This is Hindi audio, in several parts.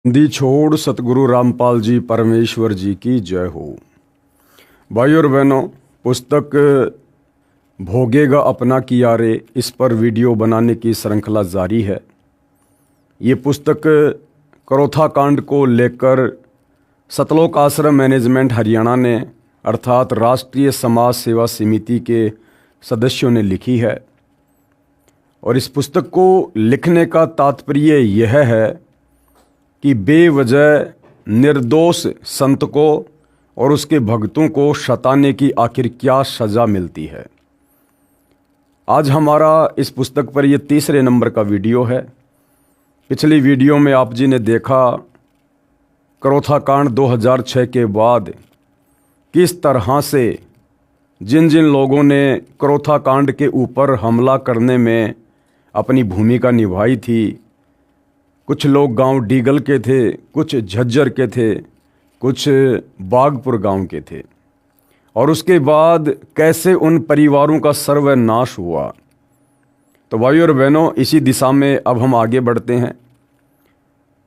बंदी छोड़ सतगुरु रामपाल जी परमेश्वर जी की जय हो। भाई और बहनों, पुस्तक भोगेगा अपना किया रे, इस पर वीडियो बनाने की श्रृंखला जारी है। ये पुस्तक करोथा कांड को लेकर सतलोक आश्रम मैनेजमेंट हरियाणा ने अर्थात राष्ट्रीय समाज सेवा समिति के सदस्यों ने लिखी है। और इस पुस्तक को लिखने का तात्पर्य यह है कि बेवजह निर्दोष संत को और उसके भक्तों को सताने की आखिर क्या सज़ा मिलती है। आज हमारा इस पुस्तक पर यह तीसरे नंबर का वीडियो है। पिछली वीडियो में आप जी ने देखा करोथा कांड 2006 के बाद किस तरह से जिन जिन लोगों ने करोथा कांड के ऊपर हमला करने में अपनी भूमिका निभाई थी, कुछ लोग गांव डीगल के थे, कुछ झज्जर के थे, कुछ बागपुर गांव के थे, और उसके बाद कैसे उन परिवारों का सर्वनाश हुआ। तो भाई और बहनों, इसी दिशा में अब हम आगे बढ़ते हैं।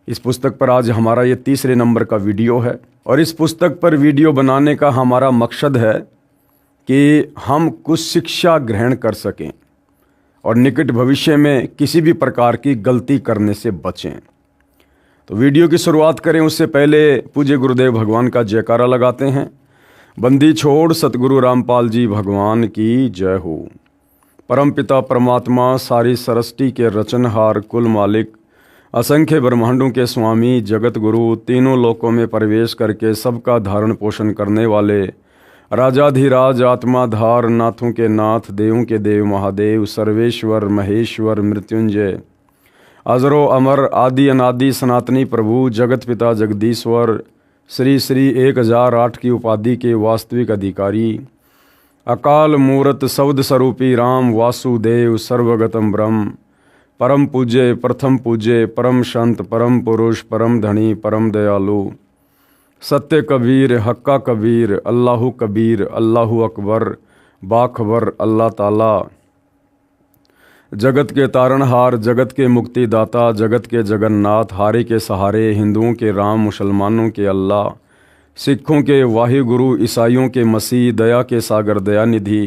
इस पुस्तक पर आज हमारा ये तीसरे नंबर का वीडियो है और इस पुस्तक पर वीडियो बनाने का हमारा मकसद है कि हम कुछ शिक्षा ग्रहण कर सकें और निकट भविष्य में किसी भी प्रकार की गलती करने से बचें। तो वीडियो की शुरुआत करें उससे पहले पूज्य गुरुदेव भगवान का जयकारा लगाते हैं। बंदी छोड़ सतगुरु रामपाल जी भगवान की जय हो। परमपिता परमात्मा सारी सृष्टि के रचनहार, कुल मालिक, असंख्य ब्रह्मांडों के स्वामी, जगत गुरु, तीनों लोकों में प्रवेश करके सबका धारण पोषण करने वाले राजाधिराज, आत्माधार, नाथों के नाथ, देवों के देव महादेव, सर्वेश्वर, महेश्वर, मृत्युंजय, अजरो अमर, आदि अनादि सनातनी प्रभु, जगत पिता जगदीश्वर, श्री श्री 1008 की उपाधि के वास्तविक अधिकारी, अकाल मूरत शब्द स्वरूपी राम वासुदेव, सर्वगतम ब्रह्म, परम पूज्य, प्रथम पूज्य, परम संत, परम पुरुष, परम धनी, परम दयालु, सत्य कबीर, हक्का कबीर, अल्लाहु कबीर, अल्लाहु अकबर, बाखबर, अल्लाह ताला, जगत के तारणहार, जगत के मुक्तिदाता, जगत के जगन्नाथ, हारे के सहारे, हिंदुओं के राम, मुसलमानों के अल्लाह, सिखों के वाहिगुरु, ईसाइयों के मसीह, दया के सागर दयानिधि,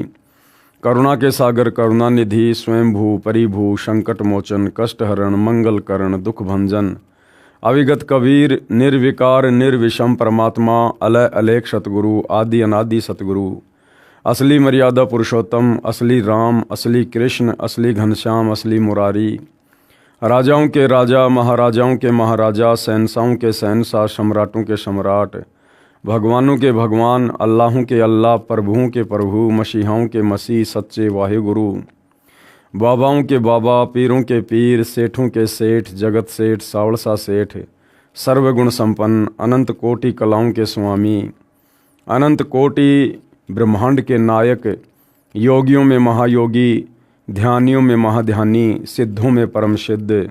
करुणा के सागर करुणानिधि, स्वयंभू परिभू, संकट मोचन, कष्ट हरण, मंगल करण, दुख भंजन, अविगत कबीर, निर्विकार निर्विषम परमात्मा, अलय अलेख सतगुरु, आदि अनादि सतगुरु, असली मर्यादा पुरुषोत्तम, असली राम, असली कृष्ण, असली घनश्याम, असली मुरारी, राजाओं के राजा, महाराजाओं के महाराजा, शहंशाहों के शहंशाह, सम्राटों के सम्राट, भगवानों के भगवान, अल्लाहों के अल्लाह, प्रभुओं के प्रभु, मसीहाओं के मसीह, सच्चे वाहिगुरु, बाबाओं के बाबा, पीरों के पीर, सेठों के सेठ, जगत सेठ, सावड़सा सेठ, सर्वगुण संपन्न, अनंत कोटि कलाओं के स्वामी, अनंत कोटि ब्रह्मांड के नायक, योगियों में महायोगी, ध्यानियों में महाध्यानी, सिद्धों में परम सिद्ध,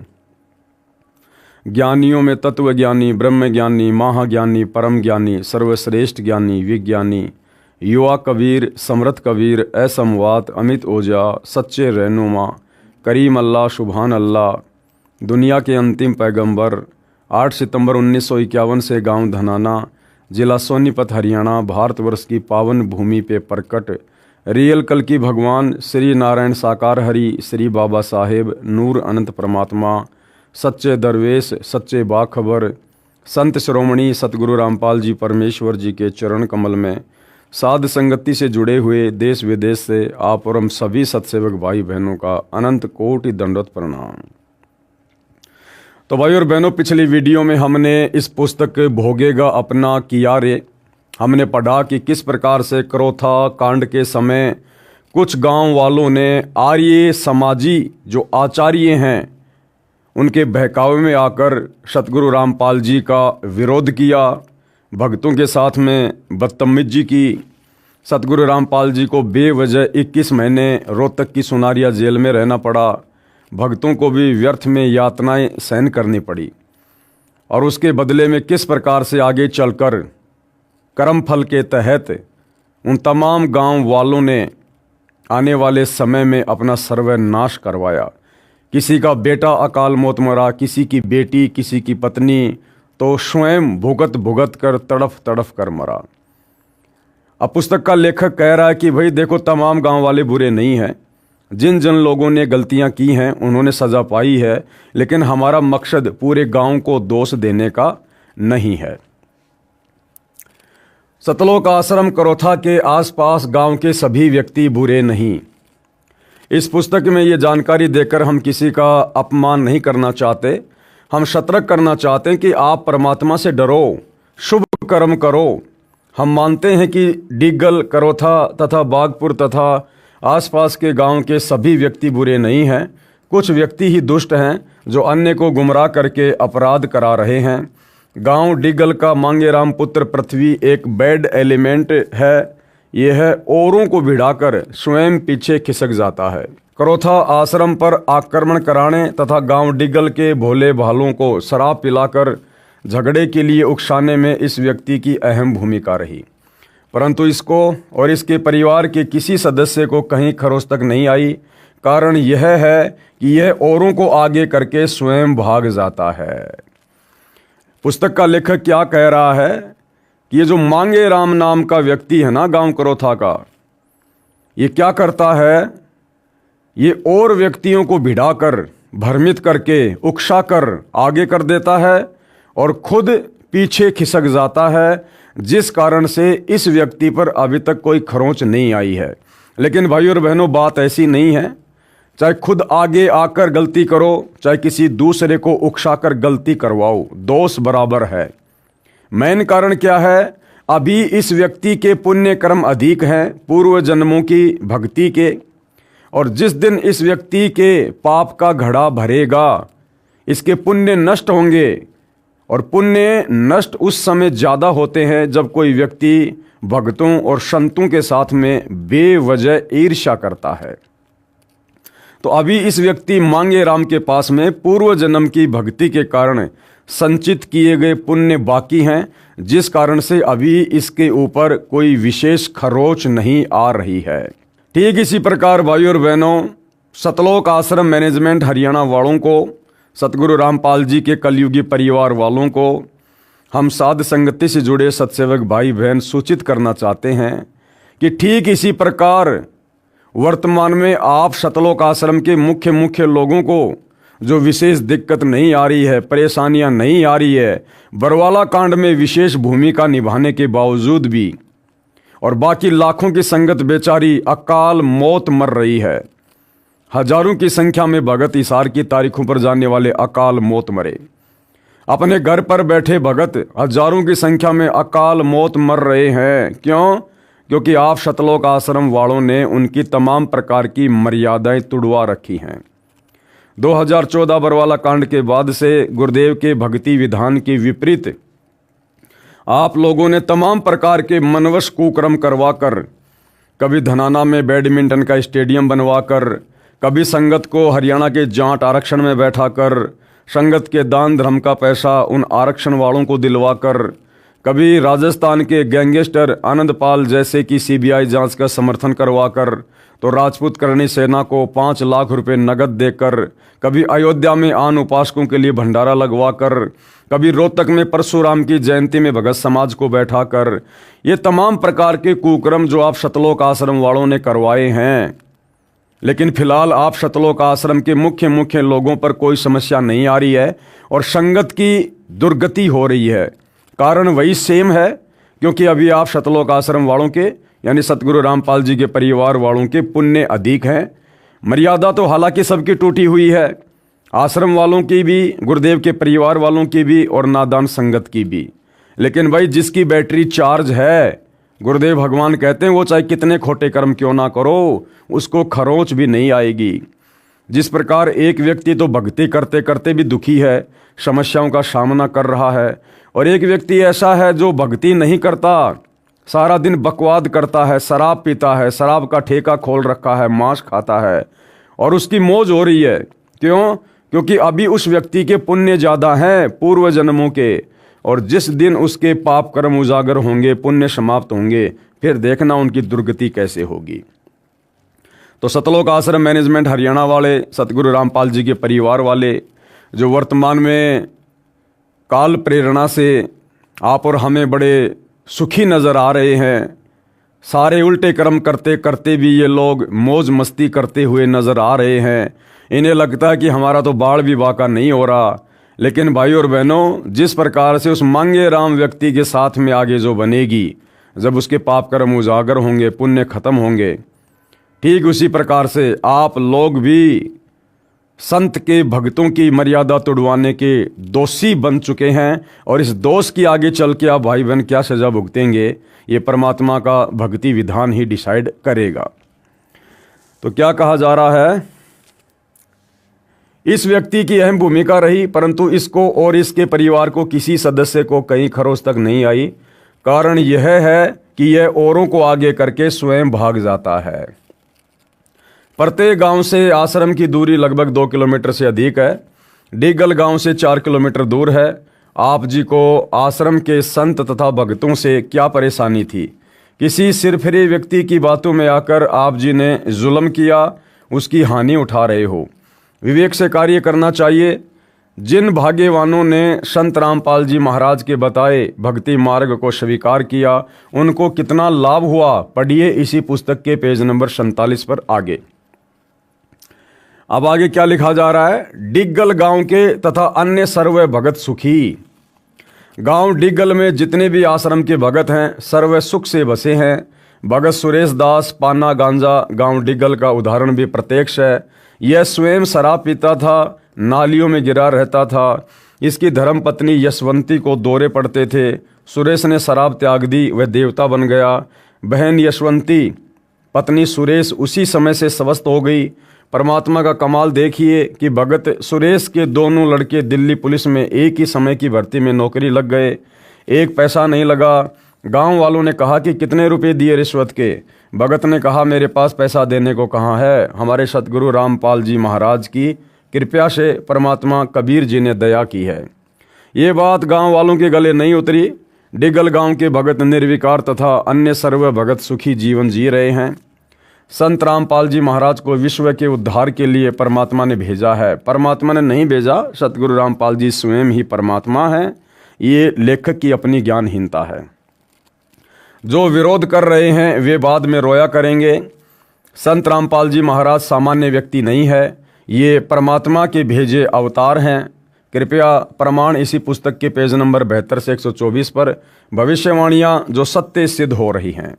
ज्ञानियों में तत्वज्ञानी, ब्रह्मज्ञानी, महाज्ञानी, परम ज्ञानी, सर्वश्रेष्ठ ज्ञानी, विज्ञानी, युवा कबीर, समर्थ कबीर, असमवात, अमित ओजा, सच्चे रहनुमा, करीम अल्लाह, सुभान अल्लाह, दुनिया के अंतिम पैगंबर, 8 सितंबर 1951 से गांव धनाना, जिला सोनीपत, हरियाणा, भारतवर्ष की पावन भूमि पे प्रकट रियल कल की भगवान, श्री नारायण साकार हरि, श्री बाबा साहेब, नूर अनंत परमात्मा, सच्चे दरवेश, सच्चे बाखबर, संत श्रोमणी सतगुरु रामपाल जी परमेश्वर जी के चरण कमल में साध संगति से जुड़े हुए देश विदेश से आप और हम सभी सत्सेवक भाई बहनों का अनंत कोटि दंडवत प्रणाम। तो भाई और बहनों, पिछली वीडियो में हमने इस पुस्तक भोगेगा अपना किया रे, हमने पढ़ा कि किस प्रकार से करोथा कांड के समय कुछ गांव वालों ने आर्य समाजी जो आचार्य हैं उनके बहकावे में आकर सतगुरु रामपाल जी का विरोध किया, भक्तों के साथ में बदतमीजी की। सतगुरु रामपाल जी को बेवजह 21 महीने रोहतक की सुनारिया जेल में रहना पड़ा, भक्तों को भी व्यर्थ में यातनाएं सहन करनी पड़ी। और उसके बदले में किस प्रकार से आगे चलकर कर्म फल के तहत उन तमाम गांव वालों ने आने वाले समय में अपना सर्वनाश करवाया। किसी का बेटा अकाल मौत मरा, किसी की बेटी, किसी की पत्नी, तो स्वयं भुगत भुगत कर तड़फ तड़फ कर मरा। अब पुस्तक का लेखक कह रहा है कि भाई देखो, तमाम गांव वाले बुरे नहीं हैं, जिन जिन लोगों ने गलतियां की हैं उन्होंने सज़ा पाई है, लेकिन हमारा मकसद पूरे गांव को दोष देने का नहीं है। सतलोक आश्रम करोथा के आसपास गांव के सभी व्यक्ति बुरे नहीं। इस पुस्तक में ये जानकारी देकर हम किसी का अपमान नहीं करना चाहते, हम सतर्क करना चाहते हैं कि आप परमात्मा से डरो, शुभ कर्म करो। हम मानते हैं कि डिग्गल, करोथा तथा बागपुर तथा आसपास के गांव के सभी व्यक्ति बुरे नहीं हैं। कुछ व्यक्ति ही दुष्ट हैं जो अन्य को गुमराह करके अपराध करा रहे हैं। गांव डिग्गल का मांगेराम पुत्र पृथ्वी एक बैड एलिमेंट है। यह औरों को भिड़ाकर स्वयं पीछे खिसक जाता है। करोथा आश्रम पर आक्रमण कराने तथा गांव डिग्गल के भोले भालों को शराब पिलाकर झगड़े के लिए उकसाने में इस व्यक्ति की अहम भूमिका रही, परंतु इसको और इसके परिवार के किसी सदस्य को कहीं खरोच तक नहीं आई। कारण यह है कि यह औरों को आगे करके स्वयं भाग जाता है। पुस्तक का लेखक क्या कह रहा है कि ये जो मांगेराम नाम का व्यक्ति है ना गांव करोथा का, ये क्या करता है, ये और व्यक्तियों को भिड़ाकर, भ्रमित करके, उकसाकर आगे कर देता है और खुद पीछे खिसक जाता है, जिस कारण से इस व्यक्ति पर अभी तक कोई खरोंच नहीं आई है। लेकिन भाइयों और बहनों, बात ऐसी नहीं है। चाहे खुद आगे आकर गलती करो, चाहे किसी दूसरे को उकसाकर गलती करवाओ, दोष बराबर है। मेन कारण क्या है, अभी इस व्यक्ति के पुण्य कर्म अधिक हैं पूर्व जन्मों की भक्ति के, और जिस दिन इस व्यक्ति के पाप का घड़ा भरेगा, इसके पुण्य नष्ट होंगे। और पुण्य नष्ट उस समय ज़्यादा होते हैं जब कोई व्यक्ति भक्तों और संतों के साथ में बेवजह ईर्ष्या करता है। तो अभी इस व्यक्ति मांगेराम के पास में पूर्व जन्म की भक्ति के कारण संचित किए गए पुण्य बाकी हैं, जिस कारण से अभी इसके ऊपर कोई विशेष खरोच नहीं आ रही है। ठीक इसी प्रकार भाइयों और बहनों, सतलोक आश्रम मैनेजमेंट हरियाणा वालों को, सतगुरु रामपाल जी के कलयुगी परिवार वालों को, हम साध संगति से जुड़े सत्सेवक भाई बहन सूचित करना चाहते हैं कि ठीक इसी प्रकार वर्तमान में आप सतलोक आश्रम के मुख्य लोगों को जो विशेष दिक्कत नहीं आ रही है, परेशानियां नहीं आ रही है, बरवाला कांड में विशेष भूमिका निभाने के बावजूद भी, और बाकी लाखों की संगत बेचारी अकाल मौत मर रही है। हजारों की संख्या में भगत इशार की तारीखों पर जाने वाले अकाल मौत मरे। अपने घर पर बैठे भगत हजारों की संख्या में अकाल मौत मर रहे हैं। क्यों? क्योंकि आप सतलोक आश्रम वालों ने उनकी तमाम प्रकार की मर्यादाएं तुड़वा रखी हैं। 2014 बरवाला कांड के बाद से गुरुदेव के भक्ति विधान के विपरीत आप लोगों ने तमाम प्रकार के मनवश कुकर्म करवाकर, कभी धनाना में बैडमिंटन का स्टेडियम बनवाकर, कभी संगत को हरियाणा के जाट आरक्षण में बैठाकर, संगत के दान धर्म का पैसा उन आरक्षण वालों को दिलवाकर, कभी राजस्थान के गैंगस्टर आनंदपाल जैसे की सीबीआई जांच का समर्थन करवाकर, तो राजपूत करणी सेना को 5 लाख रुपए नगद देकर, कभी अयोध्या में आन उपासकों के लिए भंडारा लगवाकर, कभी रोहतक में परशुराम की जयंती में भगत समाज को बैठाकर, ये तमाम प्रकार के कुकर्म जो आप सतलोक आश्रम वालों ने करवाए हैं। लेकिन फिलहाल आप सतलोक आश्रम के मुख्य लोगों पर कोई समस्या नहीं आ रही है और संगत की दुर्गति हो रही है। कारण वही सेम है, क्योंकि अभी आप सतलोक आश्रम वालों के यानी सतगुरु रामपाल जी के परिवार वालों के पुण्य अधिक हैं। मर्यादा तो हालांकि सबकी टूटी हुई है, आश्रम वालों की भी, गुरुदेव के परिवार वालों की भी और नादान संगत की भी। लेकिन भाई जिसकी बैटरी चार्ज है, गुरुदेव भगवान कहते हैं वो चाहे कितने खोटे कर्म क्यों ना करो, उसको खरोंच भी नहीं आएगी। जिस प्रकार एक व्यक्ति तो भक्ति करते करते भी दुखी है, समस्याओं का सामना कर रहा है, और एक व्यक्ति ऐसा है जो भक्ति नहीं करता, सारा दिन बकवाद करता है, शराब पीता है, शराब का ठेका खोल रखा है, मांस खाता है और उसकी मौज हो रही है। क्यों? क्योंकि अभी उस व्यक्ति के पुण्य ज़्यादा हैं पूर्व जन्मों के, और जिस दिन उसके पाप कर्म उजागर होंगे, पुण्य समाप्त होंगे, फिर देखना उनकी दुर्गति कैसे होगी। तो सतलोक आश्रम मैनेजमेंट हरियाणा वाले, सतगुरु रामपाल जी के परिवार वाले जो वर्तमान में काल प्रेरणा से आप और हमें बड़े सुखी नज़र आ रहे हैं। सारे उल्टे कर्म करते करते भी ये लोग मौज मस्ती करते हुए नज़र आ रहे हैं। इन्हें लगता है कि हमारा तो बाढ़ भी वाक़ा नहीं हो रहा। लेकिन भाई और बहनों, जिस प्रकार से उस मांगे राम व्यक्ति के साथ में आगे जो बनेगी, जब उसके पाप कर्म उजागर होंगे, पुण्य खत्म होंगे, ठीक उसी प्रकार से आप लोग भी संत के भक्तों की मर्यादा तोड़वाने के दोषी बन चुके हैं। और इस दोष की आगे चल के आप भाई बहन क्या सजा भुगतेंगे, ये परमात्मा का भक्ति विधान ही डिसाइड करेगा। तो क्या कहा जा रहा है, इस व्यक्ति की अहम भूमिका रही, परंतु इसको और इसके परिवार को किसी सदस्य को कहीं खरोच तक नहीं आई। कारण यह है कि यह औरों को आगे करके स्वयं भाग जाता है। प्रत्येक गांव से आश्रम की दूरी लगभग 2 किलोमीटर से अधिक है। डिगल गांव से 4 किलोमीटर दूर है। आप जी को आश्रम के संत तथा भक्तों से क्या परेशानी थी? किसी सिरफिरे व्यक्ति की बातों में आकर आप जी ने जुल्म किया, उसकी हानि उठा रहे हो। विवेक से कार्य करना चाहिए। जिन भाग्यवानों ने संत रामपाल जी महाराज के बताए भक्ति मार्ग को स्वीकार किया, उनको कितना लाभ हुआ, पढ़िए इसी पुस्तक के पेज नंबर 47 पर आगे। अब आगे क्या लिखा जा रहा है, डिग्गल गांव के तथा अन्य सर्व भगत सुखी। गांव डिग्गल में जितने भी आश्रम के भगत हैं, सर्व सुख से बसे हैं। भगत सुरेश दास पाना गांजा गांव डिग्गल का उदाहरण भी प्रत्यक्ष है। यह स्वयं शराब पीता था, नालियों में गिरा रहता था। इसकी धर्मपत्नी यशवंती को दौरे पड़ते थे। सुरेश ने शराब त्याग दी, वह देवता बन गया। बहन यशवंती, पत्नी सुरेश उसी समय से स्वस्थ हो गई। परमात्मा का कमाल देखिए कि भगत सुरेश के दोनों लड़के दिल्ली पुलिस में एक ही समय की भर्ती में नौकरी लग गए। एक पैसा नहीं लगा। गांव वालों ने कहा कि कितने रुपए दिए रिश्वत के? भगत ने कहा, मेरे पास पैसा देने को कहाँ है, हमारे सतगुरु रामपाल जी महाराज की कृपया से परमात्मा कबीर जी ने दया की है। ये बात गांव वालों के गले नहीं उतरी। डिगल गांव के भगत निर्विकार तथा अन्य सर्व भगत सुखी जीवन जी रहे हैं। संत रामपाल जी महाराज को विश्व के उद्धार के लिए परमात्मा ने भेजा है। परमात्मा ने नहीं भेजा, सतगुरु रामपाल जी स्वयं ही परमात्मा है। ये लेखक की अपनी ज्ञानहीनता है। जो विरोध कर रहे हैं वे बाद में रोया करेंगे। संत रामपाल जी महाराज सामान्य व्यक्ति नहीं है, ये परमात्मा के भेजे अवतार हैं। कृपया प्रमाण इसी पुस्तक के पेज नंबर 72 से 124 पर भविष्यवाणियां जो सत्य सिद्ध हो रही हैं।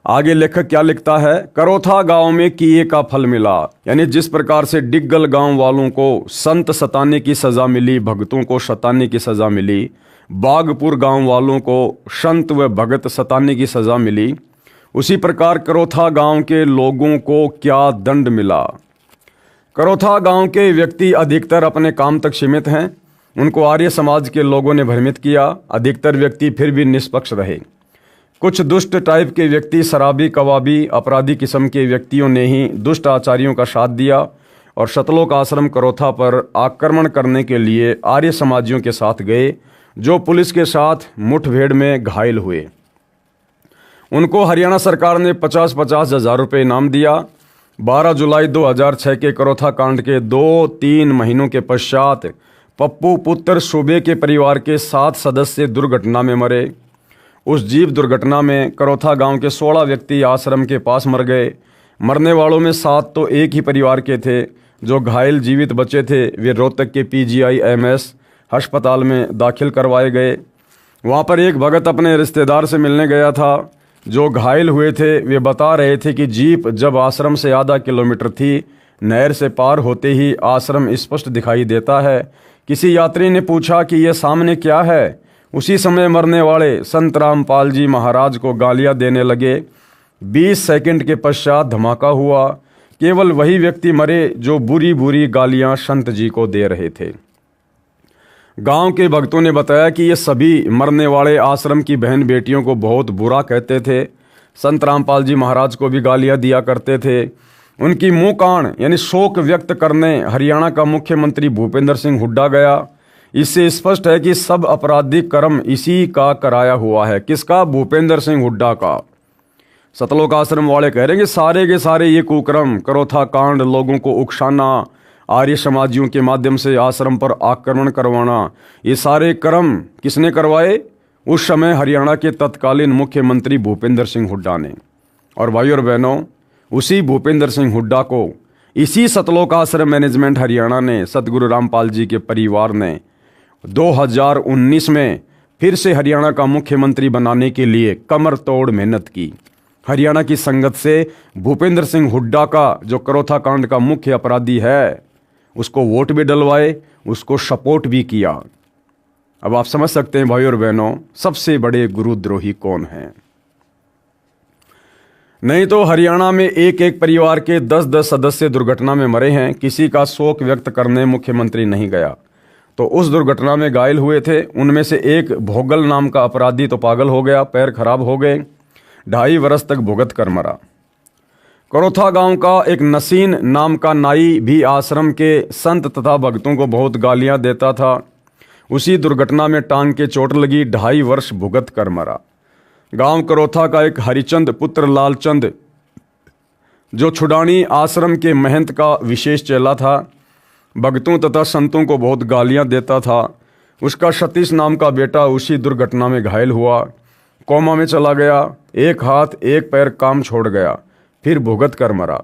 आगे लेखक क्या लिखता है, करोथा गांव में किए का फल मिला। यानी जिस प्रकार से डिग्गल गांव वालों को संत सताने की सजा मिली, भक्तों को सताने की सजा मिली, बागपुर गांव वालों को संत व भगत सताने की सजा मिली, उसी प्रकार करोथा गांव के लोगों को क्या दंड मिला। करोथा गांव के व्यक्ति अधिकतर अपने काम तक सीमित हैं। उनको आर्य समाज के लोगों ने भ्रमित किया। अधिकतर व्यक्ति फिर भी निष्पक्ष रहे। कुछ दुष्ट टाइप के व्यक्ति, शराबी, कबाबी, अपराधी किस्म के व्यक्तियों ने ही दुष्ट आचार्यों का साथ दिया और शतलोक आश्रम करोथा पर आक्रमण करने के लिए आर्य समाजियों के साथ गए, जो पुलिस के साथ मुठभेड़ में घायल हुए। उनको हरियाणा सरकार ने 50-50 हज़ार रुपये इनाम दिया। 12 जुलाई 2006 के करोथा कांड के 2-3 महीनों के पश्चात पप्पू पुत्र सूबे के परिवार के 7 सदस्य दुर्घटना में मरे। उस जीप दुर्घटना में करोथा गांव के 16 व्यक्ति आश्रम के पास मर गए। मरने वालों में 7 तो एक ही परिवार के थे। जो घायल जीवित बचे थे वे रोहतक के PGI-MS अस्पताल में दाखिल करवाए गए। वहां पर एक भगत अपने रिश्तेदार से मिलने गया था। जो घायल हुए थे वे बता रहे थे कि जीप जब आश्रम से आधा किलोमीटर थी, नहर से पार होते ही आश्रम स्पष्ट दिखाई देता है। किसी यात्री ने पूछा कि यह सामने क्या है। उसी समय मरने वाले संत रामपाल जी महाराज को गालियां देने लगे। 20 सेकंड के पश्चात धमाका हुआ। केवल वही व्यक्ति मरे जो बुरी बुरी गालियां संत जी को दे रहे थे। गांव के भक्तों ने बताया कि ये सभी मरने वाले आश्रम की बहन बेटियों को बहुत बुरा कहते थे। संत रामपाल जी महाराज को भी गालियां दिया करते थे। उनकी मुंह कान यानी शोक व्यक्त करने हरियाणा का मुख्यमंत्री भूपेंद्र सिंह हुड्डा गया। इससे स्पष्ट है कि सब आपराधिक कर्म इसी का कराया हुआ है। किसका? भूपेंद्र सिंह हुड्डा का। सतलोक आश्रम वाले कह रहे हैं कि सारे के सारे ये कुकर्म, करोथा कांड, लोगों को उकसाना, आर्य समाजियों के माध्यम से आश्रम पर आक्रमण करवाना, ये सारे कर्म किसने करवाए? उस समय हरियाणा के तत्कालीन मुख्यमंत्री भूपेंद्र सिंह हुड्डा ने। और भाई और बहनों, उसी भूपेंद्र सिंह हुड्डा को इसी सतलोक आश्रम मैनेजमेंट हरियाणा ने, सतगुरु रामपाल जी के परिवार ने 2019 में फिर से हरियाणा का मुख्यमंत्री बनाने के लिए कमर तोड़ मेहनत की। हरियाणा की संगत से भूपेंद्र सिंह हुड्डा का, जो करोथा कांड का मुख्य अपराधी है, उसको वोट भी डलवाए, उसको सपोर्ट भी किया। अब आप समझ सकते हैं भाई और बहनों, सबसे बड़े गुरुद्रोही कौन हैं। नहीं तो हरियाणा में एक एक परिवार के 10-10 सदस्य दुर्घटना में मरे हैं, किसी का शोक व्यक्त करने मुख्यमंत्री नहीं गया। तो उस दुर्घटना में घायल हुए थे, उनमें से एक भोगल नाम का अपराधी तो पागल हो गया, पैर खराब हो गए, 2.5 वर्ष तक भुगत कर मरा। करोथा गांव का एक नसीन नाम का नाई भी आश्रम के संत तथा भक्तों को बहुत गालियां देता था, उसी दुर्घटना में टांग के चोट लगी, 2.5 वर्ष भुगत कर मरा। गांव करोथा का एक हरिचंद पुत्र लालचंद, जो छुडानी आश्रम के महंत का विशेष चेला था, भक्तों तथा संतों को बहुत गालियां देता था, उसका सतीश नाम का बेटा उसी दुर्घटना में घायल हुआ, कोमा में चला गया, एक हाथ एक पैर काम छोड़ गया, फिर भुगत कर मरा।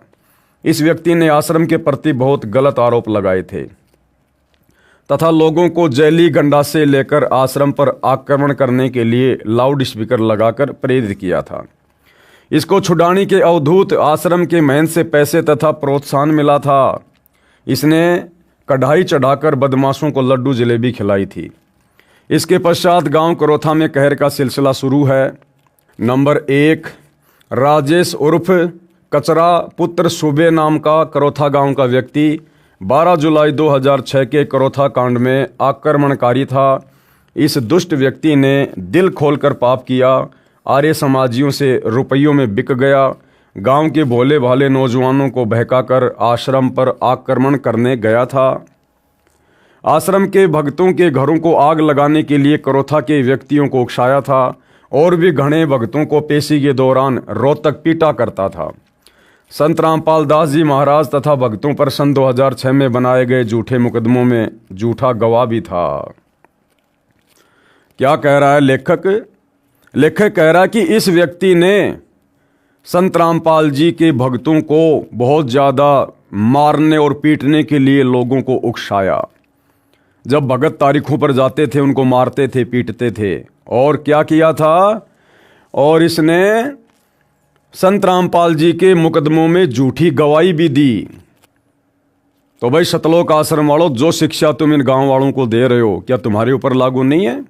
इस व्यक्ति ने आश्रम के प्रति बहुत गलत आरोप लगाए थे तथा लोगों को जैली गंडासे लेकर आश्रम पर आक्रमण करने के लिए लाउड स्पीकर लगाकर प्रेरित किया था। इसको छुड़ाने के अवधूत आश्रम के महंत से पैसे तथा प्रोत्साहन मिला था। इसने कढ़ाई चढ़ाकर बदमाशों को लड्डू जलेबी खिलाई थी। इसके पश्चात गांव करोथा में कहर का सिलसिला शुरू है। नंबर 1, राजेश उर्फ कचरा पुत्र सुबे नाम का करोथा गांव का व्यक्ति 12 जुलाई 2006 के करोथा कांड में आक्रमणकारी था। इस दुष्ट व्यक्ति ने दिल खोलकर पाप किया, आर्य समाजियों से रुपयों में बिक गया, गांव के भोले भाले नौजवानों को बहकाकर आश्रम पर आक्रमण करने गया था। आश्रम के भक्तों के घरों को आग लगाने के लिए करोथा के व्यक्तियों को उकसाया था और भी घने भक्तों को पेशी के दौरान रोहतक पीटा करता था। संत रामपाल दास जी महाराज तथा भक्तों पर सन 2006 में बनाए गए झूठे मुकदमों में झूठा गवाह भी था। क्या कह रहा है लेखक? लेखक कह रहा है कि इस व्यक्ति ने संत रामपाल जी के भक्तों को बहुत ज़्यादा मारने और पीटने के लिए लोगों को उकसाया। जब भगत तारीखों पर जाते थे उनको मारते थे, पीटते थे। और क्या किया था? और इसने संत रामपाल जी के मुकदमों में झूठी गवाही भी दी। तो भाई सतलोक आश्रम वालों, जो शिक्षा तुम इन गांव वालों को दे रहे हो, क्या तुम्हारे ऊपर लागू नहीं है?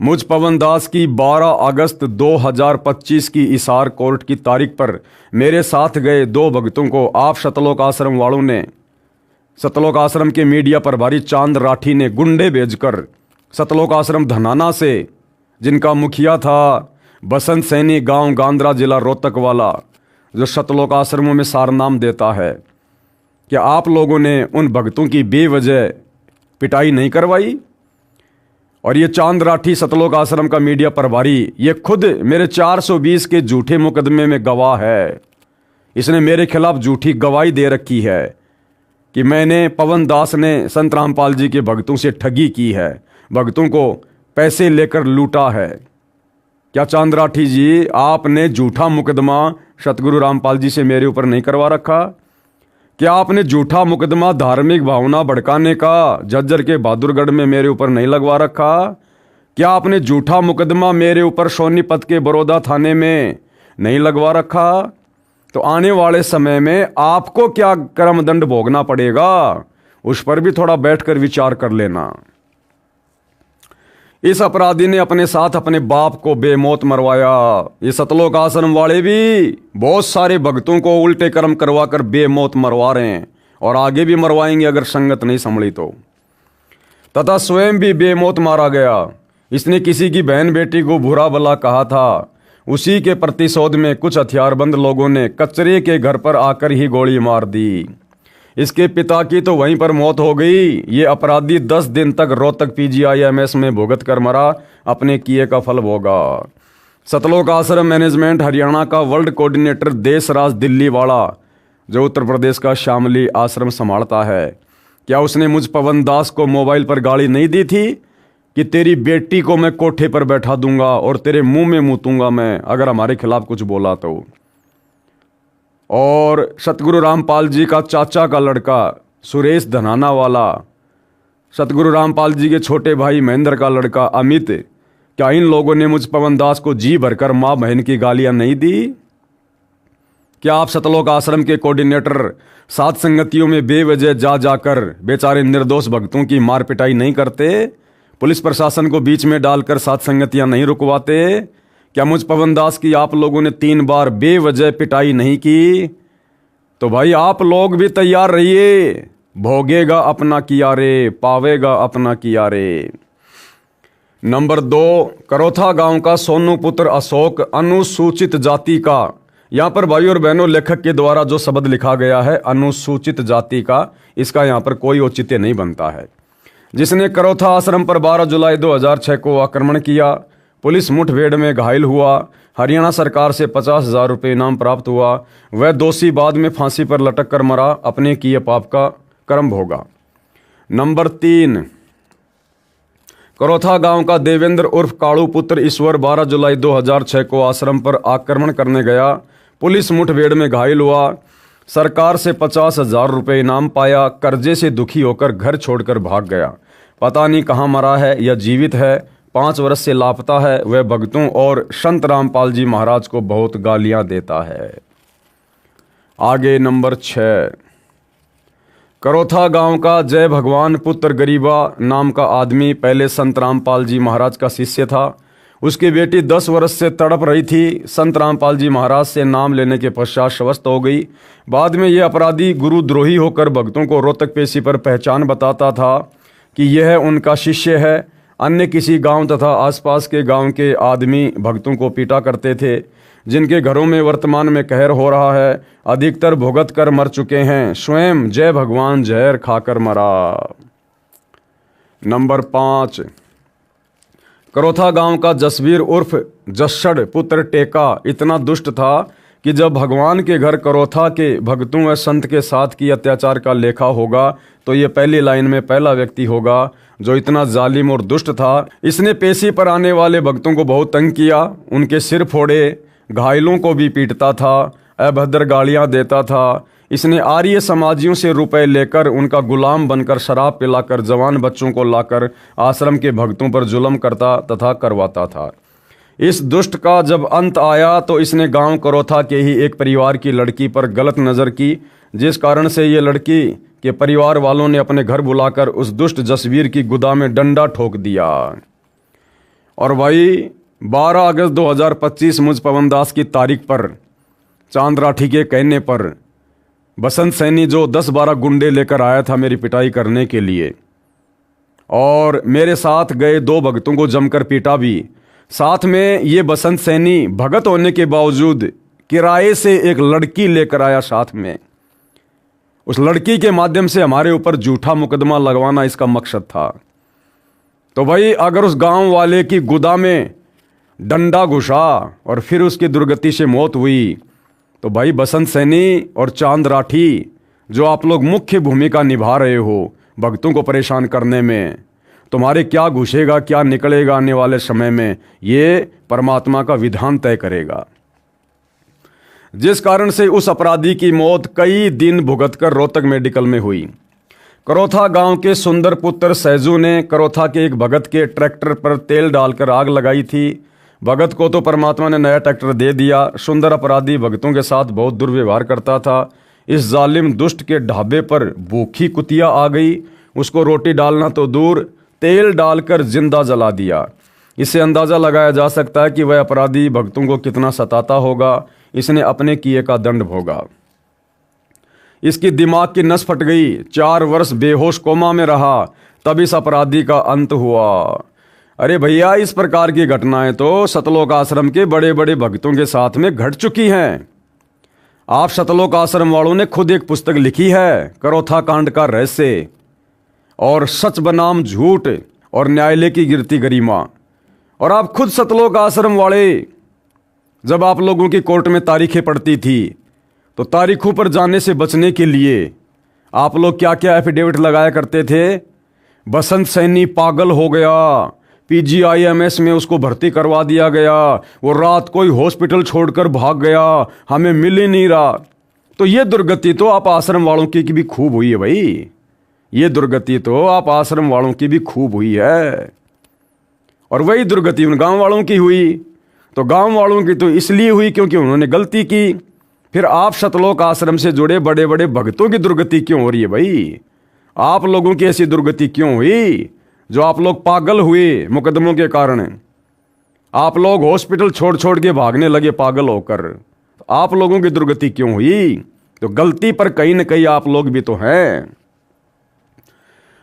मुझ पवन दास की 12 अगस्त 2025 की इसार कोर्ट की तारीख पर मेरे साथ गए 2 भक्तों को आप सतलोक आश्रम वालों ने, सतलोक आश्रम के मीडिया प्रभारी चांद राठी ने गुंडे भेजकर सतलोक आश्रम धनाना से, जिनका मुखिया था बसंत सैनी गांव गांद्रा जिला रोहतक वाला, जो सतलोक आश्रमों में सारनाम देता है, क्या आप लोगों ने उन भक्तों की बेवजह पिटाई नहीं करवाई? और ये चांद राठी सतलोक आश्रम का मीडिया प्रभारी, ये खुद मेरे 420 के झूठे मुकदमे में गवाह है। इसने मेरे खिलाफ झूठी गवाही दे रखी है कि मैंने, पवन दास ने संत रामपाल जी के भक्तों से ठगी की है, भक्तों को पैसे लेकर लूटा है। क्या चांद राठी जी, आपने झूठा मुकदमा सतगुरु रामपाल जी से मेरे ऊपर नहीं करवा रखा? क्या आपने झूठा मुकदमा धार्मिक भावना भड़काने का झज्जर के बहादुरगढ़ में मेरे ऊपर नहीं लगवा रखा? क्या आपने झूठा मुकदमा मेरे ऊपर सोनीपत के बड़ौदा थाने में नहीं लगवा रखा? तो आने वाले समय में आपको क्या कर्मदंड भोगना पड़ेगा, उस पर भी थोड़ा बैठकर विचार कर लेना। इस अपराधी ने अपने साथ अपने बाप को बेमौत मरवाया। ये सतलोक आश्रम वाले भी बहुत सारे भक्तों को उल्टे कर्म करवाकर बेमौत मरवा रहे हैं और आगे भी मरवाएंगे अगर संगत नहीं संभली तो। तथा स्वयं भी बेमौत मारा गया। इसने किसी की बहन बेटी को बुरा भला कहा था, उसी के प्रतिशोध में कुछ हथियारबंद लोगों ने कचरे के घर पर आकर ही गोली मार दी। इसके पिता की तो वहीं पर मौत हो गई। ये अपराधी 10 दिन तक रोहतक PGIMS में भुगत कर मरा, अपने किए का फल भोगा। सतलोक आश्रम मैनेजमेंट हरियाणा का वर्ल्ड कोऑर्डिनेटर देशराज दिल्ली वाला जो उत्तर प्रदेश का शामली आश्रम संभालता है, क्या उसने मुझ पवन दास को मोबाइल पर गाली नहीं दी थी कि तेरी बेटी को मैं कोठे पर बैठा दूंगा और तेरे मुंह में मूतूंगा मैं अगर हमारे खिलाफ कुछ बोला तो। और सतगुरु रामपाल जी का चाचा का लड़का सुरेश धनाना वाला, सतगुरु रामपाल जी के छोटे भाई महेंद्र का लड़का अमित, क्या इन लोगों ने मुझ पवन दास को जी भरकर माँ बहन की गालियां नहीं दी? क्या आप सतलोक आश्रम के कोऑर्डिनेटर सात संगतियों में बेवजह जा जाकर बेचारे निर्दोष भक्तों की मार पिटाई नहीं करते? पुलिस प्रशासन को बीच में डालकर सात संगतियां नहीं रुकवाते? क्या मुझ पवन दास की आप लोगों ने 3 बार बेवजह पिटाई नहीं की? तो भाई आप लोग भी तैयार रहिए, भोगेगा अपना किया रे, पावेगा अपना किया रे। नंबर 2, करोथा गांव का सोनू पुत्र अशोक अनुसूचित जाति का। यहाँ पर भाई और बहनों लेखक के द्वारा जो शब्द लिखा गया है अनुसूचित जाति का, इसका यहाँ पर कोई औचित्य नहीं बनता है। जिसने करोथा आश्रम पर 12 जुलाई 2006 को आक्रमण किया, पुलिस मुठभेड़ में घायल हुआ, हरियाणा सरकार से 50,000 रुपये इनाम प्राप्त हुआ, वह दोषी बाद में फांसी पर लटक कर मरा, अपने किए पाप का कर्म भोगा। नंबर 3, करोथा गांव का देवेंद्र उर्फ काड़ू पुत्र ईश्वर 12 जुलाई 2006 को आश्रम पर आक्रमण करने गया, पुलिस मुठभेड़ में घायल हुआ, सरकार से 50,000 रुपये इनाम पाया, कर्जे से दुखी होकर घर छोड़कर भाग गया। पता नहीं कहाँ मरा है या जीवित है, 5 वर्ष से लापता है। वह भक्तों और संत रामपाल जी महाराज को बहुत गालियां देता है। आगे नंबर 6, करोथा गांव का जय भगवान पुत्र गरीबा नाम का आदमी पहले संत रामपाल जी महाराज का शिष्य था। उसकी बेटी 10 वर्ष से तड़प रही थी। संत रामपाल जी महाराज से नाम लेने के पश्चात स्वस्थ हो गई। बाद में यह अपराधी गुरुद्रोही होकर भक्तों को रोहतक पेशी पर पहचान बताता था कि यह उनका शिष्य है। अन्य किसी गांव तथा आसपास के गांव के आदमी भक्तों को पीटा करते थे। जिनके घरों में वर्तमान में कहर हो रहा है, अधिकतर भुगत कर मर चुके हैं। स्वयं जय भगवान जहर खाकर मरा। नंबर 5, करोथा गांव का जसवीर उर्फ जस्सड़ पुत्र टेका इतना दुष्ट था कि जब भगवान के घर करोथा के भक्तों व संत के साथ की अत्याचार का लेखा होगा तो ये पहली लाइन में पहला व्यक्ति होगा जो इतना जालिम और दुष्ट था। इसने पेशी पर आने वाले भक्तों को बहुत तंग किया, उनके सिर फोड़े, घायलों को भी पीटता था, अभद्र गालियां देता था। इसने आर्य समाजियों से रुपए लेकर उनका गुलाम बनकर शराब पिलाकर जवान बच्चों को लाकर आश्रम के भक्तों पर जुल्म करता तथा करवाता था। इस दुष्ट का जब अंत आया तो इसने गांव करोथा के ही एक परिवार की लड़की पर गलत नज़र की, जिस कारण से ये लड़की के परिवार वालों ने अपने घर बुलाकर उस दुष्ट जसवीर की गुदा में डंडा ठोक दिया। और भाई 12 अगस्त 2025 मुझ पवन दास की तारीख पर चांद राठी के कहने पर बसंत सैनी जो 10-12 गुंडे लेकर आया था मेरी पिटाई करने के लिए, और मेरे साथ गए 2 भक्तों को जमकर पीटा भी। साथ में ये बसंत सैनी भगत होने के बावजूद किराए से एक लड़की लेकर आया साथ में। उस लड़की के माध्यम से हमारे ऊपर झूठा मुकदमा लगवाना इसका मकसद था। तो भाई अगर उस गांव वाले की गुदा में डंडा घुसा और फिर उसकी दुर्गति से मौत हुई तो भाई बसंत सैनी और चांद राठी जो आप लोग मुख्य भूमिका निभा रहे हो भक्तों को परेशान करने में, तुम्हारे क्या घुसेगा क्या निकलेगा आने वाले समय में, ये परमात्मा का विधान तय करेगा। जिस कारण से उस अपराधी की मौत कई दिन भुगतकर रोहतक मेडिकल में हुई। करोथा गांव के सुंदर पुत्र सैजू ने करोथा के एक भगत के ट्रैक्टर पर तेल डालकर आग लगाई थी। भगत को तो परमात्मा ने नया ट्रैक्टर दे दिया। सुंदर अपराधी भक्तों के साथ बहुत दुर्व्यवहार करता था। इस जालिम दुष्ट के ढाबे पर भूखी कुतिया आ गई। उसको रोटी डालना तो दूर, तेल डालकर जिंदा जला दिया। इससे अंदाज़ा लगाया जा सकता है कि वह अपराधी भक्तों को कितना सताता होगा। इसने अपने किए का दंड भोगा। इसकी दिमाग की नस फट गई, 4 वर्ष बेहोश कोमा में रहा, तब इस अपराधी का अंत हुआ। अरे भैया, इस प्रकार की घटनाएं तो सतलोक आश्रम के बड़े बड़े भक्तों के साथ में घट चुकी हैं। आप सतलोक आश्रम वालों ने खुद एक पुस्तक लिखी है, करोथा कांड का रहस्य, और सच बनाम झूठ और न्यायालय की गिरती गरिमा। और आप खुद सतलोक आश्रम वाले जब आप लोगों की कोर्ट में तारीखें पड़ती थी तो तारीखों पर जाने से बचने के लिए आप लोग क्या क्या एफिडेविट लगाया करते थे। बसंत सैनी पागल हो गया, पीजीआईएमएस में उसको भर्ती करवा दिया गया, वो रात कोई हॉस्पिटल छोड़कर भाग गया, हमें मिल ही नहीं रहा। तो ये दुर्गति तो आप आश्रम वालों की भी खूब हुई है भाई, ये दुर्गति तो आप आश्रम वालों की भी खूब हुई है। और वही दुर्गति उन गांव वालों की हुई। तो गांव वालों की तो इसलिए हुई क्योंकि उन्होंने गलती की। फिर आप सतलोक आश्रम से जुड़े बड़े बड़े भक्तों की दुर्गति क्यों हो रही है भाई? आप लोगों की ऐसी दुर्गति क्यों हुई जो आप लोग पागल हुए मुकदमों के कारण? आप लोग हॉस्पिटल छोड़ छोड़ के भागने लगे पागल होकर। आप लोगों की दुर्गति क्यों हुई? तो गलती पर कहीं न कहीं आप लोग भी तो हैं।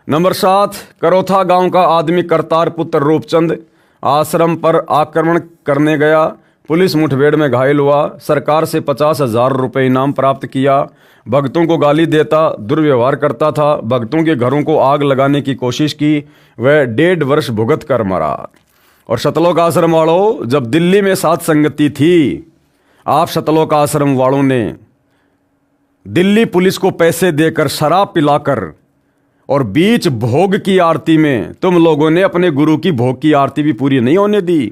नंबर 7, करोथा गांव का आदमी करतार पुत्र रूपचंद आश्रम पर आक्रमण करने गया, पुलिस मुठभेड़ में घायल हुआ, सरकार से 50,000 रुपये इनाम प्राप्त किया, भक्तों को गाली देता, दुर्व्यवहार करता था, भक्तों के घरों को आग लगाने की कोशिश की, वह 1.5 वर्ष भुगत कर मरा। और सतलोक आश्रम वालों, जब दिल्ली में साथ संगति थी, आप सतलोक आश्रम वालों ने दिल्ली पुलिस को पैसे देकर शराब पिलाकर और बीच भोग की आरती में तुम लोगों ने अपने गुरु की भोग की आरती भी पूरी नहीं होने दी।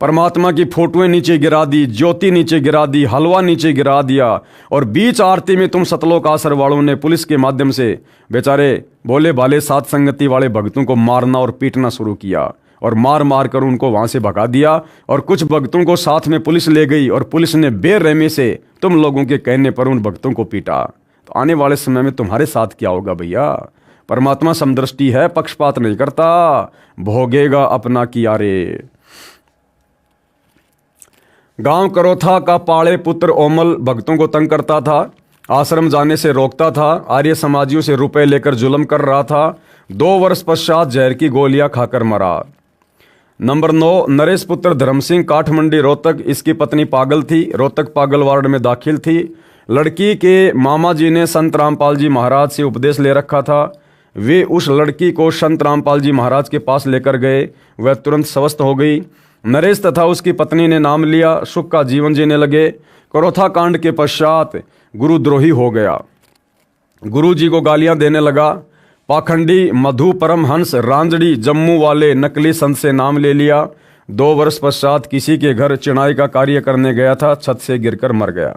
परमात्मा की फोटोएं नीचे गिरा दी, ज्योति नीचे गिरा दी, हलवा नीचे गिरा दिया, और बीच आरती में तुम सतलोक आश्रम वालों ने पुलिस के माध्यम से बेचारे भोले भाले सात संगति वाले भक्तों को मारना और पीटना शुरू किया, और मार मार कर उनको वहां से भगा दिया। और कुछ भक्तों को साथ में पुलिस ले गई और पुलिस ने बेरहमी से तुम लोगों के कहने पर उन भक्तों को पीटा। तो आने वाले समय में तुम्हारे साथ क्या होगा भैया? परमात्मा समदृष्टि है, पक्षपात नहीं करता, भोगेगा अपना किया रे। गांव करोथा का पाड़े पुत्र ओमल भक्तों को तंग करता था, आश्रम जाने से रोकता था, आर्य समाजियों से रुपए लेकर जुल्म कर रहा था। 2 वर्ष पश्चात जहर की गोलियां खाकर मरा। नंबर 9, नरेश पुत्र धर्म सिंह काठमंडी रोहतक, इसकी पत्नी पागल थी, रोहतक पागल वार्ड में दाखिल थी। लड़की के मामा जी ने संत रामपाल जी महाराज से उपदेश ले रखा था। वे उस लड़की को संत रामपाल जी महाराज के पास लेकर गए, वह तुरंत स्वस्थ हो गई। नरेश तथा उसकी पत्नी ने नाम लिया, सुख का जीवन जीने लगे। करोथा कांड के पश्चात गुरुद्रोही हो गया, गुरु जी को गालियां देने लगा। पाखंडी मधु परमहंस रांजड़ी जम्मू वाले नकली संत से नाम ले लिया। 2 वर्ष पश्चात किसी के घर चिनाई का कार्य करने गया था, छत से गिरकर मर गया।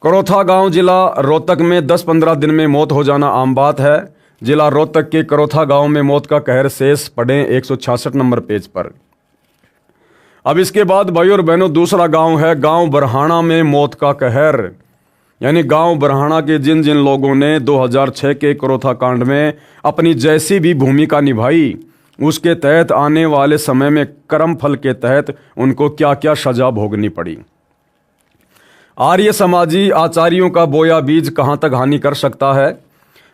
करोथा गांव जिला रोहतक में 10-15 दिन में मौत हो जाना आम बात है। जिला रोहतक के करोथा गांव में मौत का कहर शेष पढ़ें 166 नंबर पेज पर। अब इसके बाद भाई और बहनों दूसरा गांव है गांव बरहाना में मौत का कहर। यानी गांव बरहाना के जिन जिन लोगों ने 2006 के करोथा कांड में अपनी जैसी भी भूमिका निभाई, उसके तहत आने वाले समय में कर्म फल के तहत उनको क्या क्या सजा भोगनी पड़ी। आर्य समाजी आचार्यों का बोया बीज कहां तक हानि कर सकता है,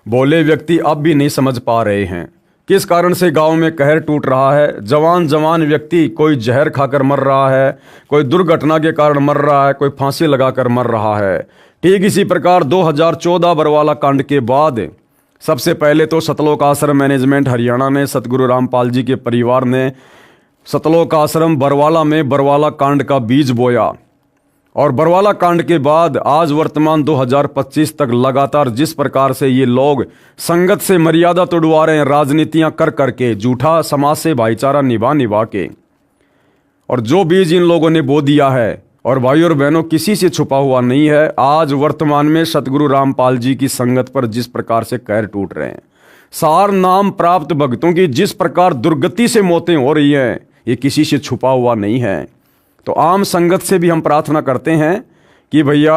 भोले व्यक्ति अब भी नहीं समझ पा रहे हैं। किस कारण से गांव में कहर टूट रहा है। जवान जवान व्यक्ति कोई जहर खाकर मर रहा है, कोई दुर्घटना के कारण मर रहा है, कोई फांसी लगाकर मर रहा है। ठीक इसी प्रकार 2014 बरवाला कांड के बाद सबसे पहले तो सतलोक आश्रम मैनेजमेंट हरियाणा ने, सतगुरु रामपाल जी के परिवार ने सतलोक आश्रम बरवाला में बरवाला कांड का बीज बोया। और बरवाला कांड के बाद आज वर्तमान 2025 तक लगातार जिस प्रकार से ये लोग संगत से मर्यादा तोड़वा रहे हैं, राजनीतियां कर करके, झूठा समाज से भाईचारा निभा के, और जो बीज इन लोगों ने बो दिया है, और भाई और बहनों किसी से छुपा हुआ नहीं है। आज वर्तमान में सतगुरु रामपाल जी की संगत पर जिस प्रकार से कहर टूट रहे हैं, सार नाम प्राप्त भक्तों की जिस प्रकार दुर्गति से मौतें हो रही हैं, ये किसी से छुपा हुआ नहीं है। तो आम संगत से भी हम प्रार्थना करते हैं कि भैया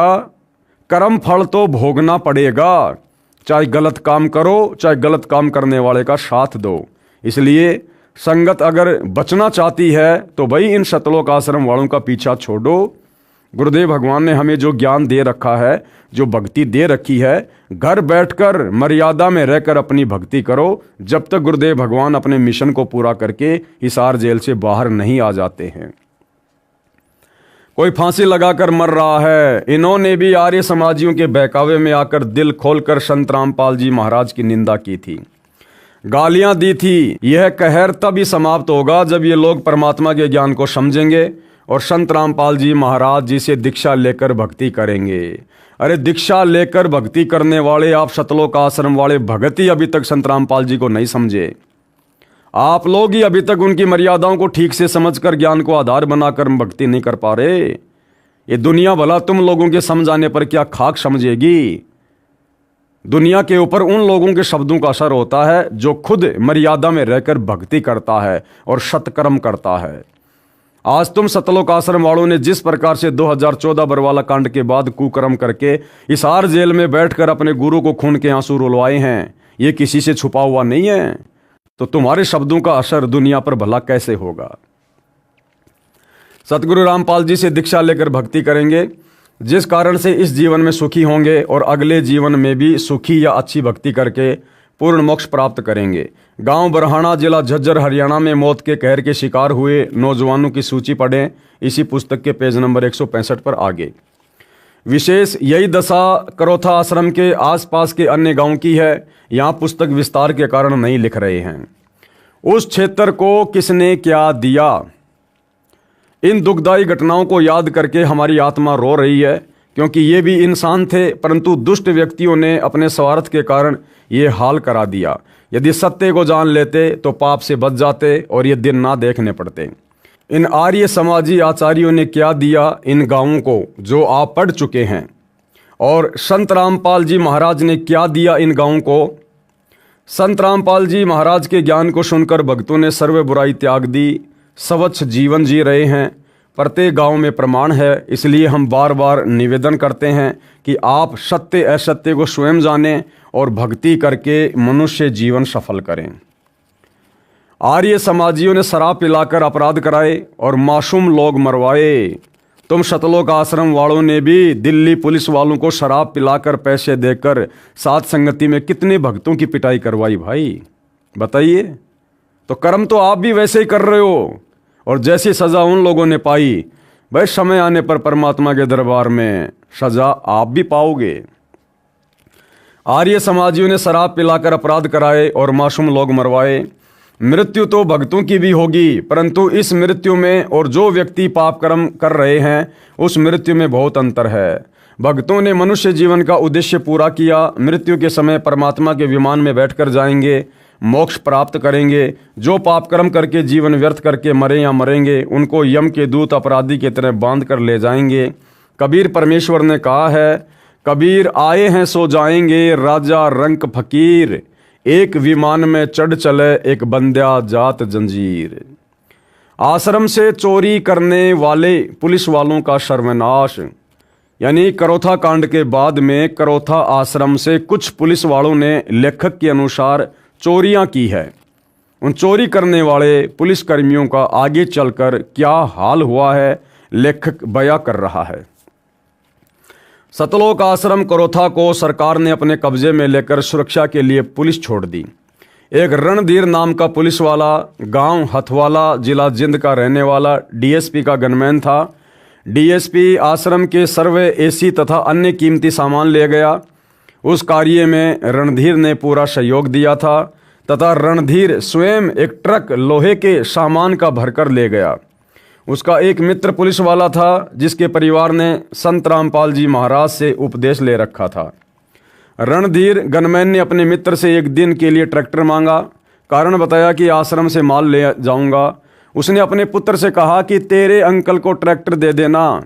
कर्म फल तो भोगना पड़ेगा, चाहे गलत काम करो, चाहे गलत काम करने वाले का साथ दो। इसलिए संगत अगर बचना चाहती है तो भाई इन सतलोक आश्रम वालों का पीछा छोड़ो। गुरुदेव भगवान ने हमें जो ज्ञान दे रखा है, जो भक्ति दे रखी है, घर बैठकर मर्यादा में रहकर अपनी भक्ति करो, जब तक गुरुदेव भगवान अपने मिशन को पूरा करके हिसार जेल से बाहर नहीं आ जाते हैं। कोई फांसी लगाकर मर रहा है, इन्होंने भी आर्य समाजियों के बहकावे में आकर दिल खोलकर संत रामपाल जी महाराज की निंदा की थी, गालियां दी थी। यह कहर तभी समाप्त होगा जब ये लोग परमात्मा के ज्ञान को समझेंगे, और संत रामपाल जी महाराज जी से दीक्षा लेकर भक्ति करेंगे। अरे दीक्षा लेकर भक्ति करने वाले आप सतलोक आश्रम वाले भगत ही अभी तक संत रामपाल जी को नहीं समझे। आप लोग ही अभी तक उनकी मर्यादाओं को ठीक से समझकर ज्ञान को आधार बनाकर भक्ति नहीं कर पा रहे। ये दुनिया भला तुम लोगों के समझाने पर क्या खाक समझेगी। दुनिया के ऊपर उन लोगों के शब्दों का असर होता है जो खुद मर्यादा में रहकर भक्ति करता है और सत्कर्म करता है। आज तुम सतलोक आश्रम वालों ने जिस प्रकार से 2014 बरवाला कांड के बाद कुकर्म करके हिसार जेल में बैठकर अपने गुरु को खून के आंसू रुलवाए हैं, ये किसी से छुपा हुआ नहीं है। तो तुम्हारे शब्दों का असर दुनिया पर भला कैसे होगा। सतगुरु रामपाल जी से दीक्षा लेकर भक्ति करेंगे, जिस कारण से इस जीवन में सुखी होंगे और अगले जीवन में भी सुखी या अच्छी भक्ति करके पूर्ण मोक्ष प्राप्त करेंगे। गांव बरहाना, जिला झज्जर, हरियाणा में मौत के कहर के शिकार हुए नौजवानों की सूची पढ़ें इसी पुस्तक के पेज नंबर 165 पर आगे। विशेष यही दशा करोथा आश्रम के आसपास के अन्य गांव की है। यहाँ पुस्तक विस्तार के कारण नहीं लिख रहे हैं। उस क्षेत्र को किसने क्या दिया, इन दुखदायी घटनाओं को याद करके हमारी आत्मा रो रही है, क्योंकि ये भी इंसान थे, परंतु दुष्ट व्यक्तियों ने अपने स्वार्थ के कारण ये हाल करा दिया। यदि सत्य को जान लेते तो पाप से बच जाते और ये दिन ना देखने पड़ते। इन आर्य समाजी आचार्यों ने क्या दिया इन गांवों को, जो आप पढ़ चुके हैं, और संत रामपाल जी महाराज ने क्या दिया इन गांवों को। संत रामपाल जी महाराज के ज्ञान को सुनकर भक्तों ने सर्व बुराई त्याग दी, स्वच्छ जीवन जी रहे हैं। प्रत्येक गांव में प्रमाण है, इसलिए हम बार बार निवेदन करते हैं कि आप सत्य असत्य को स्वयं जानें और भक्ति करके मनुष्य जीवन सफल करें। आर्य समाजियों ने शराब पिलाकर अपराध कराए और मासूम लोग मरवाए। तुम सतलोक आश्रम वालों ने भी दिल्ली पुलिस वालों को शराब पिलाकर पैसे देकर साथ संगति में कितने भक्तों की पिटाई करवाई भाई, बताइए। तो कर्म तो आप भी वैसे ही कर रहे हो, और जैसी सजा उन लोगों ने पाई, भाई समय आने पर परमात्मा के दरबार में सजा आप भी पाओगे। आर्य समाजियों ने शराब पिलाकर अपराध कराए और मासूम लोग मरवाए। मृत्यु तो भक्तों की भी होगी, परंतु इस मृत्यु में और जो व्यक्ति पाप कर्म कर रहे हैं उस मृत्यु में बहुत अंतर है। भक्तों ने मनुष्य जीवन का उद्देश्य पूरा किया, मृत्यु के समय परमात्मा के विमान में बैठकर जाएंगे, मोक्ष प्राप्त करेंगे। जो पाप कर्म करके जीवन व्यर्थ करके मरे या मरेंगे, उनको यम के दूत अपराधी की तरह बांध कर ले जाएंगे। कबीर परमेश्वर ने कहा है, कबीर आए हैं सो जाएंगे, राजा रंक फकीर, एक विमान में चढ़ चले एक बंध्या जात जंजीर। आश्रम से चोरी करने वाले पुलिस वालों का सर्वनाश। यानी करोथा कांड के बाद में करोथा आश्रम से कुछ पुलिस वालों ने लेखक के अनुसार चोरियां की है। उन चोरी करने वाले पुलिस कर्मियों का आगे चलकर क्या हाल हुआ है लेखक बयां कर रहा है। सतलोक आश्रम करोथा को सरकार ने अपने कब्जे में लेकर सुरक्षा के लिए पुलिस छोड़ दी। एक रणधीर नाम का पुलिस वाला गांव हथवाला, जिला जिंद का रहने वाला डीएसपी का गनमैन था। डीएसपी आश्रम के सर्वे एसी तथा अन्य कीमती सामान ले गया। उस कार्य में रणधीर ने पूरा सहयोग दिया था तथा रणधीर स्वयं एक ट्रक लोहे के सामान का भरकर ले गया। उसका एक मित्र पुलिस वाला था जिसके परिवार ने संत रामपाल जी महाराज से उपदेश ले रखा था। रणधीर गनमैन ने अपने मित्र से एक दिन के लिए ट्रैक्टर मांगा। कारण बताया कि आश्रम से माल ले जाऊंगा। उसने अपने पुत्र से कहा कि तेरे अंकल को ट्रैक्टर दे देना।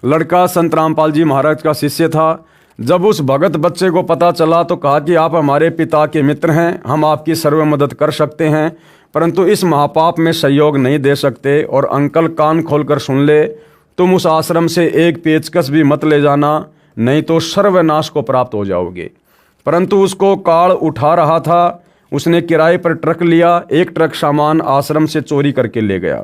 लड़का संत रामपाल जी महाराज का शिष्य था। जब उस भगत बच्चे को पता चला तो कहा कि आप हमारे पिता के मित्र हैं, हम आपकी सर्व मदद कर सकते हैं, परंतु इस महापाप में सहयोग नहीं दे सकते। और अंकल कान खोलकर सुन ले, तुम उस आश्रम से एक पेचकस भी मत ले जाना, नहीं तो सर्वनाश को प्राप्त हो जाओगे। परंतु उसको काल उठा रहा था। उसने किराए पर ट्रक लिया, एक ट्रक सामान आश्रम से चोरी करके ले गया।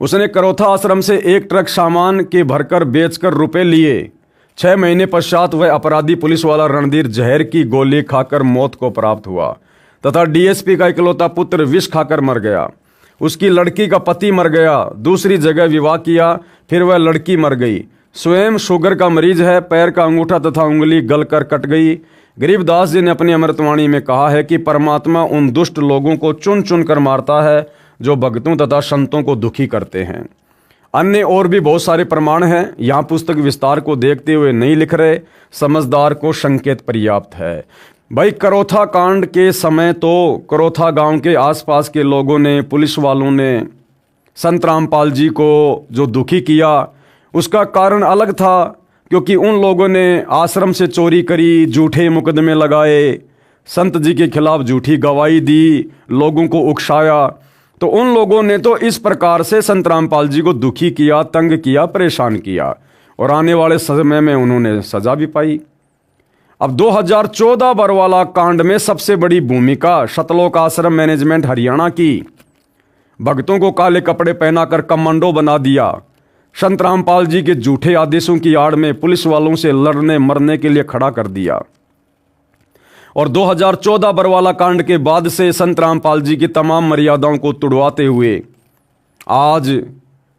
उसने करोथा आश्रम से एक ट्रक सामान के भरकर बेचकर रुपए लिए। 6 महीने पश्चात वह अपराधी पुलिस वाला रणधीर जहर की गोली खाकर मौत को प्राप्त हुआ तथा डीएसपी का इकलौता पुत्र विष खाकर मर गया। उसकी लड़की का पति मर गया, दूसरी जगह विवाह किया, फिर वह लड़की मर गई। स्वयं शुगर का मरीज है, पैर का अंगूठा तथा उंगली गलकर कट गई। गरीबदास जी ने अपनी अमृतवाणी में कहा है कि परमात्मा उन दुष्ट लोगों को चुन चुन कर मारता है जो भक्तों तथा संतों को दुखी करते हैं। अन्य और भी बहुत सारे प्रमाण हैं, यहाँ पुस्तक विस्तार को देखते हुए नहीं लिख रहे, समझदार को संकेत पर्याप्त है। भाई करोथा कांड के समय तो करोथा गांव के आसपास के लोगों ने, पुलिस वालों ने संत रामपाल जी को जो दुखी किया उसका कारण अलग था, क्योंकि उन लोगों ने आश्रम से चोरी करी, झूठे मुकदमे लगाए, संत जी के खिलाफ झूठी गवाही दी, लोगों को उकसाया। तो उन लोगों ने तो इस प्रकार से संत रामपाल जी को दुखी किया, तंग किया, परेशान किया, और आने वाले समय में उन्होंने सजा भी पाई। अब 2014 बरवाला कांड में सबसे बड़ी भूमिका सतलोक आश्रम मैनेजमेंट हरियाणा की। भक्तों को काले कपड़े पहनाकर कमांडो बना दिया, संत रामपाल जी के झूठे आदेशों की आड़ में पुलिस वालों से लड़ने मरने के लिए खड़ा कर दिया। और 2014 बरवाला कांड के बाद से संत रामपाल जी की तमाम मर्यादाओं को तुड़वाते हुए आज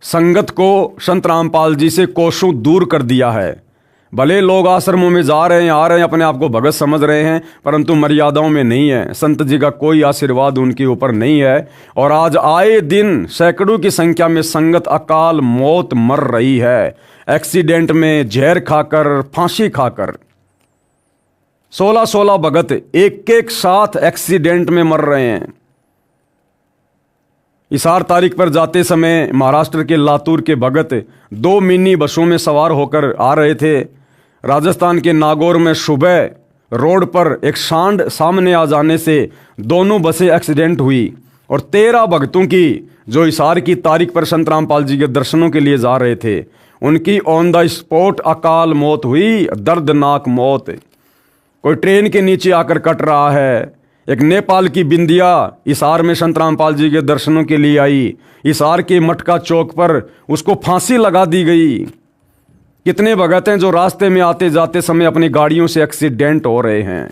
संगत को संत रामपाल जी से कोसों दूर कर दिया है। भले लोग आश्रमों में जा रहे हैं, आ रहे हैं, अपने आप को भगत समझ रहे हैं, परंतु मर्यादाओं में नहीं है। संत जी का कोई आशीर्वाद उनके ऊपर नहीं है। और आज आए दिन सैकड़ों की संख्या में संगत अकाल मौत मर रही है, एक्सीडेंट में, जहर खाकर, फांसी खाकर। 16-16 भगत एक एक साथ एक्सीडेंट में मर रहे हैं। इसार तारीख पर जाते समय महाराष्ट्र के लातूर के भगत 2 मिनी बसों में सवार होकर आ रहे थे। राजस्थान के नागौर में सुबह रोड पर एक सांड सामने आ जाने से दोनों बसें एक्सीडेंट हुई और 13 भक्तों की, जो इसार की तारीख पर संत रामपाल जी के दर्शनों के लिए जा रहे थे, उनकी ऑन द स्पॉट अकाल मौत हुई, दर्दनाक मौत। कोई ट्रेन के नीचे आकर कट रहा है। एक नेपाल की बिंदिया इसार में संत रामपाल जी के दर्शनों के लिए आई, इसार के मटका चौक पर उसको फांसी लगा दी गई। कितने भगत हैं जो रास्ते में आते जाते समय अपनी गाड़ियों से एक्सीडेंट हो रहे हैं।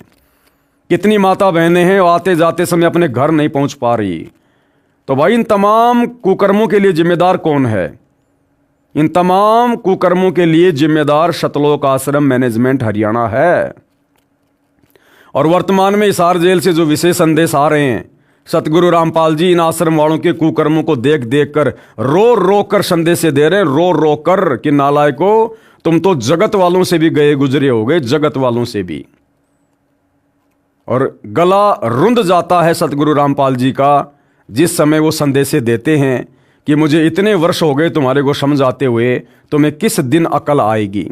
कितनी माता बहनें हैं आते जाते समय अपने घर नहीं पहुंच पा रही। तो भाई इन तमाम कुकर्मों के लिए जिम्मेदार कौन है? इन तमाम कुकर्मों के लिए जिम्मेदार सतलोक आश्रम मैनेजमेंट हरियाणा है। और वर्तमान में इसार जेल से जो विशेष संदेश आ रहे हैं, सतगुरु रामपाल जी इन आश्रम वालों के कुकर्मों को देख देख कर रो रो कर संदेश दे रहे हैं, रो रो कर कि नालायको, तुम तो जगत वालों से भी गए गुजरे हो गए, जगत वालों से भी। और गला रुंध जाता है सतगुरु रामपाल जी का जिस समय वो संदेश देते हैं कि मुझे इतने वर्ष हो गए तुम्हारे को समझाते हुए, तुम्हें किस दिन अकल आएगी।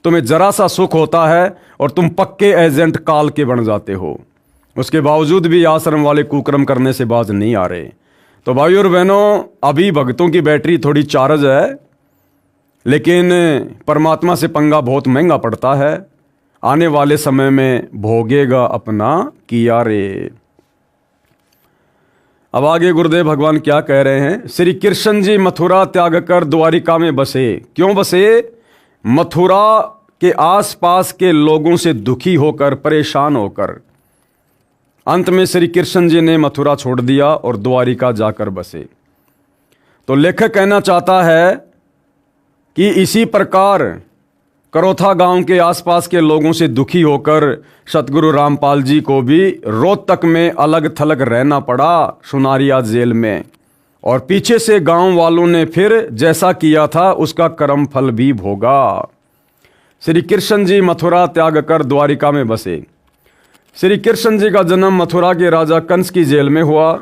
तुम्हें जरा सा सुख होता है और तुम पक्के एजेंट काल के बन जाते हो। उसके बावजूद भी आश्रम वाले कुकर्म करने से बाज नहीं आ रहे। तो भाई और बहनों, अभी भक्तों की बैटरी थोड़ी चार्ज है, लेकिन परमात्मा से पंगा बहुत महंगा पड़ता है। आने वाले समय में भोगेगा अपना किया रे। अब आगे गुरुदेव भगवान क्या कह रहे हैं। श्री कृष्ण जी मथुरा त्याग कर द्वारिका में बसे। क्यों बसे? मथुरा के आसपास के लोगों से दुखी होकर, परेशान होकर अंत में श्री कृष्ण जी ने मथुरा छोड़ दिया और द्वारिका जाकर बसे। तो लेखक कहना चाहता है कि इसी प्रकार करोथा गांव के आसपास के लोगों से दुखी होकर सतगुरु रामपाल जी को भी रोहतक में अलग थलग रहना पड़ा, सुनारिया जेल में। और पीछे से गांव वालों ने फिर जैसा किया था उसका कर्म फल भी भोगा। श्री कृष्ण जी मथुरा त्याग कर द्वारिका में बसे। श्री कृष्ण जी का जन्म मथुरा के राजा कंस की जेल में हुआ।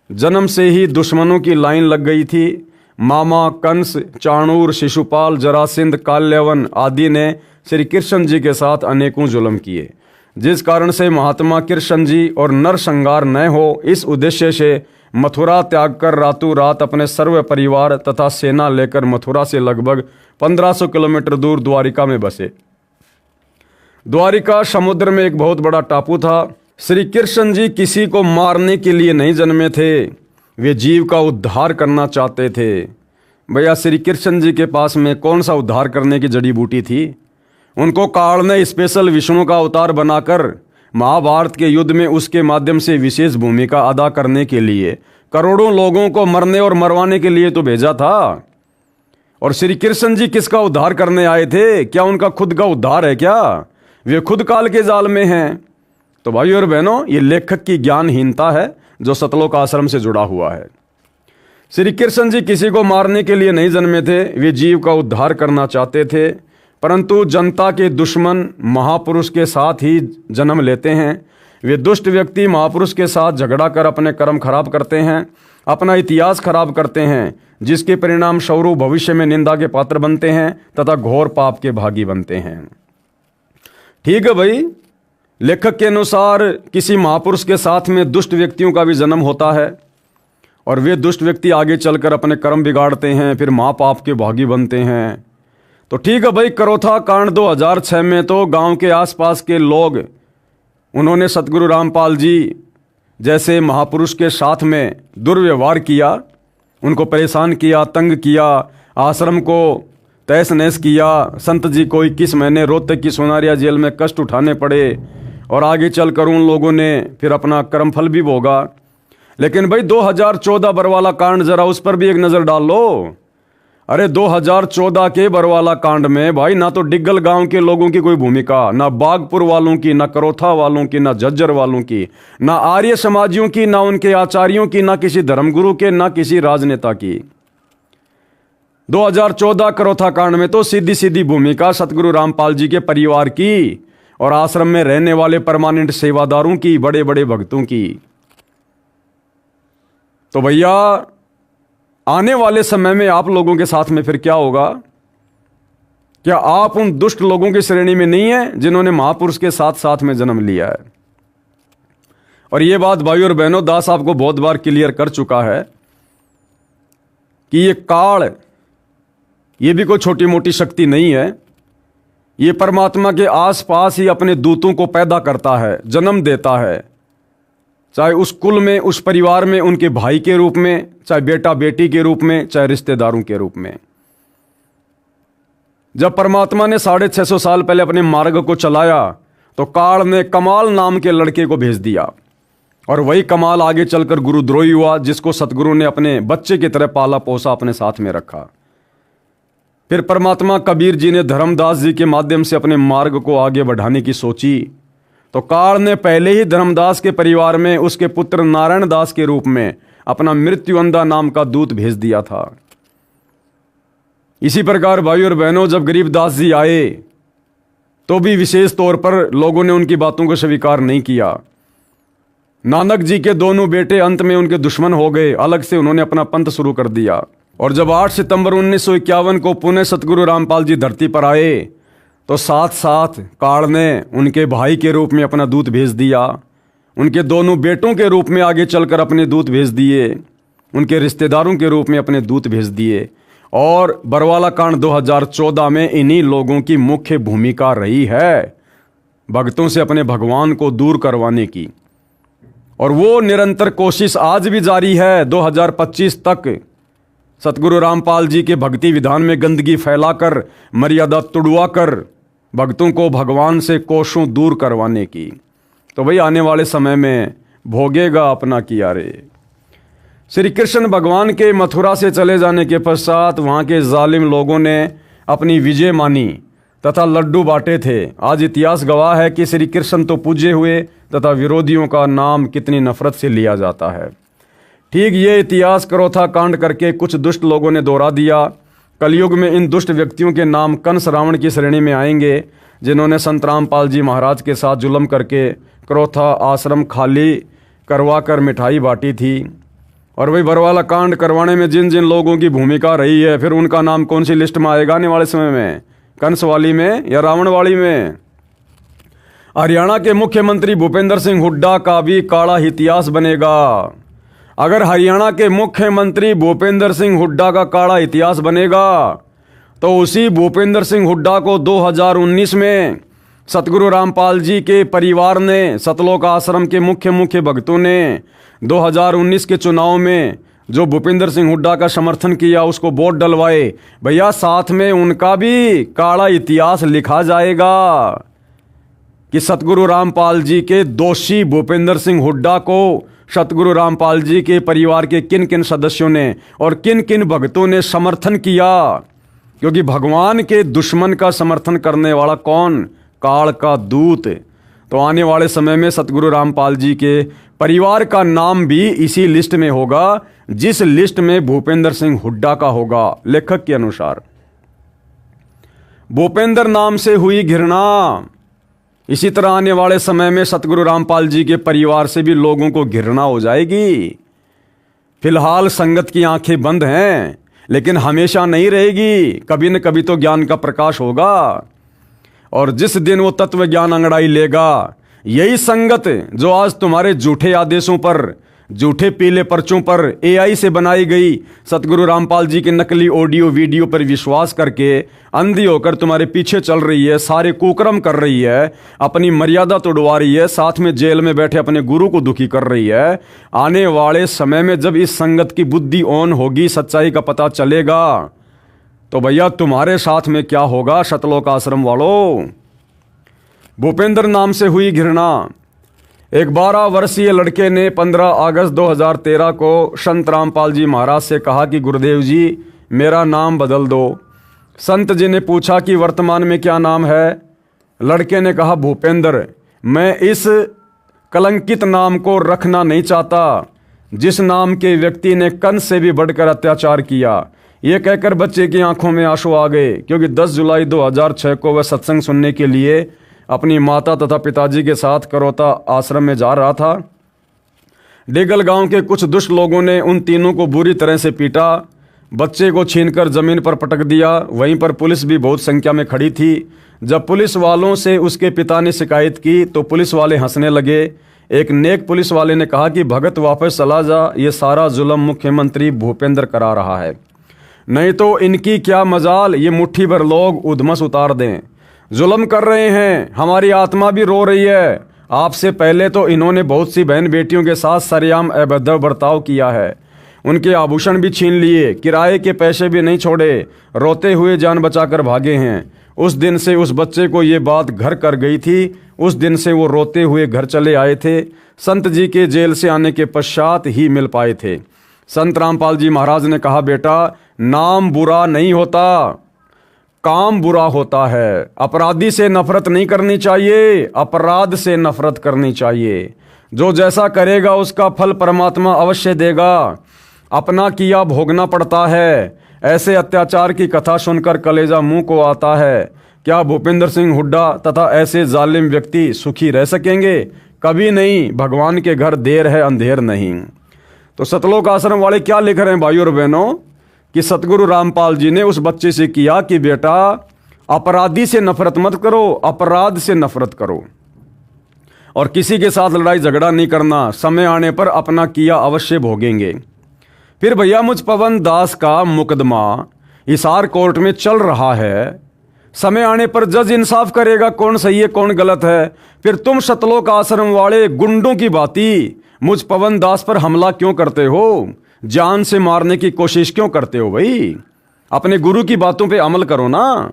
जन्म से ही दुश्मनों की लाइन लग गई थी। मामा कंस, चाणूर, शिशुपाल, जरासिंध, काल्यवन आदि ने श्री कृष्ण जी के साथ अनेकों जुल्म किए, जिस कारण से महात्मा कृष्ण जी और नरसंहार न हो, इस उद्देश्य से मथुरा त्याग कर रातों रात अपने सर्व परिवार तथा सेना लेकर मथुरा से लगभग 1500 किलोमीटर दूर द्वारिका में बसे। द्वारिका समुद्र में एक बहुत बड़ा टापू था। श्री कृष्ण जी किसी को मारने के लिए नहीं जन्मे थे, वे जीव का उद्धार करना चाहते थे। भैया श्री कृष्ण जी के पास में कौन सा उद्धार करने की जड़ी बूटी थी? उनको काल ने स्पेशल विष्णु का अवतार बनाकर महाभारत के युद्ध में उसके माध्यम से विशेष भूमिका अदा करने के लिए करोड़ों लोगों को मरने और मरवाने के लिए तो भेजा था। और श्री कृष्ण जी किसका उद्धार करने आए थे? क्या उनका खुद का उद्धार है क्या? वे खुद काल के जाल में हैं। तो भाई और बहनों, ये लेखक की ज्ञानहीनता है जो सतलोक आश्रम से जुड़ा हुआ है। श्री कृष्ण जी किसी को मारने के लिए नहीं जन्मे थे, वे जीव का उद्धार करना चाहते थे। परंतु जनता के दुश्मन महापुरुष के साथ ही जन्म लेते हैं। वे दुष्ट व्यक्ति महापुरुष के साथ झगड़ा कर अपने कर्म खराब करते हैं, अपना इतिहास खराब करते हैं, जिसके परिणाम स्वरूप भविष्य में निंदा के पात्र बनते हैं तथा घोर पाप के भागी बनते हैं। ठीक है भाई, लेखक के अनुसार किसी महापुरुष के साथ में दुष्ट व्यक्तियों का भी जन्म होता है और वे दुष्ट व्यक्ति आगे चलकर अपने कर्म बिगाड़ते हैं, फिर महापाप के भागी बनते हैं। तो ठीक है भाई, करोथा कांड 2006 में तो गांव के आसपास के लोग उन्होंने सतगुरु रामपाल जी जैसे महापुरुष के साथ में दुर्व्यवहार किया, उनको परेशान किया, तंग किया, आश्रम को तहस नहस किया। संत जी को 21 महीने रोहतक की सोनारिया जेल में कष्ट उठाने पड़े और आगे चलकर उन लोगों ने फिर अपना कर्मफल भी भोगा। लेकिन भाई 2014 बरवाला कांड, जरा उस पर भी एक नज़र डाल लो। अरे 2014 के बरवाला कांड में भाई ना तो डिग्गल गांव के लोगों की कोई भूमिका, ना बागपुर वालों की, ना करोथा वालों की, ना झज्जर वालों की, ना आर्य समाजियों की, ना उनके आचार्यों की, ना किसी धर्मगुरु के, ना किसी राजनेता की। 2014 करोथा कांड में तो सीधी सीधी भूमिका सतगुरु रामपाल जी के परिवार की और आश्रम में रहने वाले परमानेंट सेवादारों की, बड़े बड़े भक्तों की। तो भैया आने वाले समय में आप लोगों के साथ में फिर क्या होगा? क्या आप उन दुष्ट लोगों की श्रेणी में नहीं है जिन्होंने महापुरुष के साथ साथ में जन्म लिया है? और यह बात भाई और बहनों दास आपको बहुत बार क्लियर कर चुका है कि ये काल, ये भी कोई छोटी मोटी शक्ति नहीं है। ये परमात्मा के आसपास ही अपने दूतों को पैदा करता है, जन्म देता है, चाहे उस कुल में, उस परिवार में उनके भाई के रूप में, चाहे बेटा बेटी के रूप में, चाहे रिश्तेदारों के रूप में। जब परमात्मा ने 650 साल पहले अपने मार्ग को चलाया तो काल ने कमाल नाम के लड़के को भेज दिया और वही कमाल आगे चलकर गुरुद्रोही हुआ, जिसको सतगुरु ने अपने बच्चे की तरह पाला पोसा, अपने साथ में रखा। फिर परमात्मा कबीर जी ने धर्मदास जी के माध्यम से अपने मार्ग को आगे बढ़ाने की सोची तो काल ने पहले ही धर्मदास के परिवार में उसके पुत्र नारायण दास के रूप में अपना मृत्युअंधा नाम का दूत भेज दिया था। इसी प्रकार भाई और बहनों, जब गरीबदास जी आए तो भी विशेष तौर पर लोगों ने उनकी बातों को स्वीकार नहीं किया। नानक जी के दोनों बेटे अंत में उनके दुश्मन हो गए, अलग से उन्होंने अपना पंथ शुरू कर दिया। और जब 8 सितंबर 1951 को पुणे सतगुरु रामपाल जी धरती पर आए तो साथ साथ काल ने उनके भाई के रूप में अपना दूत भेज दिया, उनके दोनों बेटों के रूप में आगे चलकर अपने दूत भेज दिए, उनके रिश्तेदारों के रूप में अपने दूत भेज दिए। और बरवाला कांड 2014 में इन्हीं लोगों की मुख्य भूमिका रही है भक्तों से अपने भगवान को दूर करवाने की। और वो निरंतर कोशिश आज भी जारी है। 2025 तक सतगुरु रामपाल जी के भक्ति विधान में गंदगी फैलाकर, मर्यादा तुड़वाकर भक्तों को भगवान से कोसों दूर करवाने की। तो भाई आने वाले समय में भोगेगा अपना किया रे। श्री कृष्ण भगवान के मथुरा से चले जाने के पश्चात वहाँ के जालिम लोगों ने अपनी विजय मानी तथा लड्डू बांटे थे। आज इतिहास गवाह है कि श्री कृष्ण तो पूजे हुए तथा विरोधियों का नाम कितनी नफरत से लिया जाता है। ठीक ये इतिहास करोथा कांड करके कुछ दुष्ट लोगों ने दोहरा दिया। कलयुग में इन दुष्ट व्यक्तियों के नाम कंस रावण की श्रेणी में आएंगे, जिन्होंने संत रामपाल जी महाराज के साथ जुल्म करके करोथा आश्रम खाली करवा कर मिठाई बांटी थी। और वही बरवाला कांड करवाने में जिन जिन लोगों की भूमिका रही है, फिर उनका नाम कौन सी लिस्ट में आएगा आने वाले समय में? कंस वाली में या रावण वाली में? हरियाणा के मुख्यमंत्री भूपेंद्र सिंह हुड्डा का भी काला इतिहास बनेगा। अगर हरियाणा के मुख्यमंत्री भूपेंद्र सिंह हुड्डा का काला इतिहास बनेगा तो उसी भूपेंद्र सिंह हुड्डा को 2019 में सतगुरु रामपाल जी के परिवार ने, सतलोक आश्रम के मुख्य भक्तों ने 2019 के चुनाव में जो भूपेंद्र सिंह हुड्डा का समर्थन किया, उसको वोट डलवाए। भैया साथ में उनका भी काला इतिहास लिखा जाएगा कि सतगुरु रामपाल जी के दोषी भूपेंद्र सिंह हुड्डा को सतगुरु रामपाल जी के परिवार के किन किन सदस्यों ने और किन किन भक्तों ने समर्थन किया। क्योंकि भगवान के दुश्मन का समर्थन करने वाला कौन? काल का दूत। तो आने वाले समय में सतगुरु रामपाल जी के परिवार का नाम भी इसी लिस्ट में होगा जिस लिस्ट में भूपेंद्र सिंह हुड्डा का होगा। लेखक के अनुसार भूपेंद्र नाम से हुई घृणा, इसी तरह आने वाले समय में सतगुरु रामपाल जी के परिवार से भी लोगों को घृणा हो जाएगी। फिलहाल संगत की आंखें बंद हैं, लेकिन हमेशा नहीं रहेगी, कभी न कभी तो ज्ञान का प्रकाश होगा। और जिस दिन वो तत्व ज्ञान अंगड़ाई लेगा, यही संगत जो आज तुम्हारे झूठे आदेशों पर, झूठे पीले पर्चों पर एआई से बनाई गई सतगुरु रामपाल जी के नकली ऑडियो वीडियो पर विश्वास करके अंधी होकर तुम्हारे पीछे चल रही है, सारे कुकर्म कर रही है, अपनी मर्यादा तोड़वा रही है, साथ में जेल में बैठे अपने गुरु को दुखी कर रही है। आने वाले समय में जब इस संगत की बुद्धि ऑन होगी, सच्चाई का पता चलेगा, तो भैया तुम्हारे साथ में क्या होगा सतलोक आश्रम वालों। भूपेंद्र नाम से हुई घृणा। एक 12 वर्षीय लड़के ने 15 अगस्त 2013 को संत रामपाल जी महाराज से कहा कि गुरुदेव जी मेरा नाम बदल दो। संत जी ने पूछा कि वर्तमान में क्या नाम है। लड़के ने कहा भूपेंद्र। मैं इस कलंकित नाम को रखना नहीं चाहता जिस नाम के व्यक्ति ने कंस से भी बढ़कर अत्याचार किया। ये कहकर बच्चे की आंखों में आंसू आ गए, क्योंकि 10 जुलाई 2006 को वह सत्संग सुनने के लिए अपनी माता तथा पिताजी के साथ करोता आश्रम में जा रहा था। डेगल गांव के कुछ दुष्ट लोगों ने उन तीनों को बुरी तरह से पीटा, बच्चे को छीनकर जमीन पर पटक दिया। वहीं पर पुलिस भी बहुत संख्या में खड़ी थी। जब पुलिस वालों से उसके पिता ने शिकायत की तो पुलिस वाले हंसने लगे। एक नेक पुलिस वाले ने कहा कि भगत वापस चला जा, ये सारा जुल्म मुख्यमंत्री भूपेंद्र करा रहा है, नहीं तो इनकी क्या मजाल ये मुट्ठी भर लोग उधमस उतार दें। जुल्म कर रहे हैं, हमारी आत्मा भी रो रही है। आपसे पहले तो इन्होंने बहुत सी बहन बेटियों के साथ सरेआम अभद्र बर्ताव किया है, उनके आभूषण भी छीन लिए, किराए के पैसे भी नहीं छोड़े, रोते हुए जान बचाकर भागे हैं। उस दिन से उस बच्चे को ये बात घर कर गई थी। उस दिन से वो रोते हुए घर चले आए थे। संत जी के जेल से आने के पश्चात ही मिल पाए थे। संत रामपाल जी महाराज ने कहा बेटा नाम बुरा नहीं होता, काम बुरा होता है। अपराधी से नफरत नहीं करनी चाहिए, अपराध से नफरत करनी चाहिए। जो जैसा करेगा उसका फल परमात्मा अवश्य देगा। अपना किया भोगना पड़ता है। ऐसे अत्याचार की कथा सुनकर कलेजा मुंह को आता है। क्या भूपेंद्र सिंह हुड्डा तथा ऐसे जालिम व्यक्ति सुखी रह सकेंगे? कभी नहीं। भगवान के घर देर है अंधेर नहीं। तो सतलोक आश्रम वाले क्या लिख रहे हैं भाइयों और बहनों कि सतगुरु रामपाल जी ने उस बच्चे से किया कि बेटा अपराधी से नफरत मत करो, अपराध से नफरत करो और किसी के साथ लड़ाई झगड़ा नहीं करना। समय आने पर अपना किया अवश्य भोगेंगे। फिर भैया मुझ पवन दास का मुकदमा हिसार कोर्ट में चल रहा है। समय आने पर जज इंसाफ करेगा कौन सही है कौन गलत है। फिर तुम सतलोक आश्रम वाले गुंडों की भांति मुझ पवन दास पर हमला क्यों करते हो? जान से मारने की कोशिश क्यों करते हो भाई? अपने गुरु की बातों पे अमल करो ना।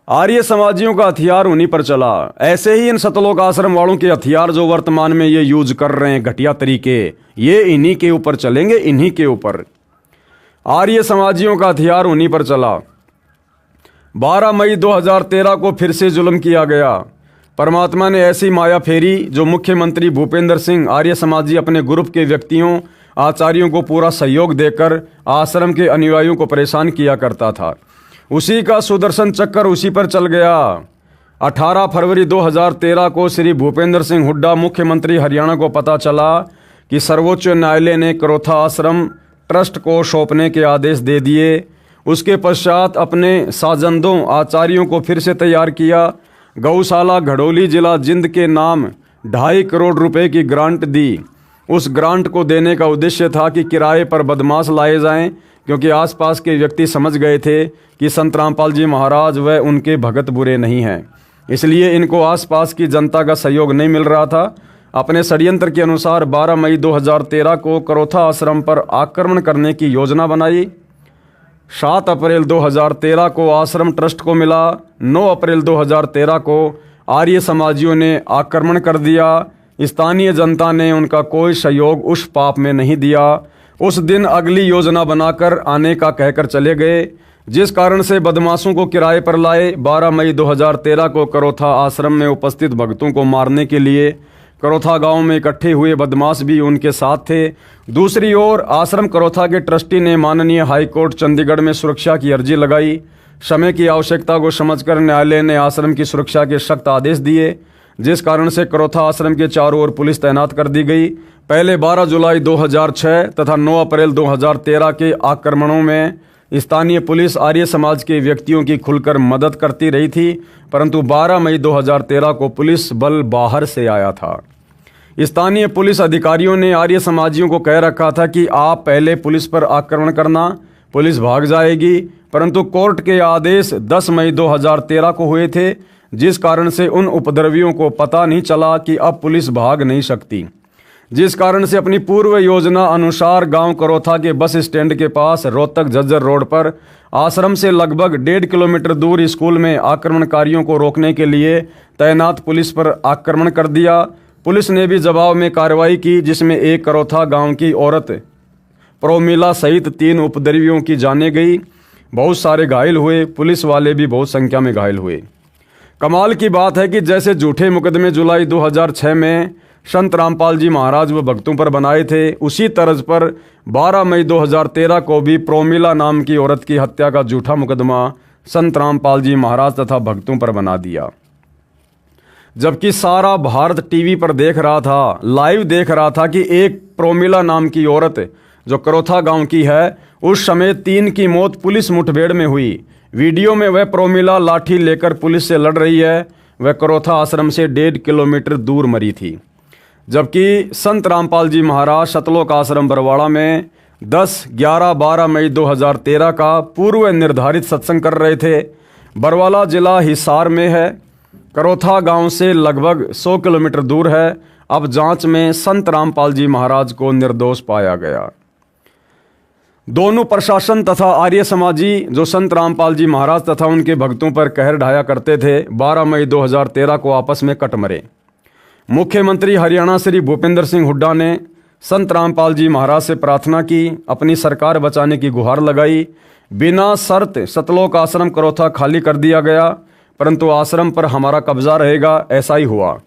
आर्य समाजियों का हथियार उन्हीं पर चला। ऐसे ही इन सतलोक आश्रम वालों के हथियार जो वर्तमान में ये यूज कर रहे हैं घटिया तरीके, ये इन्हीं के ऊपर चलेंगे, इन्हीं के ऊपर। आर्य समाजियों का हथियार उन्हीं पर चला। 12 मई 2013 को फिर से जुल्म किया गया। परमात्मा ने ऐसी माया फेरी जो मुख्यमंत्री भूपेंद्र सिंह आर्य समाजी अपने ग्रुप के व्यक्तियों आचार्यों को पूरा सहयोग देकर आश्रम के अनुयायियों को परेशान किया करता था। उसी का सुदर्शन चक्कर उसी पर चल गया। 18 फरवरी 2013 को श्री भूपेंद्र सिंह हुड्डा मुख्यमंत्री हरियाणा को पता चला कि सर्वोच्च न्यायालय ने करोथा आश्रम ट्रस्ट को सौंपने के आदेश दे दिए। उसके पश्चात अपने साजंदों आचार्यों को फिर से तैयार किया। गौशाला घड़ोली जिला जिंद के नाम 2.5 करोड़ रुपए की ग्रांट दी। उस ग्रांट को देने का उद्देश्य था कि किराए पर बदमाश लाए जाएं, क्योंकि आसपास के व्यक्ति समझ गए थे कि संत रामपाल जी महाराज व उनके भगत बुरे नहीं हैं, इसलिए इनको आसपास की जनता का सहयोग नहीं मिल रहा था। अपने षड्यंत्र के अनुसार 12 मई 2013 को करोथा आश्रम पर आक्रमण करने की योजना बनाई। 7 अप्रैल 2013 को आश्रम ट्रस्ट को मिला। 9 अप्रैल 2013 को आर्य समाजियों ने आक्रमण कर दिया। स्थानीय जनता ने उनका कोई सहयोग उस पाप में नहीं दिया। उस दिन अगली योजना बनाकर आने का कहकर चले गए, जिस कारण से बदमाशों को किराए पर लाए। 12 मई 2013 को करोथा आश्रम में उपस्थित भक्तों को मारने के लिए करोथा गांव में इकट्ठे हुए बदमाश भी उनके साथ थे। दूसरी ओर आश्रम करोथा के ट्रस्टी ने माननीय हाईकोर्ट चंडीगढ़ में सुरक्षा की अर्जी लगाई। समय की आवश्यकता को समझकर न्यायालय ने आश्रम की सुरक्षा के सख्त आदेश दिए, जिस कारण से करोथा आश्रम के चारों ओर पुलिस तैनात कर दी गई। पहले 12 जुलाई 2006 तथा 9 अप्रैल 2013 के आक्रमणों में स्थानीय पुलिस आर्य समाज के व्यक्तियों की खुलकर मदद करती रही थी, परंतु 12 मई 2013 को पुलिस बल बाहर से आया था। स्थानीय पुलिस अधिकारियों ने आर्य समाजियों को कह रखा था कि आप पहले पुलिस पर आक्रमण करना, पुलिस भाग जाएगी, परंतु कोर्ट के आदेश 10 मई 2013 को हुए थे, जिस कारण से उन उपद्रवियों को पता नहीं चला कि अब पुलिस भाग नहीं सकती, जिस कारण से अपनी पूर्व योजना अनुसार गांव करोथा के बस स्टैंड के पास रोहतक झज्जर रोड पर आश्रम से लगभग 1.5 किलोमीटर दूर स्कूल में आक्रमणकारियों को रोकने के लिए तैनात पुलिस पर आक्रमण कर दिया। पुलिस ने भी जवाब में कार्रवाई की, जिसमें एक करोथा गांव की औरत प्रोमिला सहित 3 उपद्रवियों की जाने गई। बहुत सारे घायल हुए, पुलिस वाले भी बहुत संख्या में घायल हुए। कमाल की बात है कि जैसे झूठे मुकदमे जुलाई 2006 में संत रामपाल जी महाराज व भक्तों पर बनाए थे, उसी तर्ज पर 12 मई 2013 को भी प्रोमिला नाम की औरत की हत्या का झूठा मुकदमा संत रामपाल जी महाराज तथा भक्तों पर बना दिया। जबकि सारा भारत टीवी पर देख रहा था, लाइव देख रहा था कि एक प्रोमिला नाम की औरत जो करोथा गांव की है, उस समय 3 की मौत पुलिस मुठभेड़ में हुई। वीडियो में वह प्रोमिला लाठी लेकर पुलिस से लड़ रही है, वह करोथा आश्रम से 1.5 किलोमीटर दूर मरी थी। जबकि संत रामपाल जी महाराज सतलोक आश्रम बरवाड़ा में 10, 11, 12 मई 2013 का पूर्व निर्धारित सत्संग कर रहे थे। बरवाला जिला हिसार में है, करोथा गांव से लगभग 100 किलोमीटर दूर है। अब जांच में संत रामपाल जी महाराज को निर्दोष पाया गया। दोनों प्रशासन तथा आर्य समाजी जो संत रामपाल जी महाराज तथा उनके भक्तों पर कहर ढाया करते थे, 12 मई 2013 को आपस में कट मरे। मुख्यमंत्री हरियाणा श्री भूपेंद्र सिंह हुड्डा ने संत रामपाल जी महाराज से प्रार्थना की, अपनी सरकार बचाने की गुहार लगाई। बिना शर्त सतलोक आश्रम करोथा खाली कर दिया गया, परंतु आश्रम पर हमारा कब्जा रहेगा, ऐसा ही हुआ।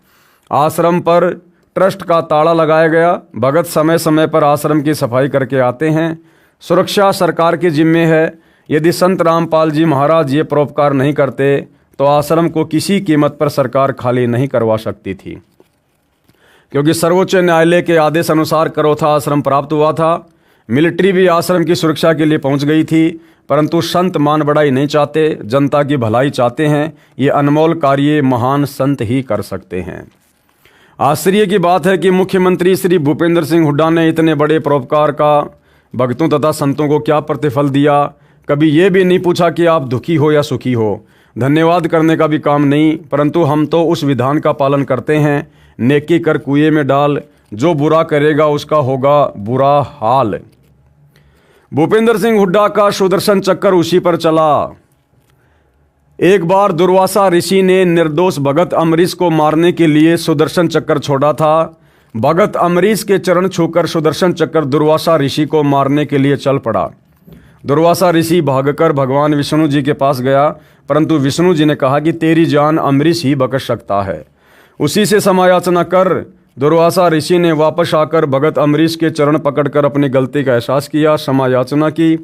आश्रम पर ट्रस्ट का ताला लगाया गया। भगत समय समय पर आश्रम की सफाई करके आते हैं। सुरक्षा सरकार की जिम्मे है। यदि संत रामपाल जी महाराज ये परोपकार नहीं करते तो आश्रम को किसी कीमत पर सरकार खाली नहीं करवा सकती थी, क्योंकि सर्वोच्च न्यायालय के आदेश अनुसार करोथा आश्रम प्राप्त हुआ था। मिलिट्री भी आश्रम की सुरक्षा के लिए पहुंच गई थी, परंतु संत मान बढ़ाई नहीं चाहते, जनता की भलाई चाहते हैं। ये अनमोल कार्य महान संत ही कर सकते हैं। आश्चर्य की बात है कि मुख्यमंत्री श्री भूपेंद्र सिंह हुड्डा ने इतने बड़े परोपकार का भक्तों तथा संतों को क्या प्रतिफल दिया। कभी ये भी नहीं पूछा कि आप दुखी हो या सुखी हो। धन्यवाद करने का भी काम नहीं, परंतु हम तो उस विधान का पालन करते हैं, नेकी कर कुएं में डाल, जो बुरा करेगा उसका होगा बुरा हाल। भूपेंद्र सिंह हुड्डा का सुदर्शन चक्कर उसी पर चला। एक बार दुर्वासा ऋषि ने निर्दोष भगत अम्बरीश को मारने के लिए सुदर्शन चक्कर छोड़ा था। भगत अम्बरीश के चरण छूकर सुदर्शन चक्कर दुर्वासा ऋषि को मारने के लिए चल पड़ा। दुर्वासा ऋषि भागकर भगवान विष्णु जी के पास गया, परंतु विष्णु जी ने कहा कि तेरी जान अम्बरीश ही बख्श सकता है। उसी से क्षमायाचना कर दुर्वासा ऋषि ने वापस आकर भगत अम्बरीश के चरण पकड़कर अपनी गलती का एहसास किया, क्षमायाचना की।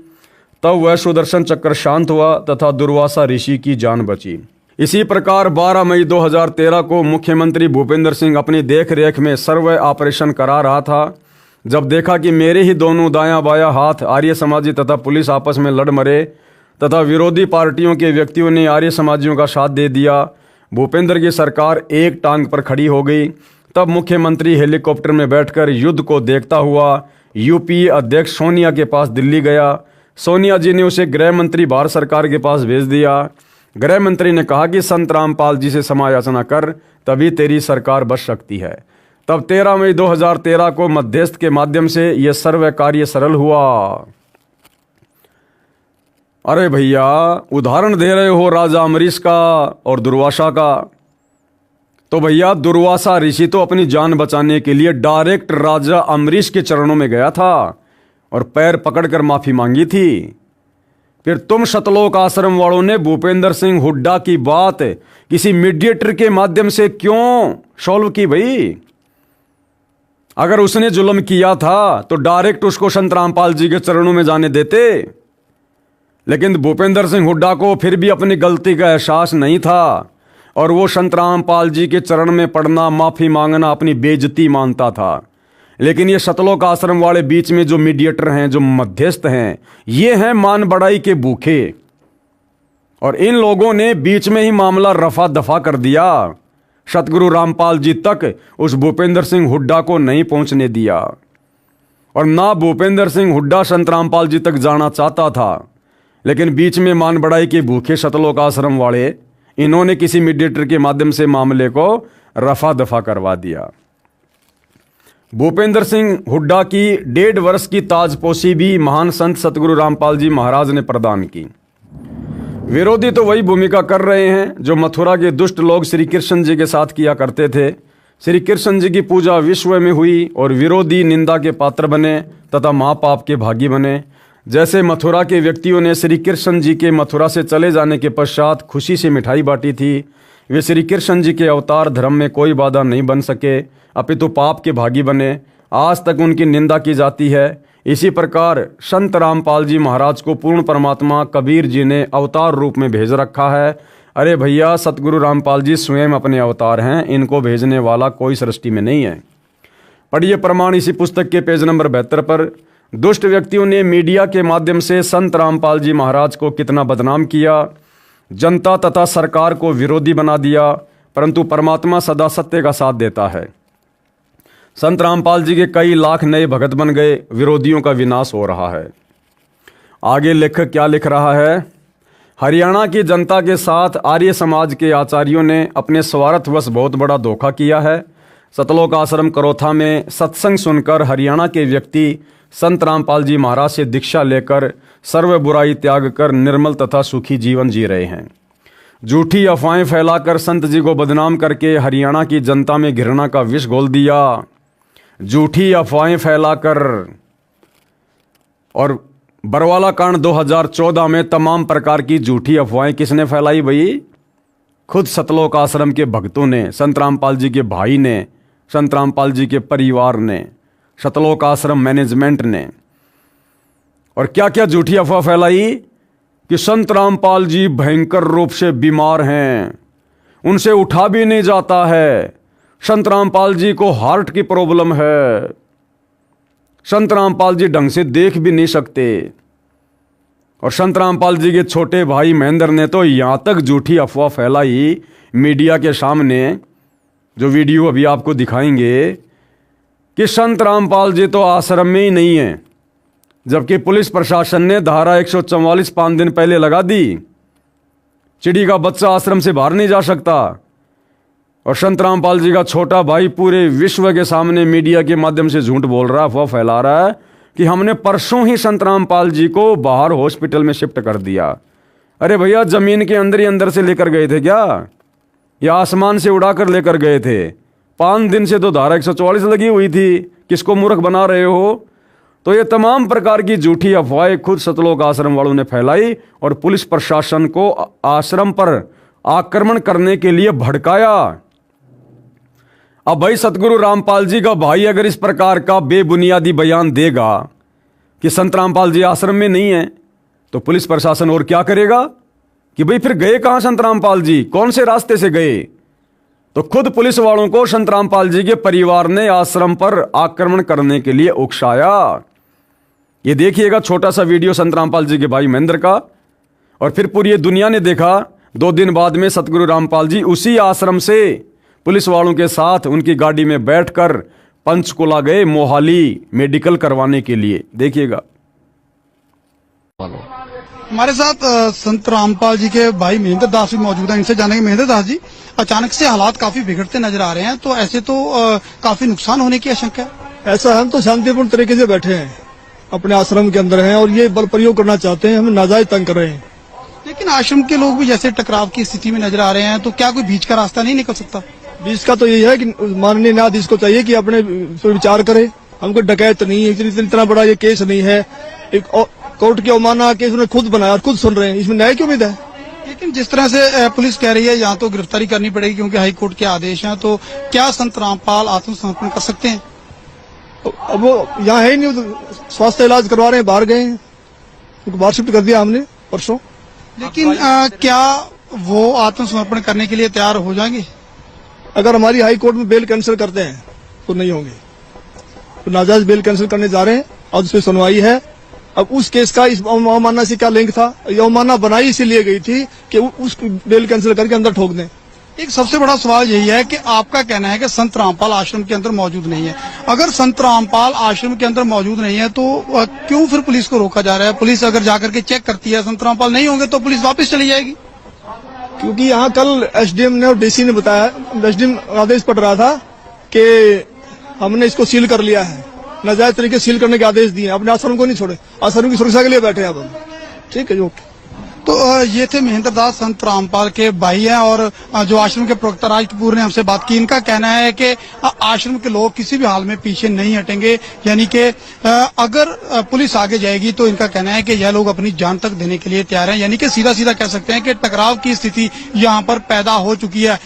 तब वह सुदर्शन चक्र शांत हुआ तथा दुर्वासा ऋषि की जान बची। इसी प्रकार 12 मई 2013 को मुख्यमंत्री भूपेंद्र सिंह अपनी देख रेख में सर्वे ऑपरेशन करा रहा था। जब देखा कि मेरे ही दोनों दायां बायां हाथ आर्य समाजी तथा पुलिस आपस में लड़ मरे तथा विरोधी पार्टियों के व्यक्तियों ने आर्य समाजियों का साथ दे दिया, भूपेंद्र की सरकार एक टांग पर खड़ी हो गई। तब मुख्यमंत्री हेलीकॉप्टर में बैठकर युद्ध को देखता हुआ यूपीए अध्यक्ष सोनिया के पास दिल्ली गया। सोनिया जी ने उसे गृह मंत्री भारत सरकार के पास भेज दिया। गृह मंत्री ने कहा कि संत रामपाल जी से क्षमायाचना कर, तभी तेरी सरकार बच सकती है। तब 13 मई 2013 को मध्यस्थ के माध्यम से यह सर्व कार्य सरल हुआ। अरे भैया, उदाहरण दे रहे हो राजा अम्बरीश का और दुर्वासा का, तो भैया दुर्वासा ऋषि तो अपनी जान बचाने के लिए डायरेक्ट राजा अम्बरीश के चरणों में गया था और पैर पकड़कर माफी मांगी थी। फिर तुम सतलोक आश्रम वालों ने भूपेंद्र सिंह हुड्डा की बात किसी मीडिएटर के माध्यम से क्यों सॉल्व की भाई? अगर उसने जुल्म किया था तो डायरेक्ट उसको संत रामपाल जी के चरणों में जाने देते। लेकिन भूपेंद्र सिंह हुड्डा को फिर भी अपनी गलती का एहसास नहीं था और वो संत रामपाल जी के चरण में पड़ना, माफी मांगना अपनी बेइज्जती मानता था। लेकिन ये सतलोक आश्रम वाले बीच में जो मीडिएटर हैं, जो मध्यस्थ हैं, ये हैं मान बढ़ाई के भूखे, और इन लोगों ने बीच में ही मामला रफा दफा कर दिया। सतगुरु रामपाल जी तक उस भूपेंद्र सिंह हुड्डा को नहीं पहुंचने दिया और ना भूपेंद्र सिंह हुड्डा संत रामपाल जी तक जाना चाहता था। लेकिन बीच में मान बढ़ाई के भूखे सतलोक आश्रम वाले, इन्होंने किसी मीडिएटर के माध्यम से मामले को रफा दफा करवा दिया। भूपेंद्र सिंह हुड्डा की 1.5 वर्ष की ताजपोशी भी महान संत सतगुरु रामपाल जी महाराज ने प्रदान की। विरोधी तो वही भूमिका कर रहे हैं जो मथुरा के दुष्ट लोग श्री कृष्ण जी के साथ किया करते थे। श्री कृष्ण जी की पूजा विश्व में हुई और विरोधी निंदा के पात्र बने तथा महापाप के भागी बने। जैसे मथुरा के व्यक्तियों ने श्री कृष्ण जी के मथुरा से चले जाने के पश्चात खुशी से मिठाई बांटी थी, वे श्री कृष्ण जी के अवतार धर्म में कोई बाधा नहीं बन सके, अपितु पाप के भागी बने। आज तक उनकी निंदा की जाती है। इसी प्रकार संत रामपाल जी महाराज को पूर्ण परमात्मा कबीर जी ने अवतार रूप में भेज रखा है। अरे भैया, सतगुरु रामपाल जी स्वयं अपने अवतार हैं, इनको भेजने वाला कोई सृष्टि में नहीं है। पढ़िए प्रमाण इसी पुस्तक के पेज नंबर 72 पर। दुष्ट व्यक्तियों ने मीडिया के माध्यम से संत रामपाल जी महाराज को कितना बदनाम किया, जनता तथा सरकार को विरोधी बना दिया, परंतु परमात्मा सदा सत्य का साथ देता है। संत रामपाल जी के कई लाख नए भगत बन गए, विरोधियों का विनाश हो रहा है। आगे लेखक क्या लिख रहा है? हरियाणा की जनता के साथ आर्य समाज के आचार्यों ने अपने स्वार्थवश बहुत बड़ा धोखा किया है। सतलोक आश्रम करोथा में सत्संग सुनकर हरियाणा के व्यक्ति संत रामपाल जी महाराज से दीक्षा लेकर सर्व बुराई त्याग कर निर्मल तथा सुखी जीवन जी रहे हैं। झूठी अफवाहें फैलाकर संत जी को बदनाम करके हरियाणा की जनता में घृणा का विष घोल दिया। झूठी अफवाहें फैलाकर, और बरवाला कांड 2014 में तमाम प्रकार की झूठी अफवाहें किसने फैलाई भाई? खुद सतलोक आश्रम के भक्तों ने, संत रामपाल जी के भाई ने, संत रामपाल जी के परिवार ने, सतलोक आश्रम मैनेजमेंट ने। और क्या क्या झूठी अफवाह फैलाई कि संत रामपाल जी भयंकर रूप से बीमार हैं, उनसे उठा भी नहीं जाता है, संत रामपाल जी को हार्ट की प्रॉब्लम है, संत रामपाल जी ढंग से देख भी नहीं सकते। और संत रामपाल जी के छोटे भाई महेंद्र ने तो यहां तक झूठी अफवाह फैलाई मीडिया के सामने, जो वीडियो अभी आपको दिखाएंगे, कि संत रामपाल जी तो आश्रम में ही नहीं है, जबकि पुलिस प्रशासन ने धारा 144 5 दिन पहले लगा दी। चिड़ी का बच्चा आश्रम से बाहर नहीं जा सकता। और संत रामपाल जी का छोटा भाई पूरे विश्व के सामने मीडिया के माध्यम से झूठ बोल रहा है, अफवाह फैला रहा है कि हमने परसों ही संत रामपाल जी को बाहर हॉस्पिटल में शिफ्ट कर दिया। अरे भैया, जमीन के अंदर ही अंदर से लेकर गए थे क्या, या आसमान से उड़ाकर लेकर गए थे? 5 दिन से तो धारा 144 लगी हुई थी, किसको मूर्ख बना रहे हो? तो ये तमाम प्रकार की झूठी अफवाहें खुद सतलोक आश्रम वालों ने फैलाई और पुलिस प्रशासन को आश्रम पर आक्रमण करने के लिए भड़काया। अब भाई, सतगुरु रामपाल जी का भाई अगर इस प्रकार का बेबुनियादी बयान देगा कि संत रामपाल जी आश्रम में नहीं है, तो पुलिस प्रशासन और क्या करेगा कि भाई फिर गए कहां संत रामपाल जी, कौन से रास्ते से गए? तो खुद पुलिस वालों को संत रामपाल जी के परिवार ने आश्रम पर आक्रमण करने के लिए उकसाया। ये देखिएगा छोटा सा वीडियो संत रामपाल जी के भाई महेंद्र का। और फिर पूरी दुनिया ने देखा, 2 दिन बाद में सतगुरु रामपाल जी उसी आश्रम से पुलिस वालों के साथ उनकी गाड़ी में बैठकर पंचकुला गए मोहाली मेडिकल करवाने के लिए। देखिएगा। हमारे साथ संत रामपाल जी के भाई महेंद्र दास भी मौजूद हैं। इनसे जानेंगे, महेंद्र दास जी, अचानक से हालात काफी बिगड़ते नजर आ रहे हैं, तो ऐसे तो काफी नुकसान होने की आशंका है। ऐसा हम तो शांतिपूर्ण तरीके से बैठे हैं, अपने आश्रम के अंदर हैं और ये बल प्रयोग करना चाहते हैं, हमें नाजायज तंग कर रहे हैं। लेकिन आश्रम के लोग भी जैसे टकराव की स्थिति में नजर आ रहे हैं, तो क्या कोई बीच का रास्ता नहीं निकल सकता? बीच का तो यही है कि माननीय न्यायाधीश को चाहिए कि अपने पर विचार करे। हमको डकैत नहीं है, इतना बड़ा ये केस नहीं है, एक कोर्ट की अवमानना केस उन्होंने खुद बनाया और खुद सुन रहे हैं, इसमें न्याय की उम्मीद है। लेकिन जिस तरह से पुलिस कह रही है यहाँ तो गिरफ्तारी करनी पड़ेगी क्योंकि हाईकोर्ट के आदेश हैं, तो क्या संत रामपाल आत्मसमर्पण कर सकते हैं? अब वो यहाँ है ही नहीं, तो स्वास्थ्य इलाज करवा रहे हैं, बाहर गए हैं, उनको बाहर शिफ्ट कर दिया हमने परसों। लेकिन क्या वो आत्मसमर्पण करने के लिए तैयार हो जाएंगे? अगर हमारी हाई कोर्ट में बेल कैंसिल करते हैं तो नहीं होंगे, तो नाजायज बेल कैंसिल करने जा रहे हैं। आज उस पर सुनवाई है। अब उस केस का इस अवमानना से क्या लिंक था? ये अवमानना बनाई इसीलिए गई थी कि उस बेल कैंसिल करके अंदर ठोक दें। एक सबसे बड़ा सवाल यही है कि आपका कहना है कि संत रामपाल आश्रम के अंदर मौजूद नहीं है। अगर संत रामपाल आश्रम के अंदर मौजूद नहीं है तो क्यों फिर पुलिस को रोका जा रहा है? पुलिस अगर जाकर के चेक करती है संत रामपाल नहीं होंगे तो पुलिस वापस चली जाएगी। क्योंकि यहाँ कल एसडीएम ने और डीसी ने बताया, एसडीएम आदेश पड़ रहा था कि हमने इसको सील कर लिया है, नाजायज तरीके से सील करने के आदेश दिए, अपने आश्रम को नहीं छोड़े, आश्रम की सुरक्षा के लिए बैठे हैं अब हम। ठीक है जी, ओके। तो ये थे महेंद्र दास, संत रामपाल के भाई हैं और जो आश्रम के प्रवक्ता राज कपूर ने हमसे बात की। इनका कहना है कि आश्रम के लोग किसी भी हाल में पीछे नहीं हटेंगे, यानी कि अगर पुलिस आगे जाएगी तो इनका कहना है कि यह लोग अपनी जान तक देने के लिए तैयार हैं। यानी कि सीधा सीधा कह सकते हैं कि टकराव की स्थिति यहाँ पर पैदा हो चुकी है।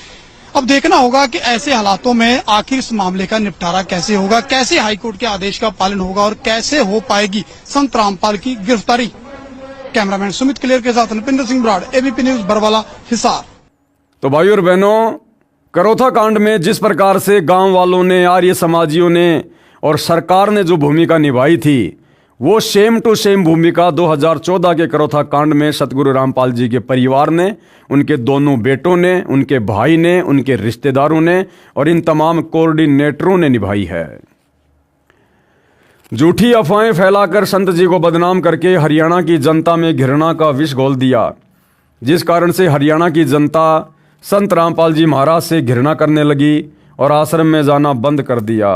अब देखना होगा कि ऐसे हालातों में आखिर इस मामले का निपटारा कैसे होगा, कैसे हाईकोर्ट के आदेश का पालन होगा और कैसे हो पाएगी संत रामपाल की गिरफ्तारी। कैमरामैन सुमित क्लियर के साथ नृपिंदर सिंह ब्राड, एबीपी न्यूज, बरवाला, हिसार। तो भाई और बहनों, करोथा कांड में जिस प्रकार से गांव वालों ने, आर्य समाजियों ने और सरकार ने जो भूमिका निभाई थी, वो सेम टू सेम भूमिका 2014 के करोथा कांड में सतगुरु रामपाल जी के परिवार ने, उनके दोनों बेटों ने, उनके भाई ने, उनके रिश्तेदारों ने और इन तमाम कोऑर्डिनेटरों ने निभाई है। झूठी अफवाहें फैलाकर संत जी को बदनाम करके हरियाणा की जनता में घृणा का विष घोल दिया, जिस कारण से हरियाणा की जनता संत रामपाल जी महाराज से घृणा करने लगी और आश्रम में जाना बंद कर दिया।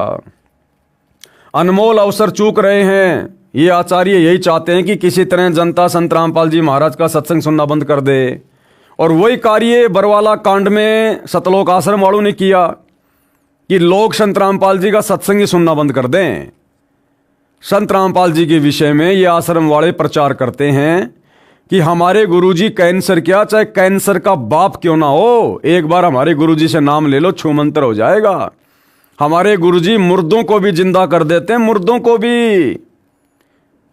अनमोल अवसर चूक रहे हैं। ये आचार्य यही चाहते हैं कि किसी तरह जनता संत रामपाल जी महाराज का सत्संग सुनना बंद कर दे, और वही कार्य बरवाला कांड में सतलोक आश्रम वालों ने किया कि लोग संत रामपाल जी का सत्संग ही सुनना बंद कर दें। संत रामपाल जी के विषय में ये आश्रम वाले प्रचार करते हैं कि हमारे गुरुजी कैंसर क्या, चाहे कैंसर का बाप क्यों ना हो, एक बार हमारे गुरुजी से नाम ले लो, छूमंतर हो जाएगा। हमारे गुरुजी मुर्दों को भी जिंदा कर देते हैं, मुर्दों को भी।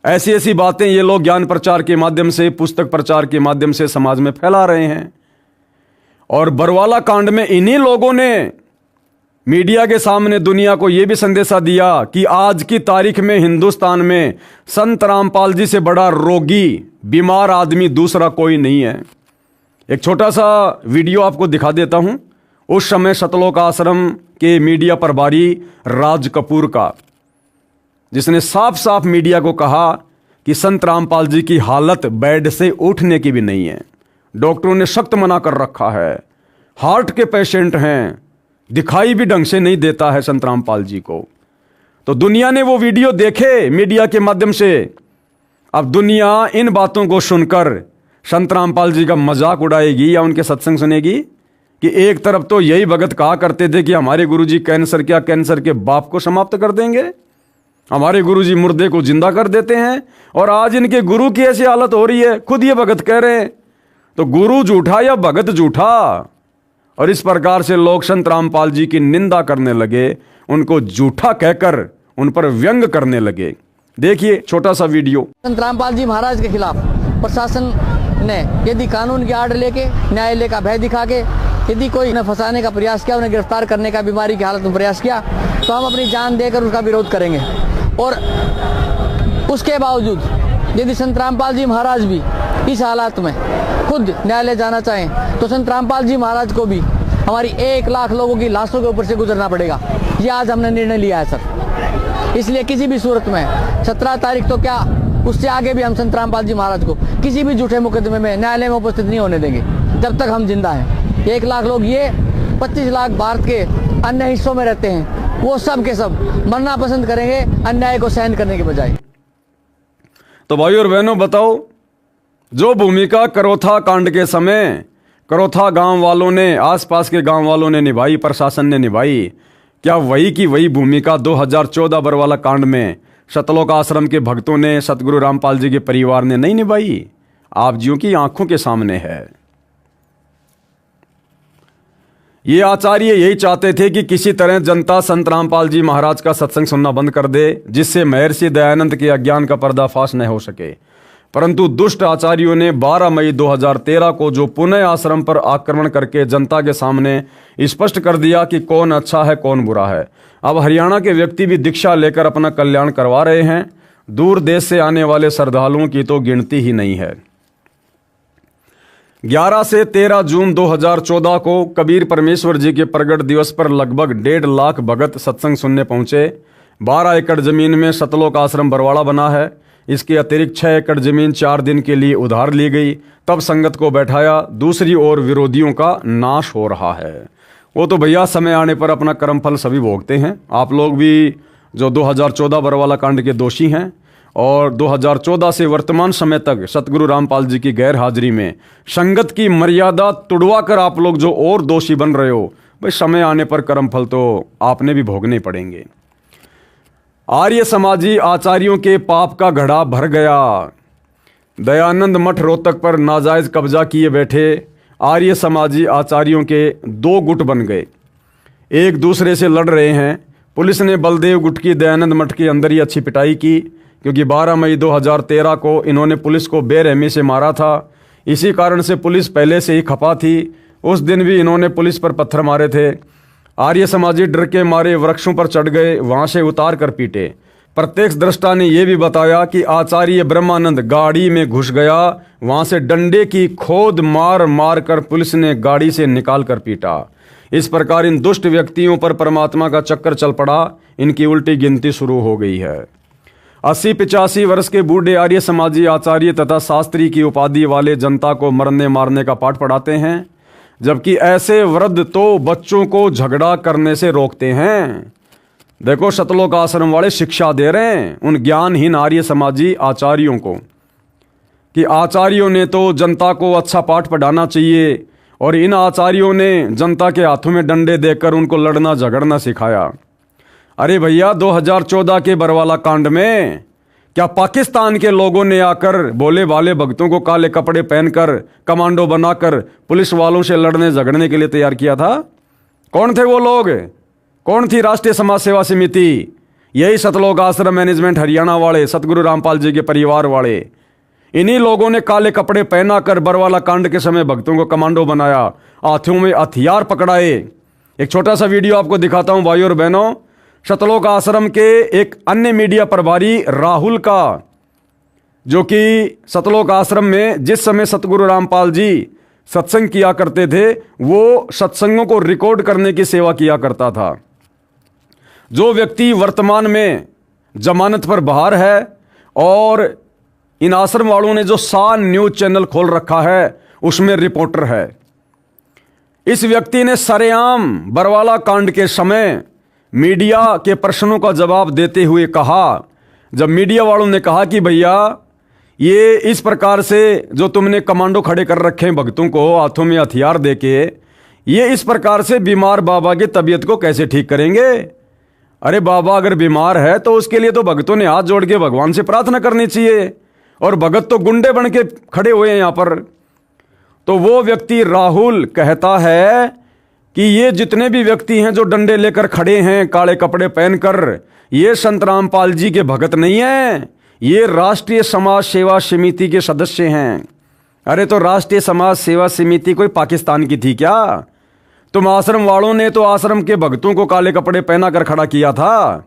ऐसी ऐसी बातें ये लोग ज्ञान प्रचार के माध्यम से, पुस्तक प्रचार के माध्यम से समाज में फैला रहे हैं। और बरवाला कांड में इन्हीं लोगों ने मीडिया के सामने दुनिया को यह भी संदेशा दिया कि आज की तारीख में हिंदुस्तान में संत रामपाल जी से बड़ा रोगी, बीमार आदमी दूसरा कोई नहीं है। एक छोटा सा वीडियो आपको दिखा देता हूं। उस समय सतलोक आश्रम के मीडिया प्रभारी राज कपूर का, जिसने साफ साफ मीडिया को कहा कि संत रामपाल जी की हालत बेड से उठने की भी नहीं है। डॉक्टरों ने सख्त मना कर रखा है, हार्ट के पेशेंट हैं, दिखाई भी ढंग से नहीं देता है संत रामपाल जी को। तो दुनिया ने वो वीडियो देखे मीडिया के माध्यम से। अब दुनिया इन बातों को सुनकर संत रामपाल जी का मजाक उड़ाएगी या उनके सत्संग सुनेगी कि एक तरफ तो यही भगत कहा करते थे कि हमारे गुरुजी कैंसर क्या, कैंसर के बाप को समाप्त कर देंगे, हमारे गुरुजी मुर्दे को जिंदा कर देते हैं, और आज इनके गुरु की ऐसी हालत हो रही है। खुद ये भगत कह रहे हैं, तो गुरु झूठा या भगत झूठा। और इस प्रकार से लोग संत रामपाल जी की निंदा करने लगे, उनको झूठा कहकर उन पर व्यंग करने लगे। देखिए छोटा सा वीडियो। संत रामपाल जी महाराज के खिलाफ प्रशासन ने यदि कानून की आड़ लेके, न्यायालय का भय दिखा के यदि कोई उन्हें फंसाने का प्रयास किया, उन्हें गिरफ्तार करने का बीमारी की हालत में प्रयास किया, तो हम अपनी जान देकर उसका विरोध करेंगे। और उसके बावजूद यदि संत रामपाल जी महाराज भी इस हालात में खुद न्यायालय जाना चाहें, तो संत रामपाल जी महाराज को भी हमारी 1 लाख लोगों की लाशों के ऊपर से गुजरना पड़ेगा। ये आज हमने निर्णय लिया है सर। इसलिए किसी भी सूरत में 17 तारीख तो क्या, उससे आगे भी हम संत रामपाल जी महाराज को किसी भी झूठे मुकदमे में न्यायालय में उपस्थित नहीं होने देंगे जब तक हम जिंदा हैं। 1 लाख लोग, ये 25 लाख भारत के अन्य हिस्सों में रहते हैं, वो सब के सब मरना पसंद करेंगे अन्याय को सहन करने के बजाय। तो भाई और बहनों, बताओ, जो भूमिका करोथा कांड के समय करोथा गांव वालों ने, आसपास के गांव वालों ने निभाई, प्रशासन ने निभाई, क्या वही की वही भूमिका 2014 बरवाला कांड में सतलोक आश्रम के भक्तों ने, सतगुरु रामपाल जी के परिवार ने नहीं निभाई? आप जियों की आंखों के सामने है। ये आचार्य यही चाहते थे कि किसी तरह जनता संत रामपाल जी महाराज का सत्संग सुनना बंद कर दे, जिससे महर्षि दयानंद के अज्ञान का पर्दाफाश न हो सके। परंतु दुष्ट आचार्यों ने 12 मई 2013 को जो पुनः आश्रम पर आक्रमण करके जनता के सामने स्पष्ट कर दिया कि कौन अच्छा है कौन बुरा है। अब हरियाणा के व्यक्ति भी दीक्षा लेकर अपना कल्याण करवा रहे हैं। दूर देश से आने वाले श्रद्धालुओं की तो गिनती ही नहीं है। 11 से 13 जून 2014 को कबीर परमेश्वर जी के प्रगट दिवस पर लगभग 1.5 लाख भगत सत्संग सुनने पहुंचे। 12 एकड़ जमीन में सतलोक आश्रम बरवाड़ा बना है। इसके अतिरिक्त 6 एकड़ जमीन 4 दिन के लिए उधार ली गई। तब संगत को बैठाया। दूसरी ओर विरोधियों का नाश हो रहा है। वो तो भैया समय आने पर अपना कर्मफल सभी भोगते हैं। आप लोग भी जो 2014 बरवाला कांड के दोषी हैं और 2014 से वर्तमान समय तक सतगुरु रामपाल जी की गैर हाजिरी में संगत की मर्यादा तुड़वा कर आप लोग जो और दोषी बन रहे हो, भाई समय आने पर कर्मफल तो आपने भी भोगने पड़ेंगे। आर्य समाजी आचार्यों के पाप का घड़ा भर गया। दयानंद मठ रोहतक पर नाजायज कब्जा किए बैठे आर्य समाजी आचार्यों के 2 गुट बन गए, एक दूसरे से लड़ रहे हैं। पुलिस ने बलदेव गुट की दयानंद मठ के अंदर ही अच्छी पिटाई की, क्योंकि 12 मई 2013 को इन्होंने पुलिस को बेरहमी से मारा था। इसी कारण से पुलिस पहले से ही खपा थी। उस दिन भी इन्होंने पुलिस पर पत्थर मारे थे। आर्य समाजी डर के मारे वृक्षों पर चढ़ गए, वहां से उतार कर पीटे। प्रत्यक्ष दृष्टा ने यह भी बताया कि आचार्य ब्रह्मानंद गाड़ी में घुस गया, वहां से डंडे की खोद मार मार कर पुलिस ने गाड़ी से निकाल कर पीटा। इस प्रकार इन दुष्ट व्यक्तियों पर परमात्मा का चक्कर चल पड़ा। इनकी उल्टी गिनती शुरू हो गई है। 80-85 वर्ष के बूढ़े आर्य समाजी आचार्य तथा शास्त्री की उपाधि वाले जनता को मरने मारने का पाठ पढ़ाते हैं, जबकि ऐसे वृद्ध तो बच्चों को झगड़ा करने से रोकते हैं। देखो सतलोक आश्रम वाले शिक्षा दे रहे हैं उन ज्ञानहीन आर्य समाजी आचार्यों को कि आचार्यों ने तो जनता को अच्छा पाठ पढ़ाना चाहिए, और इन आचार्यों ने जनता के हाथों में डंडे देकर उनको लड़ना झगड़ना सिखाया। अरे भैया 2014 के बरवाला कांड में क्या पाकिस्तान के लोगों ने आकर भोले भाले भक्तों को काले कपड़े पहनकर कमांडो बनाकर पुलिस वालों से लड़ने झगड़ने के लिए तैयार किया था? कौन थे वो लोग? कौन थी राष्ट्रीय समाज सेवा समिति? यही सतलोक आश्रम मैनेजमेंट हरियाणा वाले, सतगुरु रामपाल जी के परिवार वाले। इन्हीं लोगों ने काले कपड़े पहना कर बरवाला कांड के समय भक्तों को कमांडो बनाया, हाथों में हथियार पकड़ाए। एक छोटा सा वीडियो आपको दिखाता हूं भाइयों और बहनों। सतलोक आश्रम के एक अन्य मीडिया प्रभारी राहुल का, जो कि सतलोक आश्रम में जिस समय सतगुरु रामपाल जी सत्संग किया करते थे, वो सत्संगों को रिकॉर्ड करने की सेवा किया करता था। जो व्यक्ति वर्तमान में जमानत पर बाहर है और इन आश्रम वालों ने जो सान न्यूज चैनल खोल रखा है उसमें रिपोर्टर है। इस व्यक्ति ने सरेआम बरवाला कांड के समय मीडिया के प्रश्नों का जवाब देते हुए कहा, जब मीडिया वालों ने कहा कि भैया ये इस प्रकार से जो तुमने कमांडो खड़े कर रखे हैं भक्तों को हाथों में हथियार देके, ये इस प्रकार से बीमार बाबा की तबीयत को कैसे ठीक करेंगे? अरे बाबा अगर बीमार है तो उसके लिए तो भक्तों ने हाथ जोड़ के भगवान से प्रार्थना करनी चाहिए, और भगत तो गुंडे बन के खड़े हुए हैं यहां पर। तो वो व्यक्ति राहुल कहता है कि ये जितने भी व्यक्ति हैं जो डंडे लेकर खड़े हैं काले कपड़े पहनकर, ये संत रामपाल जी के भगत नहीं हैं, ये राष्ट्रीय समाज सेवा समिति के सदस्य हैं। अरे तो राष्ट्रीय समाज सेवा समिति कोई पाकिस्तान की थी क्या? तुम आश्रम वालों ने तो आश्रम के भक्तों को काले कपड़े पहना कर खड़ा किया था।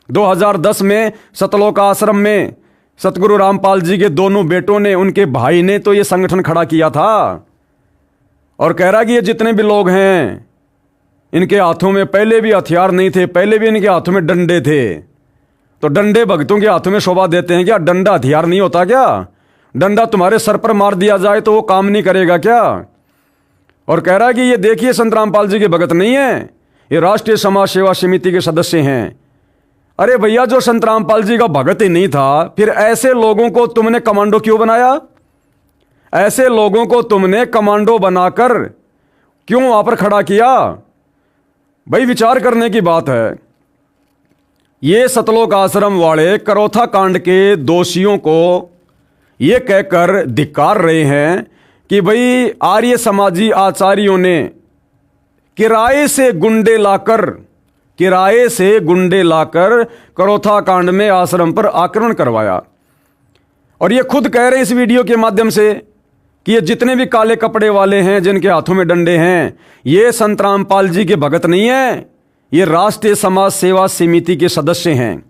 2010 में सतलोक आश्रम में सतगुरु रामपाल जी के दोनों बेटों ने, उनके भाई ने तो ये संगठन खड़ा किया था, और कह रहा कि ये जितने भी लोग हैं इनके हाथों में पहले भी हथियार नहीं थे, पहले भी इनके हाथों में डंडे थे। तो डंडे भक्तों के हाथों में शोभा देते हैं क्या? डंडा हथियार नहीं होता क्या? डंडा तुम्हारे सर पर मार दिया जाए तो वो काम नहीं करेगा क्या? और कह रहा है कि ये देखिए संत रामपाल जी के भगत नहीं है, ये राष्ट्रीय समाज सेवा समिति के सदस्य हैं। अरे भैया जो संत रामपाल जी का भगत ही नहीं था, फिर ऐसे लोगों को तुमने कमांडो क्यों बनाया? ऐसे लोगों को तुमने कमांडो बनाकर क्यों वहां पर खड़ा किया? भाई विचार करने की बात है। ये सतलोक आश्रम वाले करोथा कांड के दोषियों को ये कहकर धिक्कार रहे हैं कि भाई आर्य समाजी आचार्यों ने किराए से गुंडे लाकर करोथा कांड में आश्रम पर आक्रमण करवाया। और ये खुद कह रहे हैं इस वीडियो के माध्यम से कि ये जितने भी काले कपड़े वाले हैं जिनके हाथों में डंडे हैं, ये संत रामपाल जी के भगत नहीं है, ये राष्ट्रीय समाज सेवा समिति के सदस्य हैं।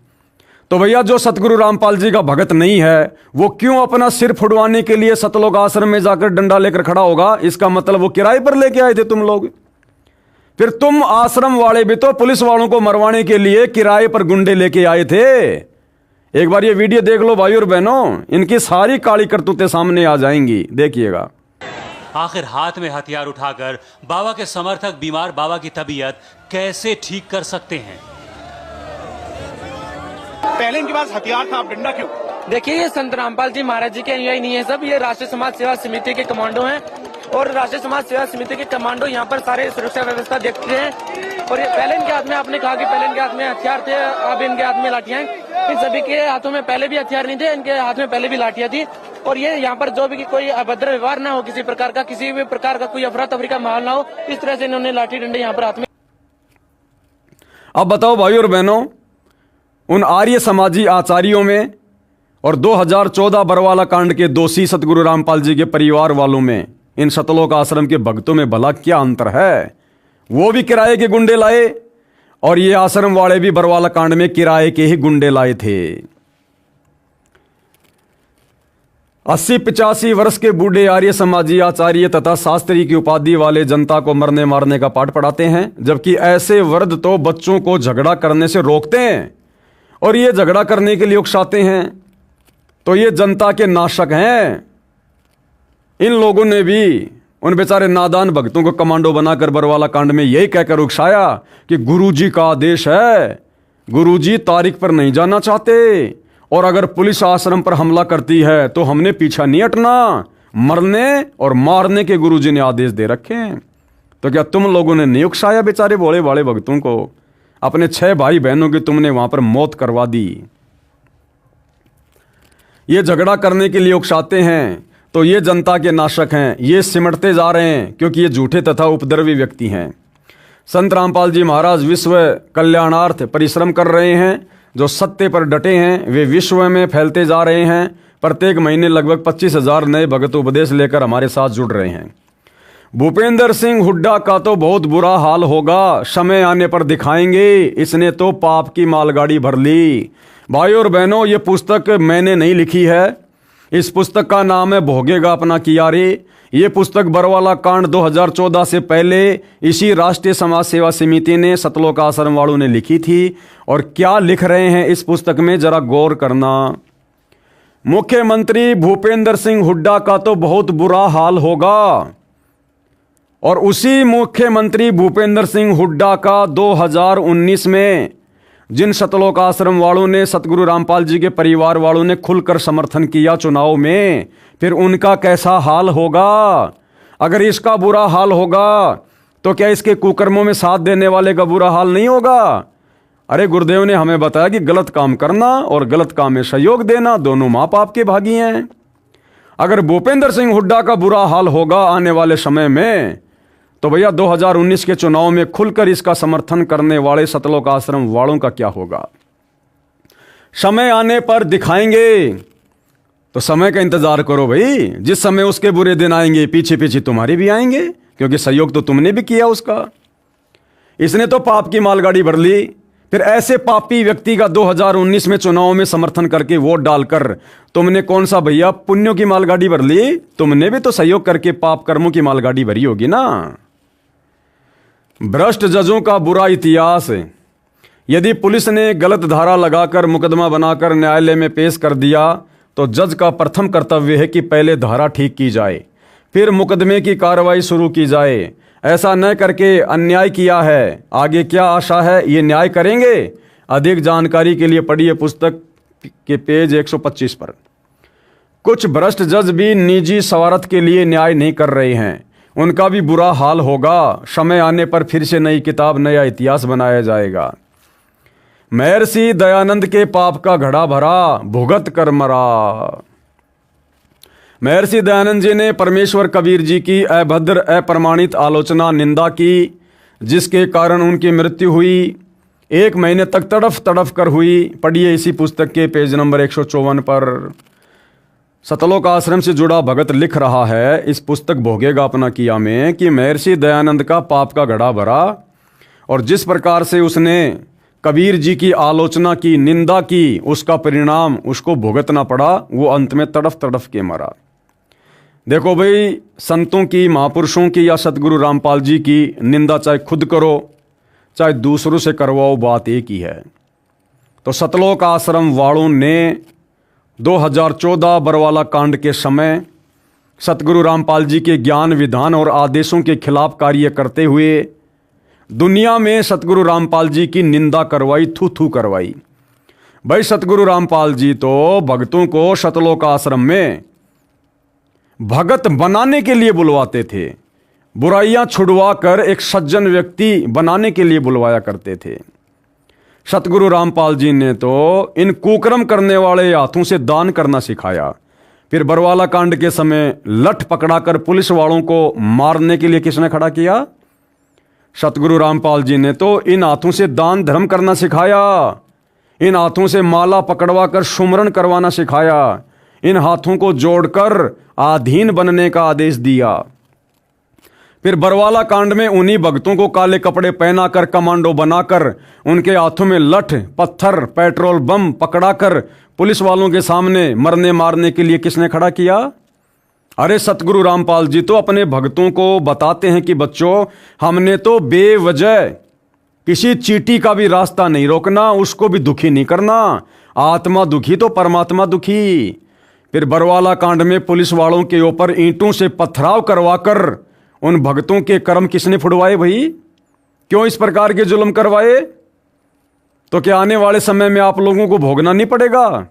तो भैया जो सतगुरु रामपाल जी का भगत नहीं है वो क्यों अपना सिर फुड़वाने के लिए सतलोक आश्रम में जाकर डंडा लेकर खड़ा होगा? इसका मतलब वो किराए पर लेके आए थे तुम लोग। फिर तुम आश्रम वाले भी तो पुलिस वालों को मरवाने के लिए किराए पर गुंडे लेके आए थे। एक बार ये वीडियो देख लो भाई और बहनों, इनकी सारी काली करतूतें सामने आ जाएंगी, देखिएगा। आखिर हाथ में हथियार उठाकर बाबा के समर्थक बीमार बाबा की तबीयत कैसे ठीक कर सकते हैं? पहले इनके पास हथियार था, अब डंडा क्यों? देखिए, ये संत रामपाल जी महाराज जी के अनुयायी नहीं है सब, ये राष्ट्रीय समाज सेवा समिति के कमांडो हैं। और राष्ट्रीय समाज सेवा समिति के कमांडो यहाँ पर सारे सुरक्षा व्यवस्था देखते हैं। और ये पहले इनके हाथ में, आपने कहा कि पहले इनके हाथ में हथियार थे, अब इनके हाथ में लाठियां हैं। इन सभी के हाथों में पहले भी हथियार नहीं थे, इनके हाथ में पहले भी लाठियां थी। और ये यहाँ पर जो भी कोई अभद्र व्यवहार ना हो, किसी प्रकार का कोई अफरा तफरी का माहौल ना हो, इस तरह से इन्होंने लाठी डंडे यहाँ पर हाथ में। अब बताओ भाई और बहनों, उन आर्य समाजी आचार्यों में और 2014 बरवाला कांड के दोषी सतगुरु रामपाल जी के परिवार वालों में, इन सतलोक आश्रम के भक्तों में भला क्या अंतर है? वो भी किराए के गुंडे लाए और ये आश्रम वाले भी बरवाला कांड में किराए के ही गुंडे लाए थे। 80-85 वर्ष के बूढ़े आर्य समाजी आचार्य तथा शास्त्री की उपाधि वाले जनता को मरने मारने का पाठ पढ़ाते हैं, जबकि ऐसे वृद्ध तो बच्चों को झगड़ा करने से रोकते हैं और ये झगड़ा करने के लिए उकसाते हैं। तो ये जनता के नाशक हैं। इन लोगों ने भी उन बेचारे नादान भक्तों को कमांडो बनाकर बरवाला कांड में यही कहकर उकसाया कि गुरुजी का आदेश है, गुरुजी तारीख पर नहीं जाना चाहते, और अगर पुलिस आश्रम पर हमला करती है तो हमने पीछा नहीं हटना, मरने और मारने के गुरुजी ने आदेश दे रखे हैं। तो क्या तुम लोगों ने नहीं उकसाया बेचारे भोले भाले भक्तों को? अपने 6 भाई बहनों की तुमने वहां पर मौत करवा दी। ये झगड़ा करने के लिए उकसाते हैं तो ये जनता के नाशक हैं, ये सिमटते जा रहे हैं क्योंकि ये झूठे तथा उपद्रवी व्यक्ति हैं। संत रामपाल जी महाराज विश्व कल्याणार्थ परिश्रम कर रहे हैं, जो सत्य पर डटे हैं वे विश्व में फैलते जा रहे हैं। प्रत्येक महीने लगभग 25,000 नए भगत उपदेश लेकर हमारे साथ जुड़ रहे हैं। भूपेंद्र सिंह हुड्डा का तो बहुत बुरा हाल होगा, समय आने पर दिखाएंगे, इसने तो पाप की मालगाड़ी भर ली। भाई और बहनों, ये पुस्तक मैंने नहीं लिखी है, इस पुस्तक का नाम है भोगेगा अपना किया रे। ये पुस्तक बरवाला कांड 2014 से पहले इसी राष्ट्रीय समाज सेवा समिति ने सतलोक आश्रम वालों ने लिखी थी। और क्या लिख रहे हैं इस पुस्तक में जरा गौर करना। मुख्यमंत्री भूपेंद्र सिंह हुड्डा का तो बहुत बुरा हाल होगा, और उसी मुख्यमंत्री भूपेंद्र सिंह हुड्डा का 2019 में जिन सतलोक आश्रम वालों ने सतगुरु रामपाल जी के परिवार वालों ने खुलकर समर्थन किया चुनाव में, फिर उनका कैसा हाल होगा। अगर इसका बुरा हाल होगा तो क्या इसके कुकर्मों में साथ देने वाले का बुरा हाल नहीं होगा? अरे गुरुदेव ने हमें बताया कि गलत काम करना और गलत काम में सहयोग देना दोनों माँ बाप के भागी हैं। अगर भूपेंद्र सिंह हुड्डा का बुरा हाल होगा आने वाले समय में, तो भैया 2019 के चुनाव में खुलकर इसका समर्थन करने वाले सतलोक आश्रम वालों का क्या होगा? समय आने पर दिखाएंगे। तो समय का इंतजार करो भाई, जिस समय उसके बुरे दिन आएंगे पीछे पीछे तुम्हारे भी आएंगे, क्योंकि सहयोग तो तुमने भी किया उसका। इसने तो पाप की मालगाड़ी भर ली। फिर ऐसे पापी व्यक्ति का 2019 में चुनाव में समर्थन करके वोट डालकर तुमने कौन सा भैया पुण्यों की मालगाड़ी भर ली? तुमने भी तो सहयोग करके पाप कर्मों की मालगाड़ी भरी होगी ना। भ्रष्ट जजों का बुरा इतिहास। यदि पुलिस ने गलत धारा लगाकर मुकदमा बनाकर न्यायालय में पेश कर दिया तो जज का प्रथम कर्तव्य है कि पहले धारा ठीक की जाए, फिर मुकदमे की कार्रवाई शुरू की जाए। ऐसा न करके अन्याय किया है, आगे क्या आशा है ये न्याय करेंगे? अधिक जानकारी के लिए पढ़िए पुस्तक के पेज 125 पर। कुछ भ्रष्ट जज भी निजी स्वार्थ के लिए न्याय नहीं कर रहे हैं, उनका भी बुरा हाल होगा। समय आने पर फिर से नई किताब, नया इतिहास बनाया जाएगा। महर्षि दयानंद के पाप का घड़ा भरा, भुगत कर मरा। महर्षि दयानंद जी ने परमेश्वर कबीर जी की अभद्र अप्रमाणित आलोचना, निंदा की। जिसके कारण उनकी मृत्यु हुई। 1 महीने तक तड़फ तड़फ कर हुई। पढ़िए इसी पुस्तक के पेज नंबर 154 पर। सतलोक आश्रम से जुड़ा भगत लिख रहा है इस पुस्तक भोगेगा अपना किया में कि महर्षि दयानंद का पाप का घड़ा भरा और जिस प्रकार से उसने कबीर जी की आलोचना की, निंदा की, उसका परिणाम उसको भुगतना पड़ा। वो अंत में तड़फ तड़फ के मरा। देखो भाई, संतों की, महापुरुषों की या सतगुरु रामपाल जी की निंदा चाहे खुद करो चाहे दूसरों से करवाओ, बात एक ही है। तो सतलोक आश्रम वालों ने 2014 बरवाला कांड के समय सतगुरु रामपाल जी के ज्ञान, विधान और आदेशों के खिलाफ कार्य करते हुए दुनिया में सतगुरु रामपाल जी की निंदा करवाई, थू थू करवाई। भाई सतगुरु रामपाल जी तो भक्तों को सतलोक आश्रम में भगत बनाने के लिए बुलवाते थे, बुराइयां छुड़वा कर एक सज्जन व्यक्ति बनाने के लिए बुलवाया करते थे। सतगुरु रामपाल जी ने तो इन कुकर्म करने वाले हाथों से दान करना सिखाया। फिर बरवाला कांड के समय लठ पकड़ाकर पुलिस वालों को मारने के लिए किसने खड़ा किया? सतगुरु रामपाल जी ने तो इन हाथों से दान धर्म करना सिखाया, इन हाथों से माला पकड़वा कर सुमरण करवाना सिखाया, इन हाथों को जोड़कर अधीन बनने का आदेश दिया। फिर बरवाला कांड में उन्हीं भक्तों को काले कपड़े पहनाकर, कमांडो बनाकर, उनके हाथों में लठ, पत्थर, पेट्रोल बम पकड़ाकर पुलिस वालों के सामने मरने मारने के लिए किसने खड़ा किया? अरे सतगुरु रामपाल जी तो अपने भक्तों को बताते हैं कि बच्चों, हमने तो बेवजह किसी चींटी का भी रास्ता नहीं रोकना, उसको भी दुखी नहीं करना। आत्मा दुखी तो परमात्मा दुखी। फिर बरवाला कांड में पुलिस वालों के ऊपर ईंटों से पथराव करवाकर उन भक्तों के कर्म किसने फुड़वाए भाई? क्यों इस प्रकार के जुल्म करवाए? तो क्या आने वाले समय में आप लोगों को भोगना नहीं पड़ेगा?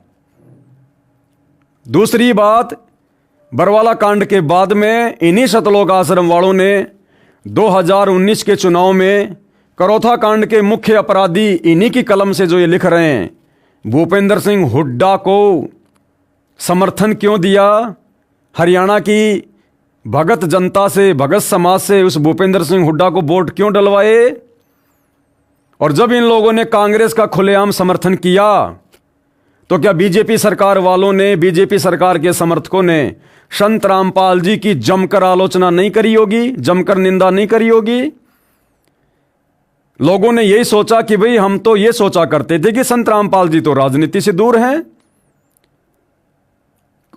दूसरी बात, बरवाला कांड के बाद में इन्हीं सतलोक आश्रम वालों ने 2019 के चुनाव में करोथा कांड के मुख्य अपराधी इन्हीं की कलम से जो ये लिख रहे हैं, भूपेंद्र सिंह हुड्डा को समर्थन क्यों दिया? हरियाणा की भगत जनता से, भगत समाज से उस भूपेंद्र सिंह हुड्डा को वोट क्यों डलवाए? और जब इन लोगों ने कांग्रेस का खुलेआम समर्थन किया तो क्या बीजेपी सरकार वालों ने, बीजेपी सरकार के समर्थकों ने संत रामपाल जी की जमकर आलोचना नहीं करी होगी, जमकर निंदा नहीं करी होगी? लोगों ने यही सोचा कि भाई, हम तो ये सोचा करते थे कि संत रामपाल जी तो राजनीति से दूर हैं,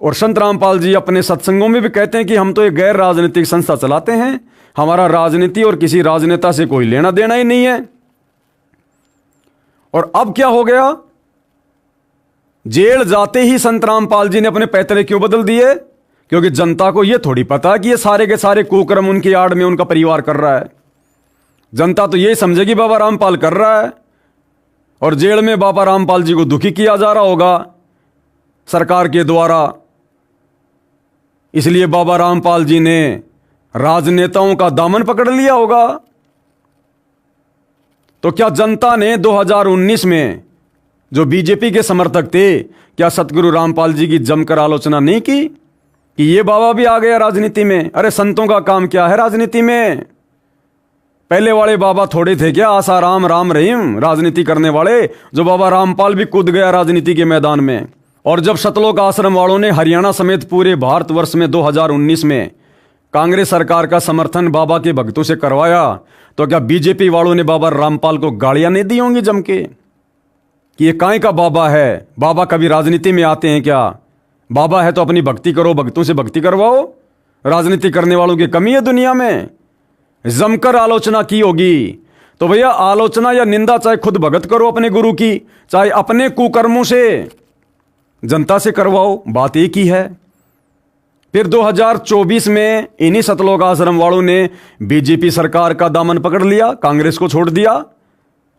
और संत रामपाल जी अपने सत्संगों में भी कहते हैं कि हम तो एक गैर राजनीतिक संस्था चलाते हैं, हमारा राजनीति और किसी राजनेता से कोई लेना देना ही नहीं है। और अब क्या हो गया? जेल जाते ही संत रामपाल जी ने अपने पैतरे क्यों बदल दिए? क्योंकि जनता को यह थोड़ी पता कि ये सारे के सारे कुकर्म उनकी आड़ में उनका परिवार कर रहा है। जनता तो यही समझेगी बाबा रामपाल कर रहा है, और जेल में बाबा रामपाल जी को दुखी किया जा रहा होगा सरकार के द्वारा। इसलिए बाबा रामपाल जी ने राजनेताओं का दामन पकड़ लिया होगा। तो क्या जनता ने 2019 में जो बीजेपी के समर्थक थे, क्या सतगुरु रामपाल जी की जमकर आलोचना नहीं की कि ये बाबा भी आ गया राजनीति में? अरे संतों का काम क्या है राजनीति में? पहले वाले बाबा थोड़े थे क्या? आसाराम, राम रहीम राजनीति करने वाले, जो बाबा रामपाल भी कूद गया राजनीति के मैदान में। और जब सतलोक आश्रम वालों ने हरियाणा समेत पूरे भारतवर्ष में 2019 में कांग्रेस सरकार का समर्थन बाबा के भक्तों से करवाया, तो क्या बीजेपी वालों ने बाबा रामपाल को गालियां नहीं दी होंगी जम के कि ये काहे का बाबा है? बाबा कभी राजनीति में आते हैं क्या? बाबा है तो अपनी भक्ति करो, भक्तों से भक्ति करवाओ। राजनीति करने वालों की कमी है दुनिया में? जमकर आलोचना की होगी तो भैया आलोचना या निंदा चाहे खुद भगत करो अपने गुरु की, चाहे अपने कुकर्मों से जनता से करवाओ, बात एक ही है। फिर 2024 में इन्हीं सतलोक आश्रम वालों ने बीजेपी सरकार का दामन पकड़ लिया, कांग्रेस को छोड़ दिया,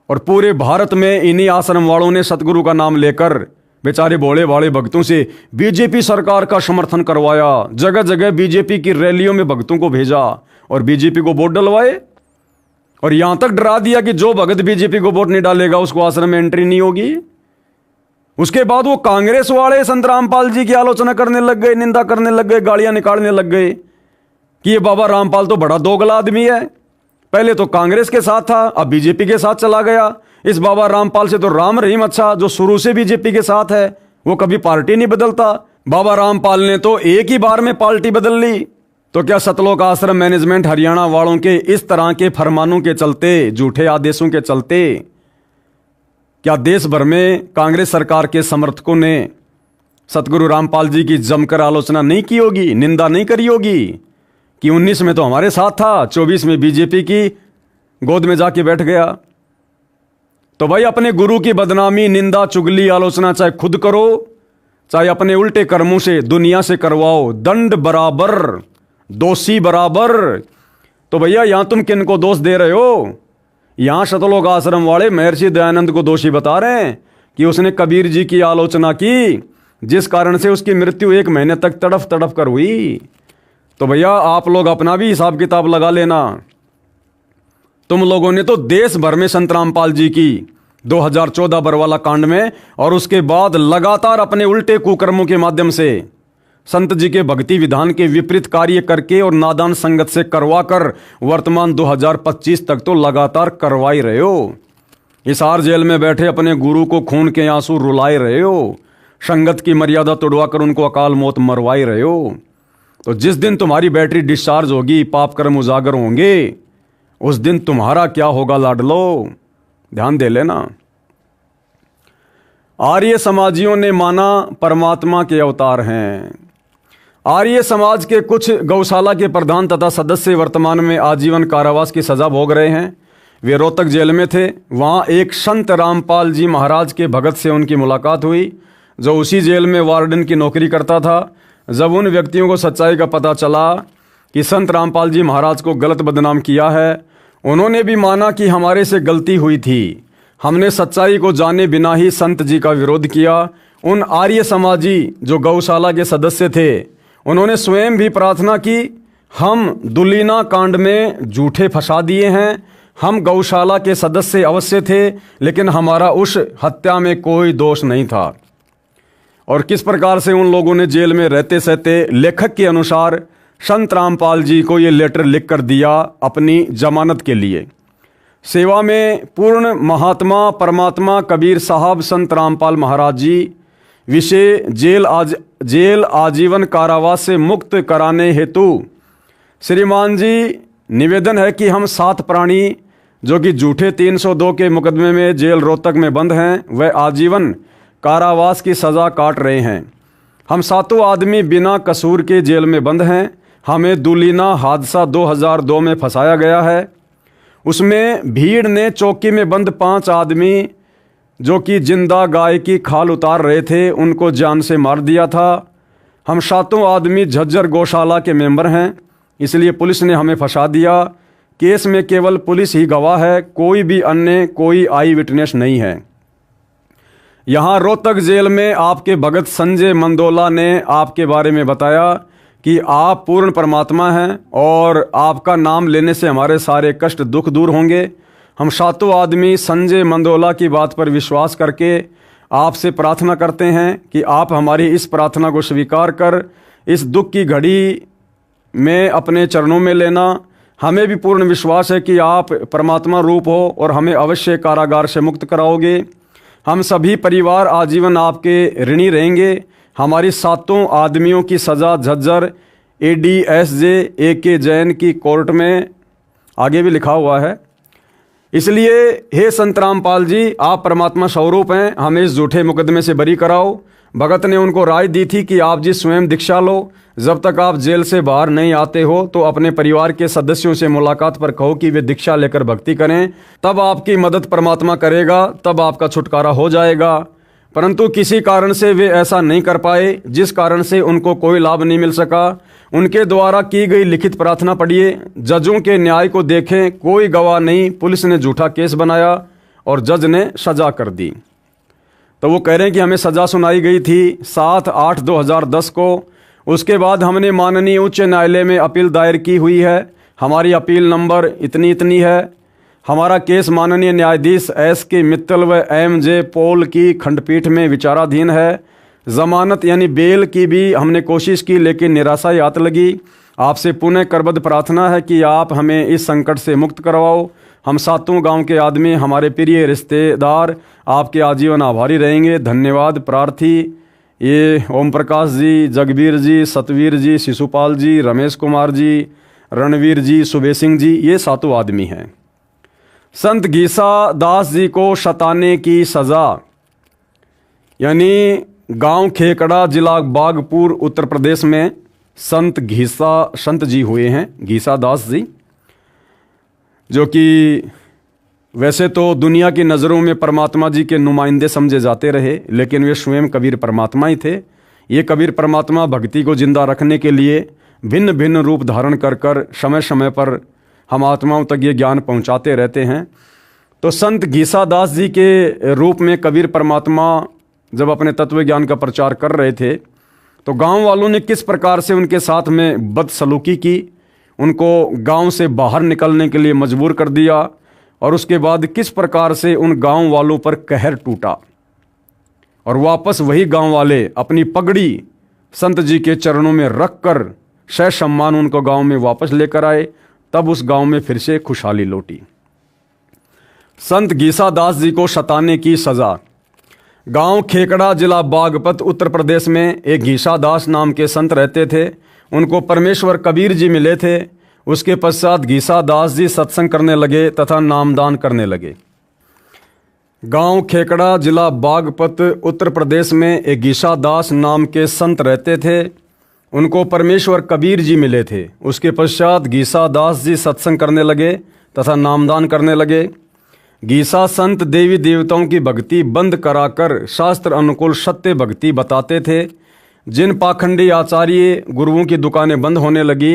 और पूरे भारत में इन्हीं आश्रम वालों ने सतगुरु का नाम लेकर बेचारे भोले भाले भक्तों से बीजेपी सरकार का समर्थन करवाया। जगह जगह बीजेपी की रैलियों में भक्तों को भेजा और बीजेपी को वोट डलवाए, और यहां तक डरा दिया कि जो भगत बीजेपी को वोट नहीं डालेगा उसको आश्रम में एंट्री नहीं होगी। उसके बाद वो कांग्रेस वाले संत रामपाल जी की आलोचना करने लग गए, निंदा करने लग गए, गालियां निकालने लग गए कि ये बाबा रामपाल तो बड़ा दोगला आदमी है, पहले तो कांग्रेस के साथ था, अब बीजेपी के साथ चला गया। इस बाबा रामपाल से तो राम रहीम अच्छा, जो शुरू से बीजेपी के साथ है, वो कभी पार्टी नहीं बदलता। बाबा रामपाल ने तो एक ही बार में पार्टी बदल ली। तो क्या सतलोक आश्रम मैनेजमेंट हरियाणा वालों के इस तरह के फरमानों के चलते, झूठे आदेशों के चलते, क्या देश भर में कांग्रेस सरकार के समर्थकों ने सतगुरु रामपाल जी की जमकर आलोचना नहीं की होगी, निंदा नहीं करी होगी कि 19 में तो हमारे साथ था, 24 में बीजेपी की गोद में जाके बैठ गया? तो भाई अपने गुरु की बदनामी, निंदा, चुगली, आलोचना चाहे खुद करो, चाहे अपने उल्टे कर्मों से दुनिया से करवाओ, दंड बराबर, दोषी बराबर। तो भैया यहां तुम किन को दोष दे रहे हो? यहां सतलोक आश्रम वाले महर्षि दयानंद को दोषी बता रहे हैं कि उसने कबीर जी की आलोचना की, जिस कारण से उसकी मृत्यु 1 महीने तक तड़फ तड़फ कर हुई। तो भैया आप लोग अपना भी हिसाब किताब लगा लेना। तुम लोगों ने तो देश भर में संत रामपाल जी की 2014 बरवाला कांड में और उसके बाद लगातार अपने उल्टे कुकर्मों के माध्यम से संत जी के भक्ति विधान के विपरीत कार्य करके और नादान संगत से करवाकर वर्तमान 2025 तक तो लगातार करवा ही रहे हो। हिसार जेल में बैठे अपने गुरु को खून के आंसू रुलाए रहे हो, संगत की मर्यादा तोड़वाकर उनको अकाल मौत मरवाए रहे हो। तो जिस दिन तुम्हारी बैटरी डिस्चार्ज होगी, पाप कर्म उजागर होंगे, उस दिन तुम्हारा क्या होगा लाडलो, ध्यान दे लेना। आर्य समाजियों ने माना परमात्मा के अवतार हैं। आर्य समाज के कुछ गौशाला के प्रधान तथा सदस्य वर्तमान में आजीवन कारावास की सजा भोग रहे हैं। वे रोहतक जेल में थे। वहां एक संत रामपाल जी महाराज के भगत से उनकी मुलाकात हुई, जो उसी जेल में वार्डन की नौकरी करता था। जब उन व्यक्तियों को सच्चाई का पता चला कि संत रामपाल जी महाराज को गलत बदनाम किया है, उन्होंने भी माना कि हमारे से गलती हुई थी, हमने सच्चाई को जाने बिना ही संत जी का विरोध किया। उन आर्य समाजी जो गौशाला के सदस्य थे, उन्होंने स्वयं भी प्रार्थना की, हम दुलीना कांड में झूठे फंसा दिए हैं, हम गौशाला के सदस्य अवश्य थे, लेकिन हमारा उस हत्या में कोई दोष नहीं था। और किस प्रकार से उन लोगों ने जेल में रहते सहते लेखक के अनुसार संत रामपाल जी को ये लेटर लिख कर दिया अपनी जमानत के लिए। सेवा में पूर्ण महात्मा परमात्मा कबीर साहब संत रामपाल महाराज जी विषय जेल आजीवन कारावास से मुक्त कराने हेतु श्रीमान जी निवेदन है कि हम 7 प्राणी जो कि झूठे 302 के मुकदमे में जेल रोहतक में बंद हैं, वह आजीवन कारावास की सज़ा काट रहे हैं। हम 7 आदमी बिना कसूर के जेल में बंद हैं। हमें दुलीना हादसा 2002 में फंसाया गया है। उसमें भीड़ ने चौकी में बंद 5 आदमी जो कि जिंदा गाय की खाल उतार रहे थे, उनको जान से मार दिया था। हम 7 आदमी झज्जर गौशाला के मेंबर हैं, इसलिए पुलिस ने हमें फंसा दिया। केस में केवल पुलिस ही गवाह है, कोई भी अन्य कोई आई विटनेस नहीं है। यहाँ रोहतक जेल में आपके भगत संजय मंदोला ने आपके बारे में बताया कि आप पूर्ण परमात्मा हैं और आपका नाम लेने से हमारे सारे कष्ट दुख दूर होंगे। हम 7 आदमी संजय मंदोला की बात पर विश्वास करके आपसे प्रार्थना करते हैं कि आप हमारी इस प्रार्थना को स्वीकार कर इस दुख की घड़ी में अपने चरणों में लेना। हमें भी पूर्ण विश्वास है कि आप परमात्मा रूप हो और हमें अवश्य कारागार से मुक्त कराओगे। हम सभी परिवार आजीवन आपके ऋणी रहेंगे। हमारी 7 आदमियों की सज़ा झज्जर ADSJ AK जैन की कोर्ट में आगे भी लिखा हुआ है। इसलिए हे संत रामपाल जी, आप परमात्मा स्वरूप हैं, हमें इस झूठे मुकदमे से बरी कराओ। भगत ने उनको राय दी थी कि आप जी स्वयं दीक्षा लो। जब तक आप जेल से बाहर नहीं आते हो तो अपने परिवार के सदस्यों से मुलाकात पर कहो कि वे दीक्षा लेकर भक्ति करें, तब आपकी मदद परमात्मा करेगा, तब आपका छुटकारा हो जाएगा। परंतु किसी कारण से वे ऐसा नहीं कर पाए, जिस कारण से उनको कोई लाभ नहीं मिल सका। उनके द्वारा की गई लिखित प्रार्थना पढ़िए। जजों के न्याय को देखें, कोई गवाह नहीं, पुलिस ने झूठा केस बनाया और जज ने सजा कर दी। तो वो कह रहे हैं कि हमें सजा सुनाई गई थी 7/8/2010 को। उसके बाद हमने माननीय उच्च न्यायालय में अपील दायर की हुई है। हमारी अपील नंबर इतनी है। हमारा केस माननीय न्यायाधीश SK मित्तल व MJ पॉल की खंडपीठ में विचाराधीन है। जमानत यानी बेल की भी हमने कोशिश की, लेकिन निराशा ही हाथ लगी। आपसे पुनः करबद्ध प्रार्थना है कि आप हमें इस संकट से मुक्त करवाओ। हम सातों गांव के आदमी, हमारे प्रिय रिश्तेदार आपके आजीवन आभारी रहेंगे। धन्यवाद। प्रार्थी ये ओम प्रकाश जी, जगबीर जी, सतवीर जी, शिशुपाल जी, रमेश कुमार जी, रणवीर जी, सुबे सिंह जी, ये सातों आदमी हैं। संत घीसा दास जी को सताने की सज़ा, यानी गांव खेकड़ा, जिला बागपुर, उत्तर प्रदेश में संत जी हुए हैं, घीसा दास जी, जो कि वैसे तो दुनिया की नज़रों में परमात्मा जी के नुमाइंदे समझे जाते रहे, लेकिन वे स्वयं कबीर परमात्मा ही थे। ये कबीर परमात्मा भक्ति को जिंदा रखने के लिए भिन्न भिन्न रूप धारण कर कर समय समय पर हम आत्माओं तक ये ज्ञान पहुंचाते रहते हैं। तो संत घीसा दास जी के रूप में कबीर परमात्मा जब अपने तत्व ज्ञान का प्रचार कर रहे थे, तो गांव वालों ने किस प्रकार से उनके साथ में बदसलूकी की, उनको गांव से बाहर निकलने के लिए मजबूर कर दिया, और उसके बाद किस प्रकार से उन गांव वालों पर कहर टूटा, और वापस वही गांव वाले अपनी पगड़ी संत जी के चरणों में रख कर सह सम्मान उनको गांव में वापस लेकर आए। तब उस गांव में फिर से खुशहाली लौटी। संत घीसा दास जी को सताने की सजा। गांव खेकड़ा, जिला बागपत, उत्तर प्रदेश में एक घीसा दास नाम के संत रहते थे। उनको परमेश्वर कबीर जी मिले थे। उसके पश्चात घीसा दास जी सत्संग करने लगे तथा नामदान करने लगे। गांव खेकड़ा, जिला बागपत, उत्तर प्रदेश में एक घीसा दास नाम के संत रहते थे। उनको परमेश्वर कबीर जी मिले थे। उसके पश्चात घीसा दास जी सत्संग करने लगे तथा नामदान करने लगे। घीसा संत देवी देवताओं की भक्ति बंद कराकर शास्त्र अनुकूल सत्य भक्ति बताते थे। जिन पाखंडी आचार्य गुरुओं की दुकानें बंद होने लगी,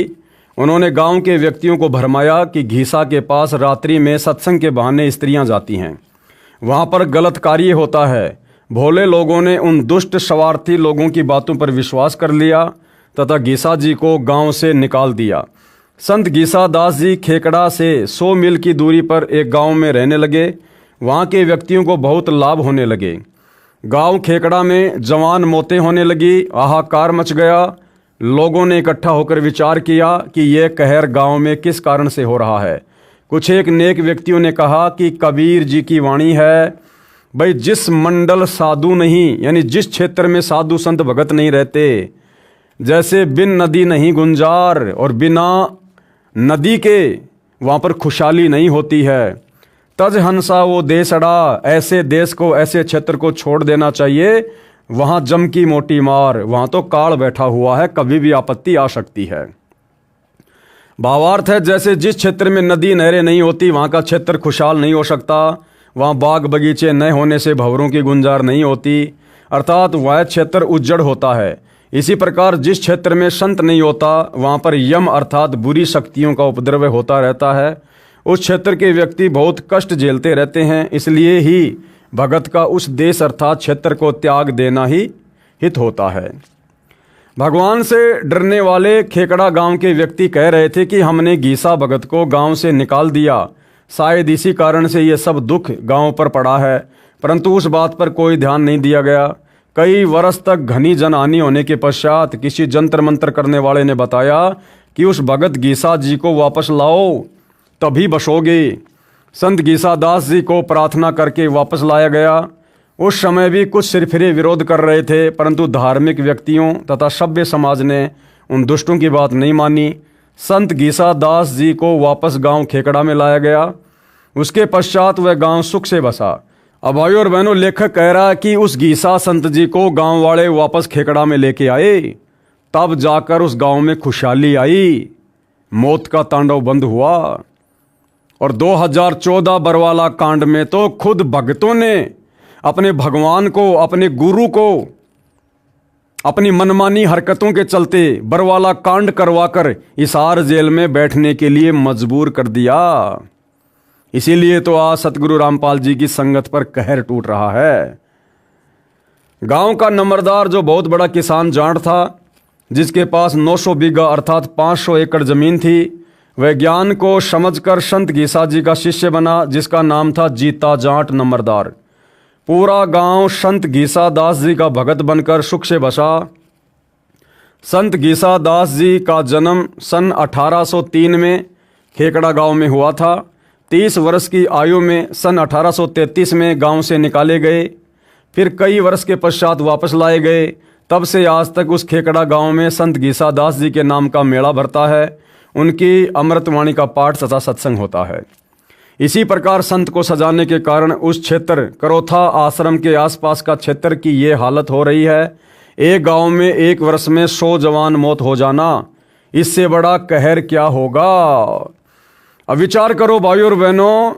उन्होंने गांव के व्यक्तियों को भरमाया कि घीसा के पास रात्रि में सत्संग के बहाने स्त्रियां जाती हैं, वहां पर गलत कार्य होता है। भोले लोगों ने उन दुष्ट स्वार्थी लोगों की बातों पर विश्वास कर लिया तथा घीसा जी को गांव से निकाल दिया। संत घीसा दास जी खेकड़ा से 100 मील की दूरी पर एक गांव में रहने लगे। वहां के व्यक्तियों को बहुत लाभ होने लगे। गांव खेकड़ा में जवान मौतें होने लगी, हाहाकार मच गया। लोगों ने इकट्ठा होकर विचार किया कि यह कहर गांव में किस कारण से हो रहा है। कुछ एक नेक व्यक्तियों ने कहा कि कबीर जी की वाणी है, भाई जिस मंडल साधु नहीं, यानी जिस क्षेत्र में साधु संत भगत नहीं रहते, जैसे बिन नदी नहीं गुंजार और बिना नदी के वहाँ पर खुशहाली नहीं होती है। तज हंसा वो देश अड़ा, ऐसे देश को, ऐसे क्षेत्र को छोड़ देना चाहिए। वहाँ जम की मोटी मार, वहाँ तो काल बैठा हुआ है, कभी भी आपत्ति आ सकती है। भावार्थ है, जैसे जिस क्षेत्र में नदी नहरें नहीं होती वहाँ का क्षेत्र खुशहाल नहीं हो सकता। वहाँ बाग बगीचे न होने से भंवरों की गुंजार नहीं होती, अर्थात वह क्षेत्र उज्जड़ होता है। इसी प्रकार जिस क्षेत्र में संत नहीं होता वहाँ पर यम अर्थात बुरी शक्तियों का उपद्रव होता रहता है। उस क्षेत्र के व्यक्ति बहुत कष्ट झेलते रहते हैं। इसलिए ही भगत का उस देश अर्थात क्षेत्र को त्याग देना ही हित होता है। भगवान से डरने वाले खेकड़ा गांव के व्यक्ति कह रहे थे कि हमने घीसा भगत को गांव से निकाल दिया, शायद इसी कारण से ये सब दुख गांव पर पड़ा है। परंतु उस बात पर कोई ध्यान नहीं दिया गया। कई वर्ष तक घनी जनहानि होने के पश्चात किसी जंतर मंत्र करने वाले ने बताया कि उस भगत घीसा जी को वापस लाओ, तभी बसोगे। संत घीसा दास जी को प्रार्थना करके वापस लाया गया। उस समय भी कुछ सिरफिरे विरोध कर रहे थे, परंतु धार्मिक व्यक्तियों तथा सभ्य समाज ने उन दुष्टों की बात नहीं मानी। संत घीसा दास जी को वापस गांव खेकड़ा में लाया गया। उसके पश्चात वह गांव सुख से बसा। अब भाइयों और बहनों, लेखक कह रहा है कि उस घीसा संत जी को गांव वाले वापस खेकड़ा में लेके आए, तब जाकर उस गांव में खुशहाली आई, मौत का तांडव बंद हुआ। और 2014 बरवाला कांड में तो खुद भक्तों ने अपने भगवान को, अपने गुरु को अपनी मनमानी हरकतों के चलते बरवाला कांड करवाकर हिसार जेल में बैठने के लिए मजबूर कर दिया। इसीलिए तो आज सतगुरु रामपाल जी की संगत पर कहर टूट रहा है। गांव का नंबरदार जो बहुत बड़ा किसान जाट था, जिसके पास 900 बीघा अर्थात 500 एकड़ जमीन थी, वह ज्ञान को समझकर संत घीसा जी का शिष्य बना, जिसका नाम था जीता जाट नंबरदार। पूरा गांव संत गीसा दास जी का भगत बनकर सुख से बसा। संत गीसा दास जी का जन्म सन 1803 में खेकड़ा गांव में हुआ था। 30 वर्ष की आयु में सन 1833 में गांव से निकाले गए, फिर कई वर्ष के पश्चात वापस लाए गए। तब से आज तक उस खेकड़ा गांव में संत गीसा दास जी के नाम का मेला भरता है। उनकी अमृतवाणी का पाठ तथा सत्संग होता है। इसी प्रकार संत को सजाने के कारण उस क्षेत्र करोथा आश्रम के आसपास का क्षेत्र की ये हालत हो रही है। एक गांव में एक वर्ष में 100 जवान मौत हो जाना, इससे बड़ा कहर क्या होगा। अब विचार करो भाइयों और बहनों,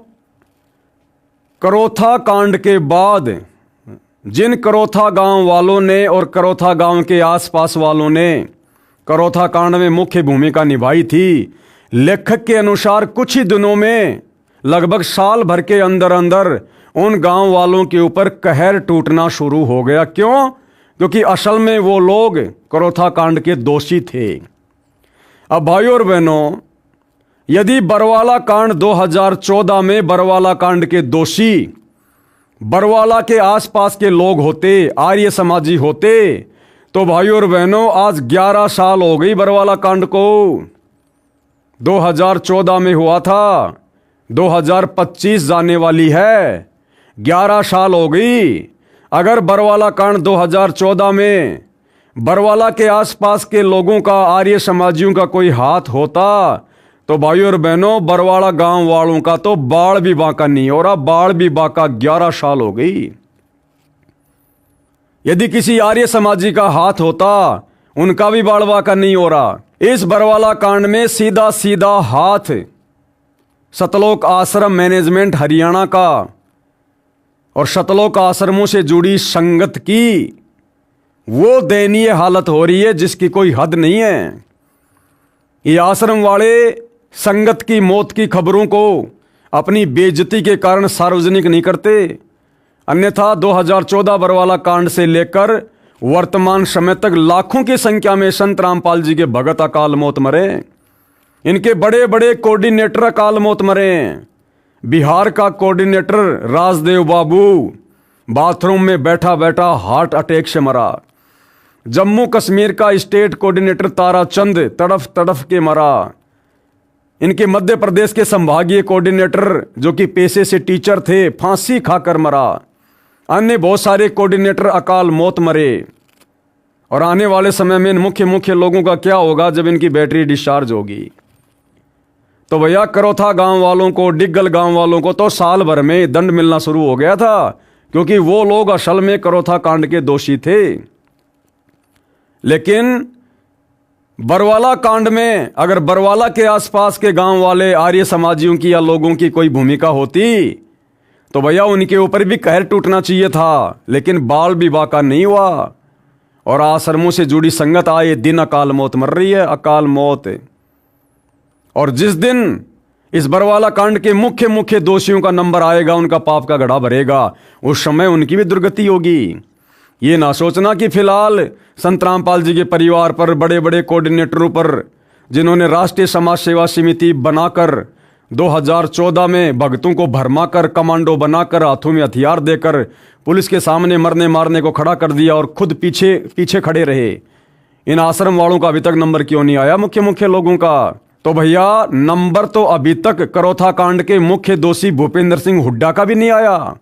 करोथा कांड के बाद जिन करोथा गांव वालों ने और करोथा गांव के आसपास वालों ने करोथा कांड में मुख्य भूमिका निभाई थी, लेखक के अनुसार कुछ ही दिनों में लगभग साल भर के अंदर अंदर उन गांव वालों के ऊपर कहर टूटना शुरू हो गया। क्यों? क्योंकि असल में वो लोग करोथा कांड के दोषी थे। अब भाइयों और बहनों, यदि बरवाला कांड 2014 में बरवाला कांड के दोषी बरवाला के आसपास के लोग होते, आर्य समाजी होते, तो भाइयों और बहनों आज 11 साल हो गई बरवाला कांड को। 2014 में हुआ था, 2025 जाने वाली है, 11 साल हो गई। अगर बरवाला कांड 2014 में बरवाला के आसपास के लोगों का, आर्य समाजियों का कोई हाथ होता, तो भाइयों और बहनों बरवाला गांव वालों का तो बाढ़ भी बांका नहीं हो रहा। बाढ़ भी बांका 11 साल हो गई। यदि किसी आर्य समाजी का हाथ होता, उनका भी बाढ़ बांका नहीं हो रहा। इस बरवाला कांड में सीधा सीधा हाथ सतलोक आश्रम मैनेजमेंट हरियाणा का और सतलोक आश्रमों से जुड़ी संगत की वो दयनीय हालत हो रही है जिसकी कोई हद नहीं है। ये आश्रम वाले संगत की मौत की खबरों को अपनी बेइज्जती के कारण सार्वजनिक नहीं करते। अन्यथा 2014 बरवाला कांड से लेकर वर्तमान समय तक लाखों की संख्या में संत रामपाल जी के भगत अकाल मौत मरे। इनके बड़े बड़े कोऑर्डिनेटर अकाल मौत मरे। बिहार का कोऑर्डिनेटर राजदेव बाबू बाथरूम में बैठा बैठा हार्ट अटैक से मरा। जम्मू कश्मीर का स्टेट कोऑर्डिनेटर ताराचंद तड़फ तड़फ के मरा। इनके मध्य प्रदेश के संभागीय कोऑर्डिनेटर जो कि पेशे से टीचर थे, फांसी खाकर मरा। अन्य बहुत सारे कोऑर्डिनेटर अकाल मौत मरे। और आने वाले समय में इन मुख्य लोगों का क्या होगा जब इनकी बैटरी डिस्चार्ज होगी। तो भैया करोथा गांव वालों को, डिग्गल गांव वालों को तो साल भर में दंड मिलना शुरू हो गया था, क्योंकि वो लोग असल में करोथा कांड के दोषी थे। लेकिन बरवाला कांड में अगर बरवाला के आसपास के गांव वाले आर्य समाजियों की या लोगों की कोई भूमिका होती, तो भैया उनके ऊपर भी कहर टूटना चाहिए था। लेकिन बाल भी बाका नहीं हुआ और आश्रमों से जुड़ी संगत आए दिन अकाल मौत मर रही है, अकाल मौत। और जिस दिन इस बरवाला कांड के मुख्य दोषियों का नंबर आएगा, उनका पाप का घड़ा भरेगा, उस समय उनकी भी दुर्गति होगी। ये ना सोचना कि फिलहाल संत रामपाल जी के परिवार पर, बड़े बड़े कोऑर्डिनेटरों पर, जिन्होंने राष्ट्रीय समाज सेवा समिति बनाकर 2014 में भक्तों को भरमाकर, कमांडो बनाकर, हाथों में हथियार देकर पुलिस के सामने मरने मारने को खड़ा कर दिया और खुद पीछे खड़े रहे, इन आश्रम वालों का अभी तक नंबर क्यों नहीं आया मुख्य लोगों का? तो भैया नंबर तो अभी तक करोथा कांड के मुख्य दोषी भूपेंद्र सिंह हुड्डा का भी नहीं आया,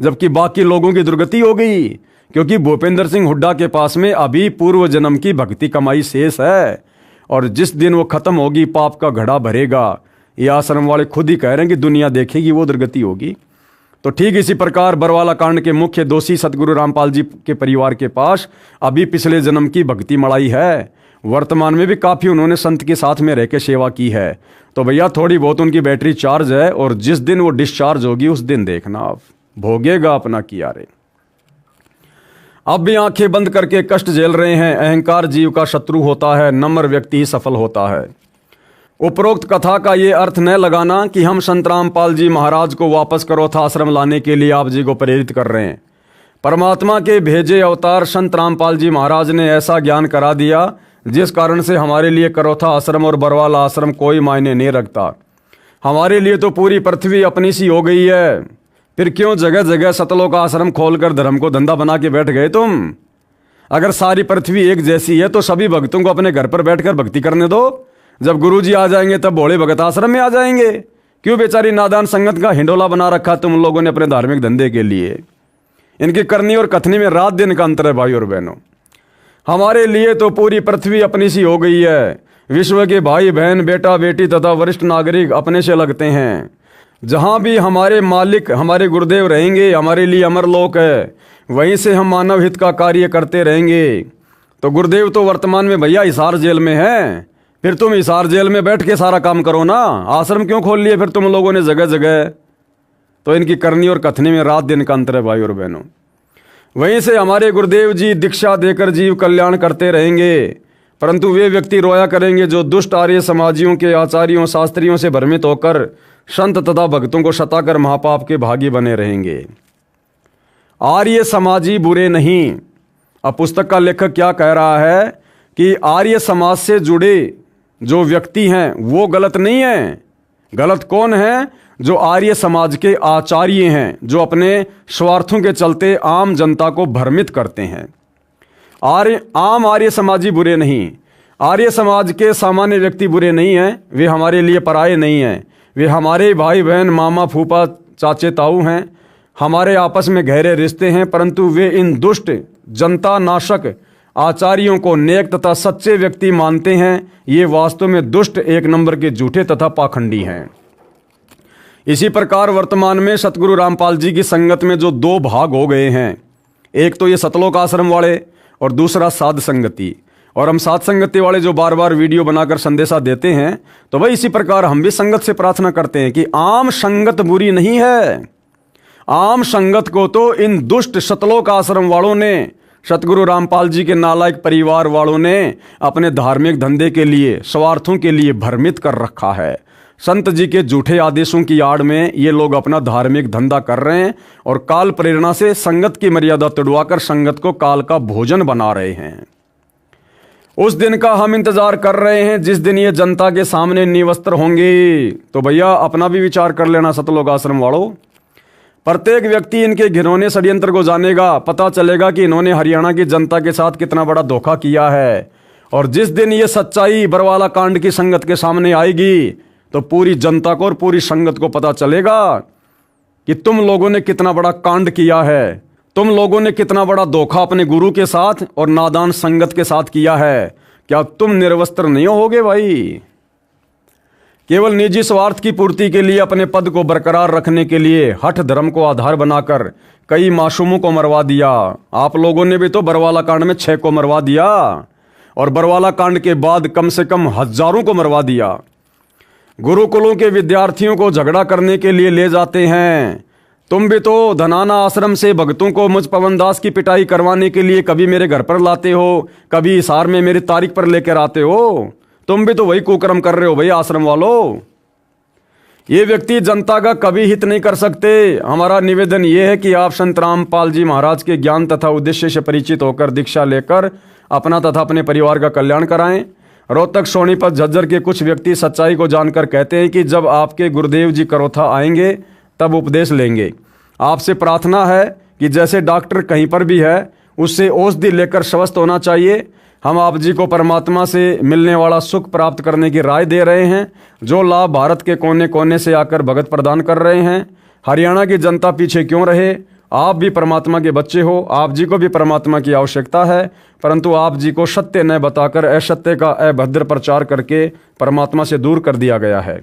जबकि बाकी लोगों की दुर्गति हो गई, क्योंकि भूपेंद्र सिंह हुड्डा के पास में अभी पूर्व जन्म की भक्ति कमाई शेष है। और जिस दिन वो खत्म होगी, पाप का घड़ा भरेगा। ये आश्रम वाले खुद ही कह रहे हैं कि दुनिया देखेगी, वो दुर्गति होगी। तो ठीक इसी प्रकार बरवाला कांड के मुख्य दोषी सतगुरु रामपाल जी के परिवार के पास अभी पिछले जन्म की भक्ति मड़ाई है। वर्तमान में भी काफ़ी उन्होंने संत के साथ में रह के सेवा की है। तो भैया थोड़ी बहुत उनकी बैटरी चार्ज है, और जिस दिन वो डिस्चार्ज होगी उस दिन देखना आप, भोगेगा अपना किया रे। अब भी आंखें बंद करके कष्ट झेल रहे हैं। अहंकार जीव का शत्रु होता है, नम्र व्यक्ति ही सफल होता है। उपरोक्त कथा का ये अर्थ न लगाना कि हम संत रामपाल जी महाराज को वापस करोथा आश्रम लाने के लिए आप जी को प्रेरित कर रहे हैं। परमात्मा के भेजे अवतार संत रामपाल जी महाराज ने ऐसा ज्ञान करा दिया जिस कारण से हमारे लिए करोथा आश्रम और बरवाला आश्रम कोई मायने नहीं रखता। हमारे लिए तो पूरी पृथ्वी अपनी सी हो गई है। फिर क्यों जगह जगह सतलोक आश्रम खोलकर धर्म को धंधा बना के बैठ गए तुम? अगर सारी पृथ्वी एक जैसी है तो सभी भक्तों को अपने घर पर बैठकर भक्ति करने दो। जब गुरुजी आ जाएंगे तब भोले भगत आश्रम में आ जाएंगे। क्यों बेचारी नादान संगत का हिंडोला बना रखा तुम लोगों ने अपने धार्मिक धंधे के लिए? इनकी करनी और कथनी में रात दिन का अंतर है भाई और बहनों। हमारे लिए तो पूरी पृथ्वी अपनी सी हो गई है। विश्व के भाई बहन, बेटा बेटी तथा वरिष्ठ नागरिक अपने से लगते हैं। जहाँ भी हमारे मालिक हमारे गुरुदेव रहेंगे हमारे लिए अमरलोक है, वहीं से हम मानव हित का कार्य करते रहेंगे। तो गुरुदेव तो वर्तमान में भैया हिसार जेल में है, फिर तुम हिसार जेल में बैठ के सारा काम करो ना। आश्रम क्यों खोल लिए फिर तुम लोगों ने जगह जगह? तो इनकी करनी और कथनी में रात दिन का अंतर है भाई और बहनों। वहीं से हमारे गुरुदेव जी दीक्षा देकर जीव कल्याण करते रहेंगे, परंतु वे व्यक्ति रोया करेंगे जो दुष्ट आर्य समाजियों के आचार्यों शास्त्रियों से भ्रमित होकर संत तथा भक्तों को सताकर महापाप के भागी बने रहेंगे। आर्य समाजी बुरे नहीं। अब पुस्तक का लेखक क्या कह रहा है कि आर्य समाज से जुड़े जो व्यक्ति हैं वो गलत नहीं है। गलत कौन है? जो आर्य समाज के आचार्य हैं, जो अपने स्वार्थों के चलते आम जनता को भ्रमित करते हैं। आम आर्य समाजी बुरे नहीं। आर्य समाज के सामान्य व्यक्ति बुरे नहीं हैं। वे हमारे लिए पराये नहीं हैं। वे हमारे भाई बहन, मामा फूफा चाचे ताऊ हैं। हमारे आपस में गहरे रिश्ते हैं, परंतु वे इन दुष्ट जनता नाशक आचार्यों को नेक तथा सच्चे व्यक्ति मानते हैं। ये वास्तव में दुष्ट, एक नंबर के झूठे तथा पाखंडी हैं। इसी प्रकार वर्तमान में सतगुरु रामपाल जी की संगत में जो दो भाग हो गए हैं, एक तो ये सतलोक आश्रम वाले और दूसरा साध संगति। और हम साध संगति वाले जो बार बार वीडियो बनाकर संदेशा देते हैं, तो भाई इसी प्रकार हम भी संगत से प्रार्थना करते हैं कि आम संगत बुरी नहीं है। आम संगत को तो इन दुष्ट सतलोक आश्रम वालों ने, सतगुरु रामपाल जी के नालायक परिवार वालों ने अपने धार्मिक धंधे के लिए, स्वार्थों के लिए भ्रमित कर रखा है। संत जी के झूठे आदेशों की आड़ में ये लोग अपना धार्मिक धंधा कर रहे हैं और काल प्रेरणा से संगत की मर्यादा तोड़वाकर संगत को काल का भोजन बना रहे हैं। उस दिन का हम इंतजार कर रहे हैं जिस दिन ये जनता के सामने निवस्त्र होंगे। तो भैया अपना भी विचार कर लेना सतलोक आश्रम वालों। प्रत्येक व्यक्ति इनके घिनौने षड्यंत्र को जानेगा, पता चलेगा कि इन्होंने हरियाणा की जनता के साथ कितना बड़ा धोखा किया है। और जिस दिन ये सच्चाई बरवाला कांड की संगत के सामने आएगी तो पूरी जनता को और पूरी संगत को पता चलेगा कि तुम लोगों ने कितना बड़ा कांड किया है, तुम लोगों ने कितना बड़ा धोखा अपने गुरु के साथ और नादान संगत के साथ किया है। क्या तुम निर्वस्त्र नहीं होगे भाई? केवल निजी स्वार्थ की पूर्ति के लिए, अपने पद को बरकरार रखने के लिए हठ धर्म को आधार बनाकर कई मासूमों को मरवा दिया। आप लोगों ने भी तो बरवाला कांड में 6 को मरवा दिया और बरवाला कांड के बाद कम से कम हजारों को मरवा दिया। गुरुकुलों के विद्यार्थियों को झगड़ा करने के लिए ले जाते हैं। तुम भी तो धनाना आश्रम से भक्तों को मुझ पवन दास की पिटाई करवाने के लिए कभी मेरे घर पर लाते हो, कभी हिसार में मेरी तारीख पर लेकर आते हो। तुम भी तो वही कुकर्म कर रहे हो भाई आश्रम वालों। ये व्यक्ति जनता का कभी हित नहीं कर सकते। हमारा निवेदन ये है कि आप संत रामपाल जी महाराज के ज्ञान तथा उद्देश्य से परिचित होकर दीक्षा लेकर अपना तथा अपने परिवार का कल्याण कराएं। रोहतक, सोनीपत, झज्जर के कुछ व्यक्ति सच्चाई को जानकर कहते हैं कि जब आपके गुरुदेव जी करोथा आएंगे तब उपदेश लेंगे। आपसे प्रार्थना है कि जैसे डॉक्टर कहीं पर भी है उससे औषधि लेकर स्वस्थ होना चाहिए। हम आप जी को परमात्मा से मिलने वाला सुख प्राप्त करने की राय दे रहे हैं, जो लाभ भारत के कोने कोने से आकर भगत प्रदान कर रहे हैं। हरियाणा की जनता पीछे क्यों रहे? आप भी परमात्मा के बच्चे हो, आप जी को भी परमात्मा की आवश्यकता है, परंतु आप जी को सत्य न बताकर असत्य का अभद्र प्रचार करके परमात्मा से दूर कर दिया गया है।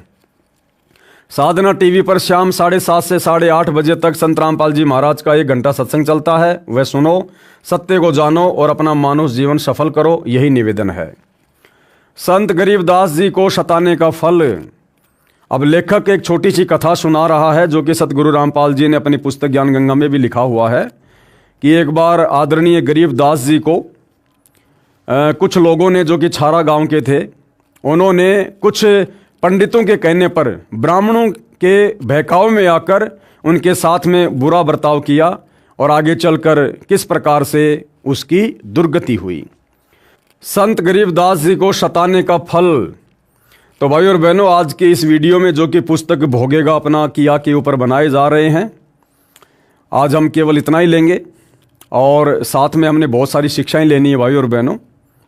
साधना टीवी पर शाम 7:30 से 8:30 बजे तक संत रामपाल जी महाराज का 1 घंटा सत्संग चलता है। वह सुनो, सत्य को जानो और अपना मानव जीवन सफल करो, यही निवेदन है। संत गरीबदास जी को सताने का फल। अब लेखक एक छोटी सी कथा सुना रहा है जो कि सतगुरु रामपाल जी ने अपनी पुस्तक ज्ञान गंगा में भी लिखा हुआ है कि एक बार आदरणीय गरीबदास जी को कुछ लोगों ने, जो कि छारा गांव के थे, उन्होंने कुछ पंडितों के कहने पर ब्राह्मणों के बहकाव में आकर उनके साथ में बुरा बर्ताव किया और आगे चलकर किस प्रकार से उसकी दुर्गति हुई। संत गरीबदास जी को सताने का फल। तो भाई और बहनों, आज के इस वीडियो में जो कि पुस्तक भोगेगा अपना किया के ऊपर बनाए जा रहे हैं, आज हम केवल इतना ही लेंगे और साथ में हमने बहुत सारी शिक्षाएं लेनी है भाई और बहनों।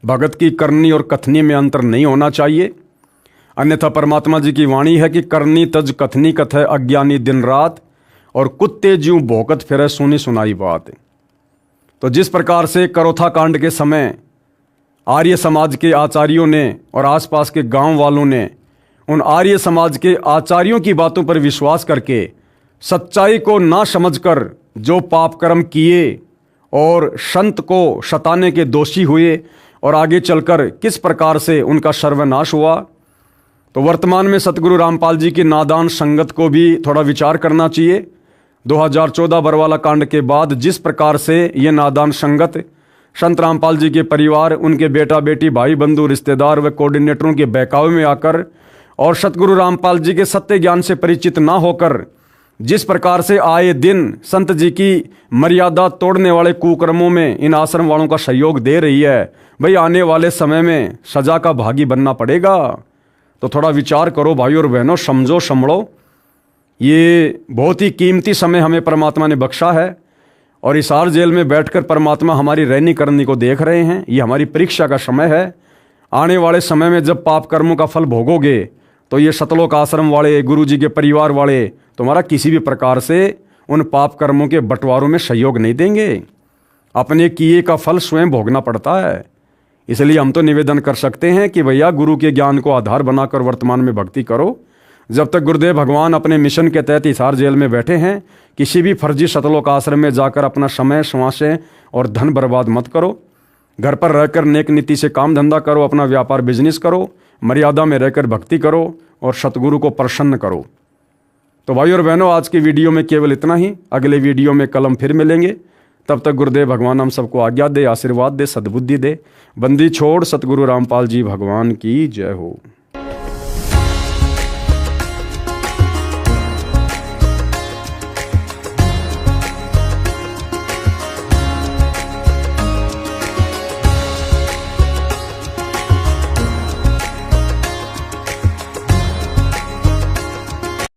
भगत की करनी और कथनी में अंतर नहीं होना चाहिए, अन्यथा परमात्मा जी की वाणी है कि करनी तज कथनी कथय अज्ञानी दिन रात, और कुत्ते ज्यों भौंकत फिरे सुनी सुनाई बात। तो जिस प्रकार से करोथा कांड के समय आर्य समाज के आचार्यों ने और आसपास के गांव वालों ने उन आर्य समाज के आचार्यों की बातों पर विश्वास करके सच्चाई को ना समझकर जो पाप कर्म किए और संत को सताने के दोषी हुए और आगे चलकर किस प्रकार से उनका सर्वनाश हुआ, तो वर्तमान में सतगुरु रामपाल जी की नादान संगत को भी थोड़ा विचार करना चाहिए। 2014 बरवाला कांड के बाद जिस प्रकार से ये नादान संगत संत रामपाल जी के परिवार, उनके बेटा बेटी, भाई बंधु, रिश्तेदार व कोऑर्डिनेटरों के बहकावे में आकर और सतगुरु रामपाल जी के सत्य ज्ञान से परिचित ना होकर जिस प्रकार से आए दिन संत जी की मर्यादा तोड़ने वाले कुकर्मों में इन आश्रम वालों का सहयोग दे रही है, भाई आने वाले समय में सजा का भागी बनना पड़ेगा। तो थोड़ा विचार करो भाई और बहनों, समझो संभलो। ये बहुत ही कीमती समय हमें परमात्मा ने बख्शा है और हिसार जेल में बैठकर परमात्मा हमारी रहनी करनी को देख रहे हैं। ये हमारी परीक्षा का समय है। आने वाले समय में जब पाप कर्मों का फल भोगोगे तो ये सतलोक आश्रम वाले, गुरु जी के परिवार वाले तुम्हारा किसी भी प्रकार से उन पाप कर्मों के बंटवारों में सहयोग नहीं देंगे। अपने किए का फल स्वयं भोगना पड़ता है। इसलिए हम तो निवेदन कर सकते हैं कि भैया गुरु के ज्ञान को आधार बनाकर वर्तमान में भक्ति करो। जब तक गुरुदेव भगवान अपने मिशन के तहत हिसार जेल में बैठे हैं, किसी भी फर्जी सतलोक आश्रम में जाकर अपना समय, श्वासें और धन बर्बाद मत करो। घर पर रहकर नेक नीति से काम धंधा करो, अपना व्यापार बिजनेस करो, मर्यादा में रहकर भक्ति करो और सतगुरु को प्रसन्न करो। तो भाई और बहनों, आज की वीडियो में केवल इतना ही। अगले वीडियो में कल हम फिर मिलेंगे। तब तक गुरुदेव भगवान हम सबको आज्ञा दे, आशीर्वाद दे, सद्बुद्धि दे। बंदी छोड़ सतगुरु रामपाल जी भगवान की जय हो।